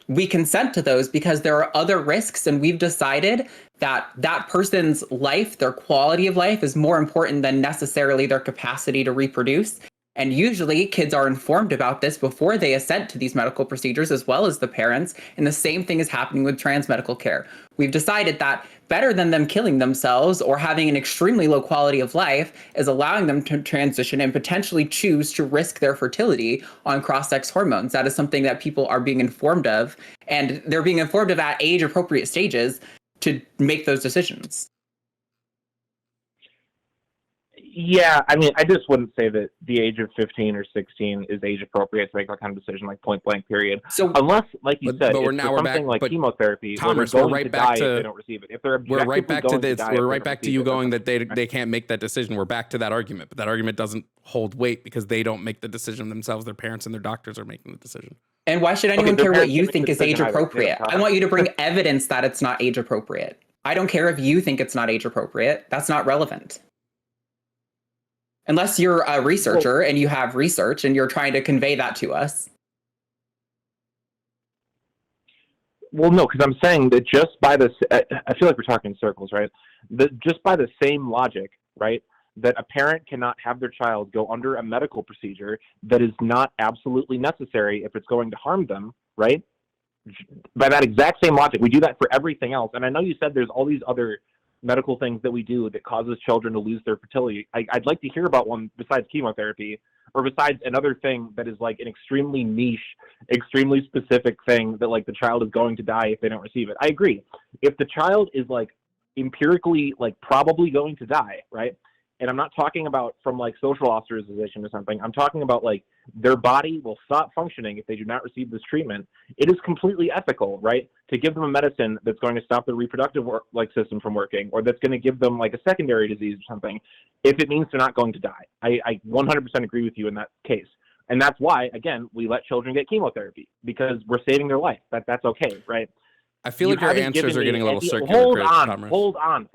we consent to those because there are other risks, and we've decided that that person's life, their quality of life, is more important than necessarily their capacity to reproduce. And usually kids are informed about this before they assent to these medical procedures, as well as the parents. And the same thing is happening with trans medical care. We've decided that better than them killing themselves or having an extremely low quality of life is allowing them to transition and potentially choose to risk their fertility on cross-sex hormones. That is something that people are being informed of, and they're being informed of at age-appropriate stages to make those decisions. Yeah, I mean, I just wouldn't say that the age of 15 or 16 is age appropriate to make that kind of decision, like point blank, period. So unless, like you said, but it's something like chemotherapy, Thomas, we're right back to if they don't receive it. If they're we're right back to this. We're right back to you going that they can't make that decision. We're back to that argument, but that argument doesn't hold weight because they don't make the decision themselves. Their parents and their doctors are making the decision. And why should anyone care what you think is age appropriate? I want you to bring evidence that it's not age appropriate. I don't care if you think it's not age appropriate. That's not relevant. Unless you're a researcher and you have research and you're trying to convey that to us. Well, no, because I'm saying that just by this, I feel like we're talking in circles, right? That just by the same logic, right, that a parent cannot have their child go under a medical procedure that is not absolutely necessary if it's going to harm them, right? By that exact same logic, we do that for everything else. And I know you said there's all these other medical things that we do that causes children to lose their fertility. I'd like to hear about one besides chemotherapy, or besides another thing that is like an extremely niche, extremely specific thing that like the child is going to die if they don't receive it. I agree. If the child is like empirically like probably going to die, right? And I'm not talking about from like social ostracization or something. I'm talking about like their body will stop functioning if they do not receive this treatment. It is completely ethical, right, to give them a medicine that's going to stop their reproductive system from working, or that's going to give them like a secondary disease or something, if it means they're not going to die. I 100% agree with you in that case. And that's why, again, we let children get chemotherapy, because we're saving their life. That's okay, right? I feel like your answers are getting a little circular. Hold on.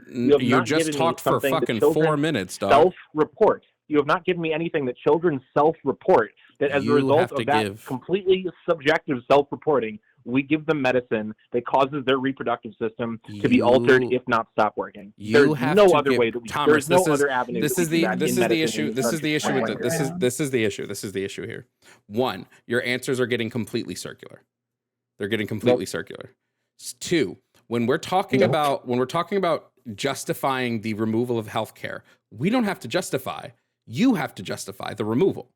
You just talked for fucking 4 minutes, dog. Self-report. You have not given me anything that children self-report, that as a result of that completely subjective self-reporting, we give them medicine that causes their reproductive system to be altered, if not stop working. There's no other way that we. There's no other avenue. This is the issue. This is the issue here. One, your answers are getting completely circular. They're getting completely circular. Two, when we're talking about justifying the removal of healthcare, we don't have to justify. You have to justify the removal.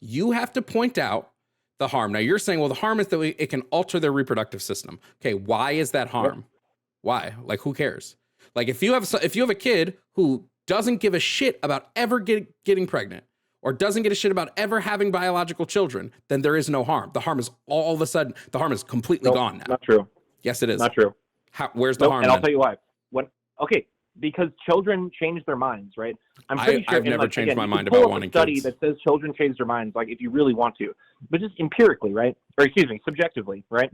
You have to point out the harm. Now you're saying, well, the harm is that it can alter their reproductive system. Okay, why is that harm? Why? Like, who cares? Like, if you have a kid who doesn't give a shit about ever getting pregnant, or doesn't give a shit about ever having biological children, then there is no harm. The harm is all of a sudden, the harm is completely gone now. Not true. Yes, it is. Not true. Where's the harm? And I'll tell you why. Because children change their minds, right? I'm pretty sure. I've never changed my mind about wanting kids. Pull up a study that says children change their minds, like if you really want to, but just empirically, right? Or excuse me, subjectively, right?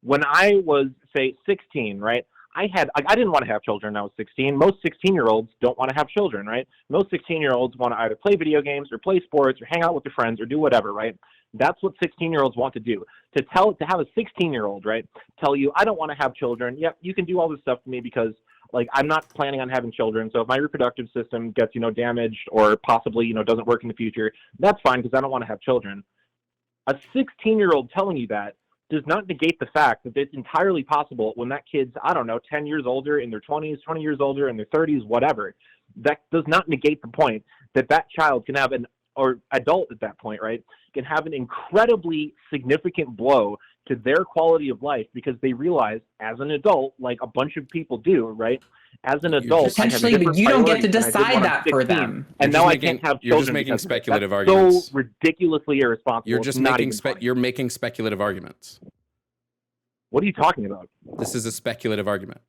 When I was, say, 16, right? I didn't want to have children when I was 16. Most 16-year-olds don't want to have children, right? Most 16-year-olds want to either play video games or play sports or hang out with their friends or do whatever, right? That's what 16-year-olds want to do. To have a 16-year-old, right, tell you, I don't want to have children. Yep, you can do all this stuff to me because, like, I'm not planning on having children. So if my reproductive system gets, damaged or possibly, doesn't work in the future, that's fine because I don't want to have children. A 16-year-old telling you that does not negate the fact that it's entirely possible when that kid's, 10 years older, in their 20s, 20 years older, in their 30s, whatever. That does not negate the point that that child can have or adult at that point, right, can have an incredibly significant blow to their quality of life because they realize as an adult, like a bunch of people do, right, as an adult, potentially you don't get to decide that for them. And now I can't have children. You're just making speculative arguments. So ridiculously irresponsible. You're just you're making speculative arguments. What are you talking about? This is a speculative argument.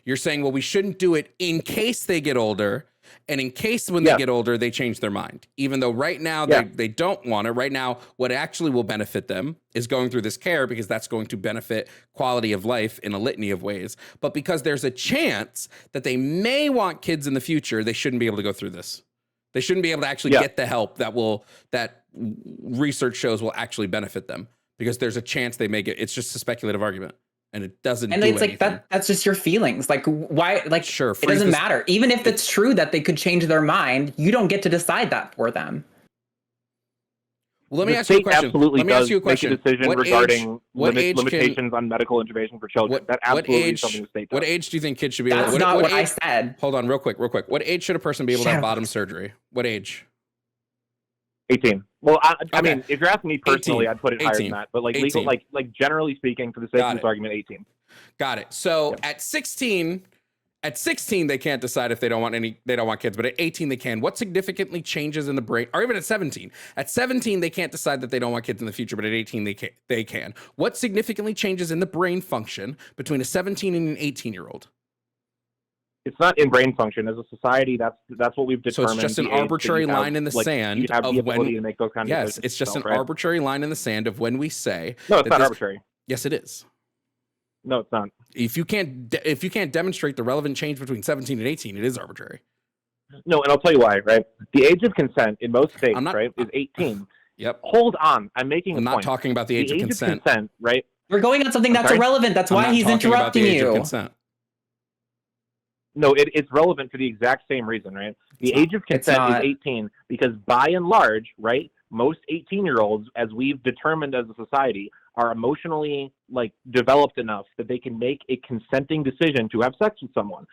You're saying, well, we shouldn't do it in case they get older, and in case when they get older, they change their mind. Even though right now they don't want it. Right now, what actually will benefit them is going through this care because that's going to benefit quality of life in a litany of ways. But because there's a chance that they may want kids in the future, they shouldn't be able to go through this. They shouldn't be able to actually get the help that research shows will actually benefit them because there's a chance they may get. It's just a speculative argument. And it doesn't. And it's anything. Like that's just your feelings. Like why? Like sure, it doesn't matter. Even if it's true that they could change their mind, you don't get to decide that for them. Well, let me ask you a question. Absolutely, make a decision regarding limitations on medical intervention for children. That absolutely is something the state does. What age do you think kids should be able? That's not what I said. Hold on, real quick. What age should a person be able to have bottom surgery? What age? 18. Well, I mean, if you're asking me personally, 18. I'd put it higher than that. But like 18. Legal, like generally speaking, for the sake of this argument, 18. Got it. So at 16, they can't decide if they don't want kids, but at 18 they can. What significantly changes in the brain, or even at 17? At 17 they can't decide that they don't want kids in the future, but at 18 they can. What significantly changes in the brain function between a 17 and an 18-year-old? It's not in brain function. As a society, that's what we've determined. So it's just an arbitrary line in the sand of when to make those kind of decisions. It's just an arbitrary line in the sand of when we say. No, it's not arbitrary. Yes, it is. No, it's not. If you can't demonstrate the relevant change between 17 and 18, it is arbitrary. No, and I'll tell you why. Right, the age of consent in most states, is 18. Yep. Hold on, I'm making a point. I'm not talking about the age of consent. Right. We're going on something that's irrelevant. That's why he's interrupting you. No, it's relevant for the exact same reason, right? The age of consent is 18 because by and large, right, most 18-year-olds, as we've determined as a society, are emotionally developed enough that they can make a consenting decision to have sex with someone.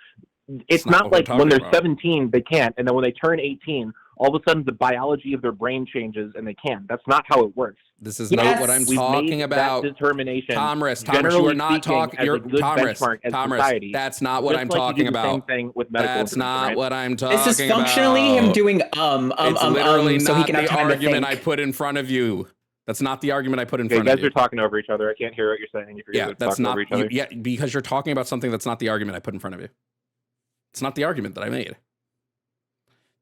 It's not like when they're 17 they can't, and then when they turn 18, all of a sudden the biology of their brain changes and they can. That's not how it works. This is not what I'm talking about. That determination. Thomas, you are not talking. You're Thomas. That's not what I'm talking about. Same thing with medical. That's not what I'm talking about. This is functionally him doing It's literally so not he can have the time argument to think. I put in front of you. That's not the argument I put in front of you. You guys are talking over each other. I can't hear what you're saying. That's not. Yeah, because you're talking about something that's not the argument I put in front of you. It's not the argument that I made.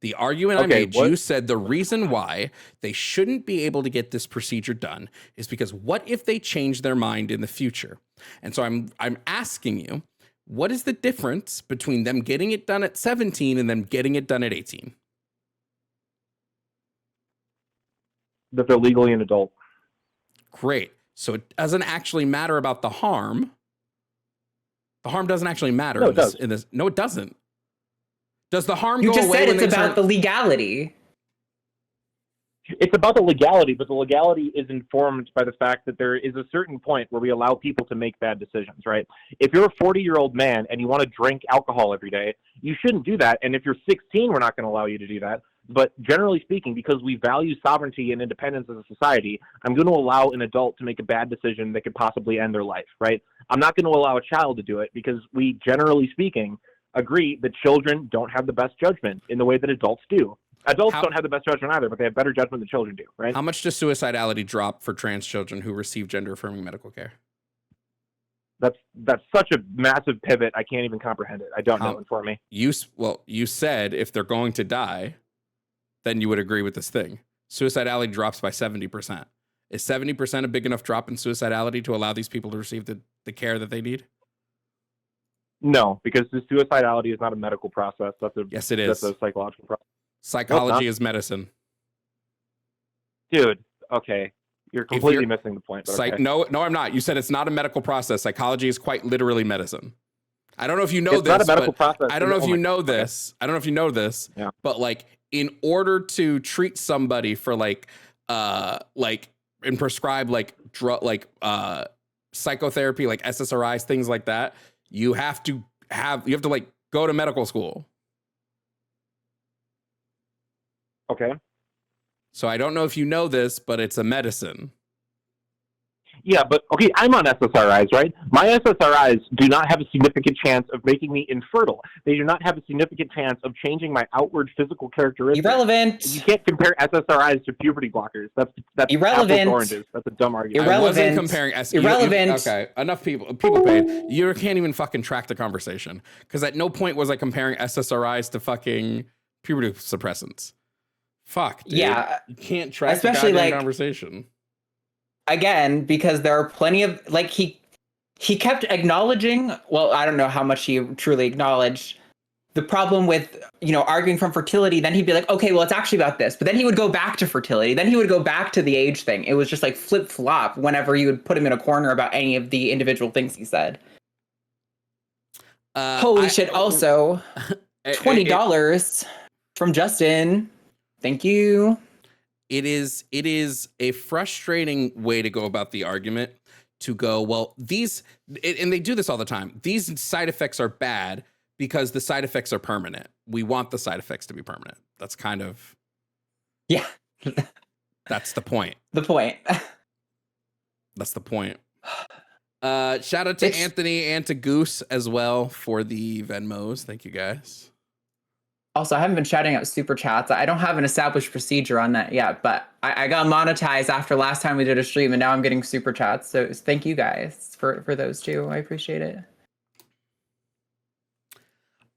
The argument I made, you said the reason why they shouldn't be able to get this procedure done is because what if they change their mind in the future? And so I'm asking you, what is the difference between them getting it done at 17 and them getting it done at 18? That they're legally an adult. Great. So it doesn't actually matter about the harm. The harm doesn't actually matter in this. No, it doesn't. Does the harm go away? You just said it's about the legality. It's about the legality, but the legality is informed by the fact that there is a certain point where we allow people to make bad decisions, right? If you're a 40-year-old man and you want to drink alcohol every day, you shouldn't do that. And if you're 16, we're not going to allow you to do that. But generally speaking, because we value sovereignty and independence as a society, I'm going to allow an adult to make a bad decision that could possibly end their life, right? I'm not going to allow a child to do it because we, generally speaking, agree that children don't have the best judgment in the way that adults do. Adults don't have the best judgment either, but they have better judgment than children do, right? How much does suicidality drop for trans children who receive gender-affirming medical care? That's such a massive pivot. I can't even comprehend it. I don't know. Inform me. You said if they're going to die, then you would agree with this thing. Suicidality drops by 70%. Is 70% a big enough drop in suicidality to allow these people to receive the care that they need? No, because the suicidality is not a medical process. Yes, it is. That's a psychological process. Psychology is medicine. Dude, okay. You're completely missing the point. But okay. No, I'm not. You said it's not a medical process. Psychology is quite literally medicine. I don't know if you know it's this. Not a medical process. I don't know if you know this. I don't know if you know this. Yeah. But in order to treat somebody for and prescribe psychotherapy, like SSRIs, things like that, you have to go to medical school. Okay. So I don't know if you know this, but it's a medicine. Yeah, but okay, I'm on SSRIs, right? My SSRIs do not have a significant chance of making me infertile. They do not have a significant chance of changing my outward physical characteristics. Irrelevant. You can't compare SSRIs to puberty blockers. That's irrelevant. Apples to oranges. That's a dumb argument. Irrelevant. I wasn't comparing irrelevant. Okay, enough people paid. You can't even fucking track the conversation because at no point was I comparing SSRIs to fucking puberty suppressants. Fuck, dude. Yeah, you can't track especially the conversation. Again, because there are plenty of he kept acknowledging. Well, I don't know how much he truly acknowledged the problem with arguing from fertility. Then he'd be like, okay, well, it's actually about this. But then he would go back to fertility. Then he would go back to the age thing. It was just like flip flop whenever you would put him in a corner about any of the individual things he said. Holy shit! Also, $20 from Justin. Thank you. It is a frustrating way to go about the argument to go, well, and they do this all the time. These side effects are bad because the side effects are permanent. We want the side effects to be permanent. That's kind of. Yeah. That's the point. The point. That's the point. Shout out to Anthony and to Goose as well for the Venmos. Thank you guys. Also, I haven't been shouting out super chats. I don't have an established procedure on that yet, but I got monetized after last time we did a stream, and now I'm getting super chats. So thank you guys for those too. I appreciate it.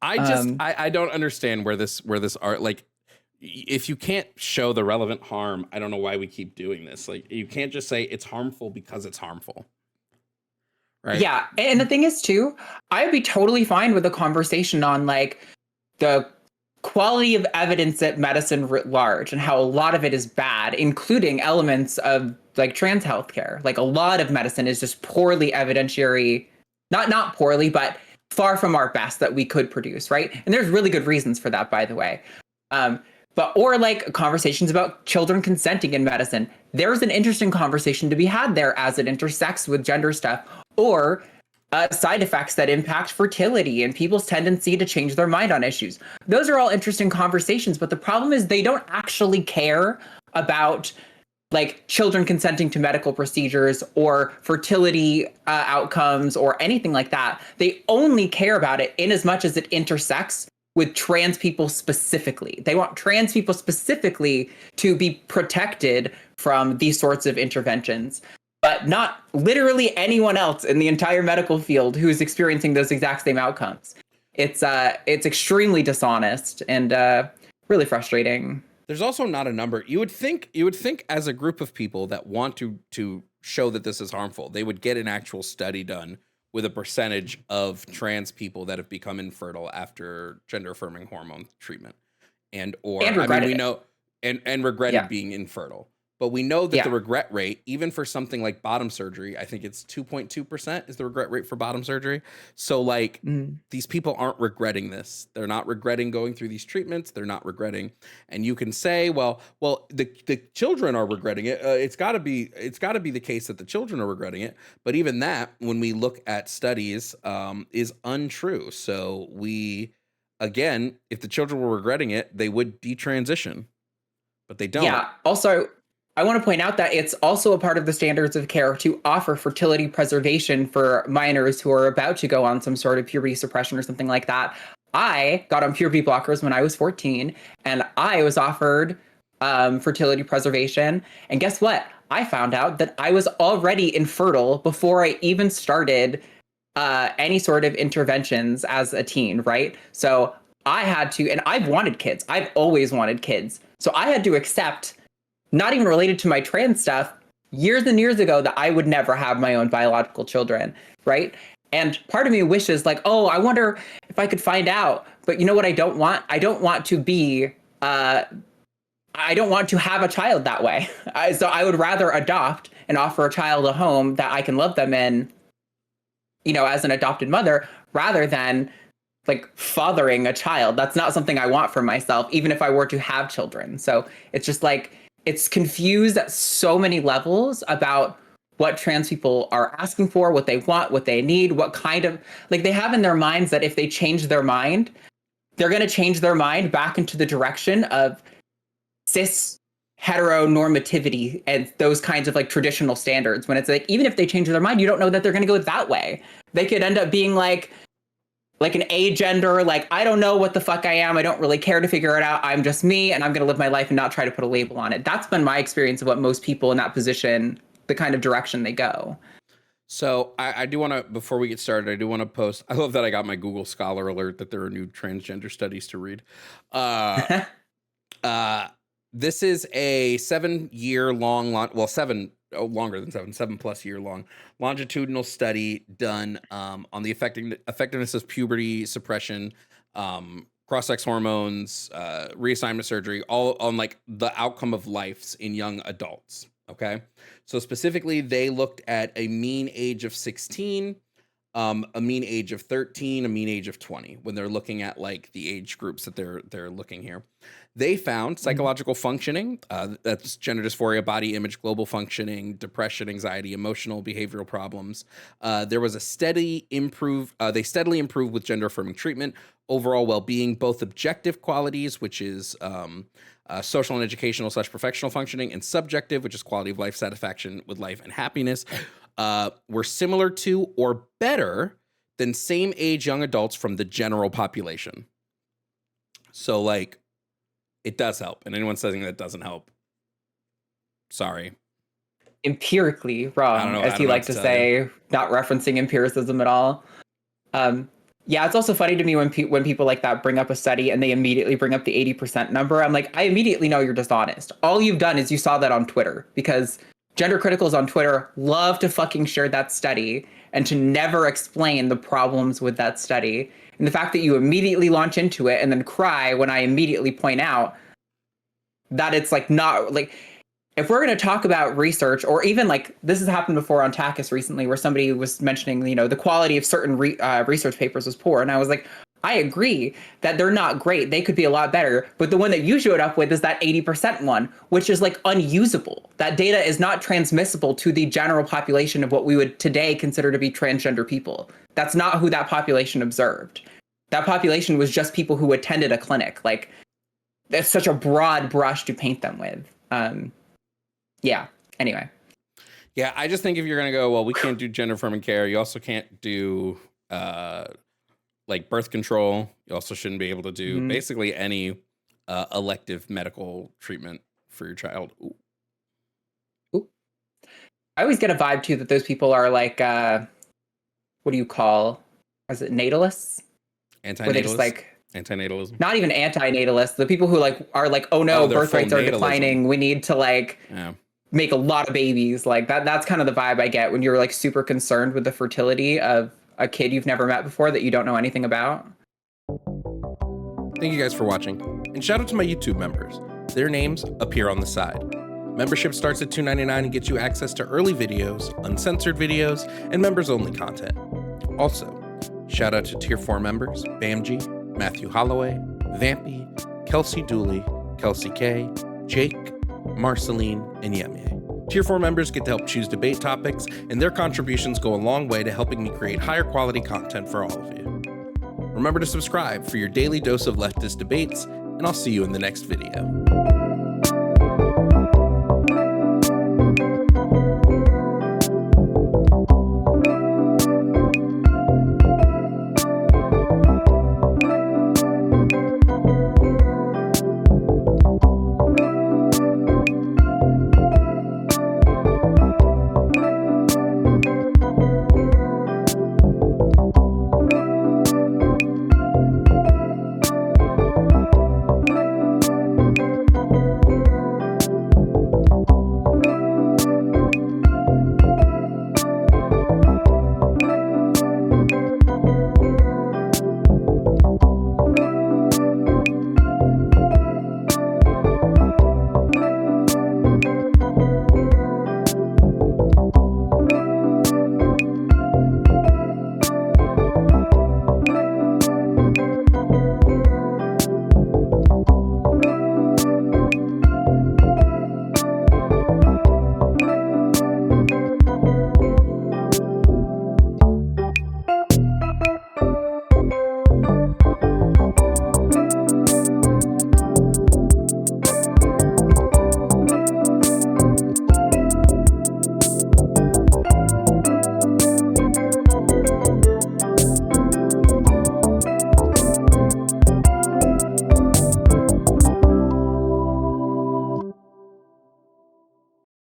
I don't understand where this art, if you can't show the relevant harm, I don't know why we keep doing this. You can't just say it's harmful because it's harmful. Right? Yeah, and the thing is too, I'd be totally fine with a conversation on the quality of evidence at medicine writ large and how a lot of it is bad, including elements of like trans healthcare. Like a lot of medicine is just poorly evidentiary, not poorly, but far from our best that we could produce, right? And there's really good reasons for that, by the way. Or like conversations about children consenting in medicine. There's an interesting conversation to be had there as it intersects with gender stuff. Or side effects that impact fertility and people's tendency to change their mind on issues. Those are all interesting conversations, but the problem is they don't actually care about like children consenting to medical procedures or fertility outcomes or anything like that. They only care about it in as much as it intersects with trans people specifically. They want trans people specifically to be protected from these sorts of interventions, but not literally anyone else in the entire medical field who's experiencing those exact same outcomes. It's extremely dishonest and really frustrating. There's also not a number. You would think as a group of people that want to show that this is harmful, they would get an actual study done with a percentage of trans people that have become infertile after gender affirming hormone treatment and regretted being infertile. But we know that the regret rate, even for something like bottom surgery, I think it's 2.2% is the regret rate for bottom surgery. So like these people aren't regretting this. They're not regretting going through these treatments. They're not regretting. And you can say, well, the children are regretting it. It's got to be the case that the children are regretting it. But even that, when we look at studies, is untrue. So again, if the children were regretting it, they would detransition, but they don't. Yeah. Also, I want to point out that it's also a part of the standards of care to offer fertility preservation for minors who are about to go on some sort of puberty suppression or something like that. I got on puberty blockers when I was 14, and I was offered fertility preservation. And guess what? I found out that I was already infertile before I even started any sort of interventions as a teen, right? So I had to, and I've wanted kids. I've always wanted kids. So I had to accept, not even related to my trans stuff, years and years ago, that I would never have my own biological children, right? And part of me wishes like, oh, I wonder if I could find out. But you know what I don't want? I don't want to have a child that way. So I would rather adopt and offer a child a home that I can love them in, as an adopted mother, rather than like fathering a child. That's not something I want for myself, even if I were to have children. So it's just like, it's confused at so many levels about what trans people are asking for, what they want, what they need, what kind of, like they have in their minds that if they change their mind, they're going to change their mind back into the direction of cis heteronormativity and those kinds of like traditional standards. When it's like, even if they change their mind, you don't know that they're going to go that way. They could end up being like an agender, like, I don't know what the fuck I am. I don't really care to figure it out. I'm just me, and I'm going to live my life and not try to put a label on it. That's been my experience of what most people in that position, the kind of direction they go. So I do want to, before we get started, I do want to post, I love that I got my Google Scholar alert that there are new transgender studies to read. This is a 7-year long, longer than 7+ year long longitudinal study done on the effectiveness of puberty suppression, cross-sex hormones, reassignment surgery, all on like the outcome of lives in young adults. Okay. So specifically, they looked at a mean age of 16, a mean age of 13, a mean age of 20 when they're looking at like the age groups that they're looking here. They found psychological functioning, that's gender dysphoria, body image, global functioning, depression, anxiety, emotional, behavioral problems. There was they steadily improved with gender affirming treatment, overall well-being, both objective qualities, which is social and educational / professional functioning, and subjective, which is quality of life, satisfaction with life, and happiness, were similar to or better than same age young adults from the general population. So like, it does help. And anyone saying that doesn't help, sorry. Empirically wrong, as you like to say, not referencing empiricism at all. Yeah, it's also funny to me when people like that bring up a study and they immediately bring up the 80% number. I'm like, I immediately know you're dishonest. All you've done is you saw that on Twitter, because Gender criticals on Twitter love to fucking share that study and to never explain the problems with that study. And the fact that you immediately launch into it and then cry when I immediately point out that it's like not like, if we're going to talk about research, or even like this has happened before on TACUS recently, where somebody was mentioning, you know, the quality of certain research papers was poor. And I was like, I agree that they're not great. They could be a lot better. But the one that you showed up with is that 80% one, which is like unusable. That data is not transmissible to the general population of what we would today consider to be transgender people. That's not who that population observed. That population was just people who attended a clinic. Like, that's such a broad brush to paint them with. Yeah. Anyway. Yeah, I just think if you're going to go, well, we can't do gender affirming care. You also can't do like birth control. You also shouldn't be able to do basically any elective medical treatment for your child. Ooh. Ooh. I always get a vibe too that those people are like, what do you call? Is it natalists? Antinatalists. Like antinatalism. Not even anti-natalists. The people who like are like, oh no, birth rates are declining. We need to like make a lot of babies. Like that's kind of the vibe I get when you're like super concerned with the fertility of a kid you've never met before that you don't know anything about. Thank you guys for watching. And shout out to my YouTube members. Their names appear on the side. Membership starts at $2.99 and gets you access to early videos, uncensored videos, and members-only content. Also, shout out to Tier 4 members, Bamji, Matthew Holloway, Vampy, Kelsey Dooley, Kelsey K, Jake, Marceline, and Yemye. Tier 4 members get to help choose debate topics, and their contributions go a long way to helping me create higher quality content for all of you. Remember to subscribe for your daily dose of leftist debates, and I'll see you in the next video.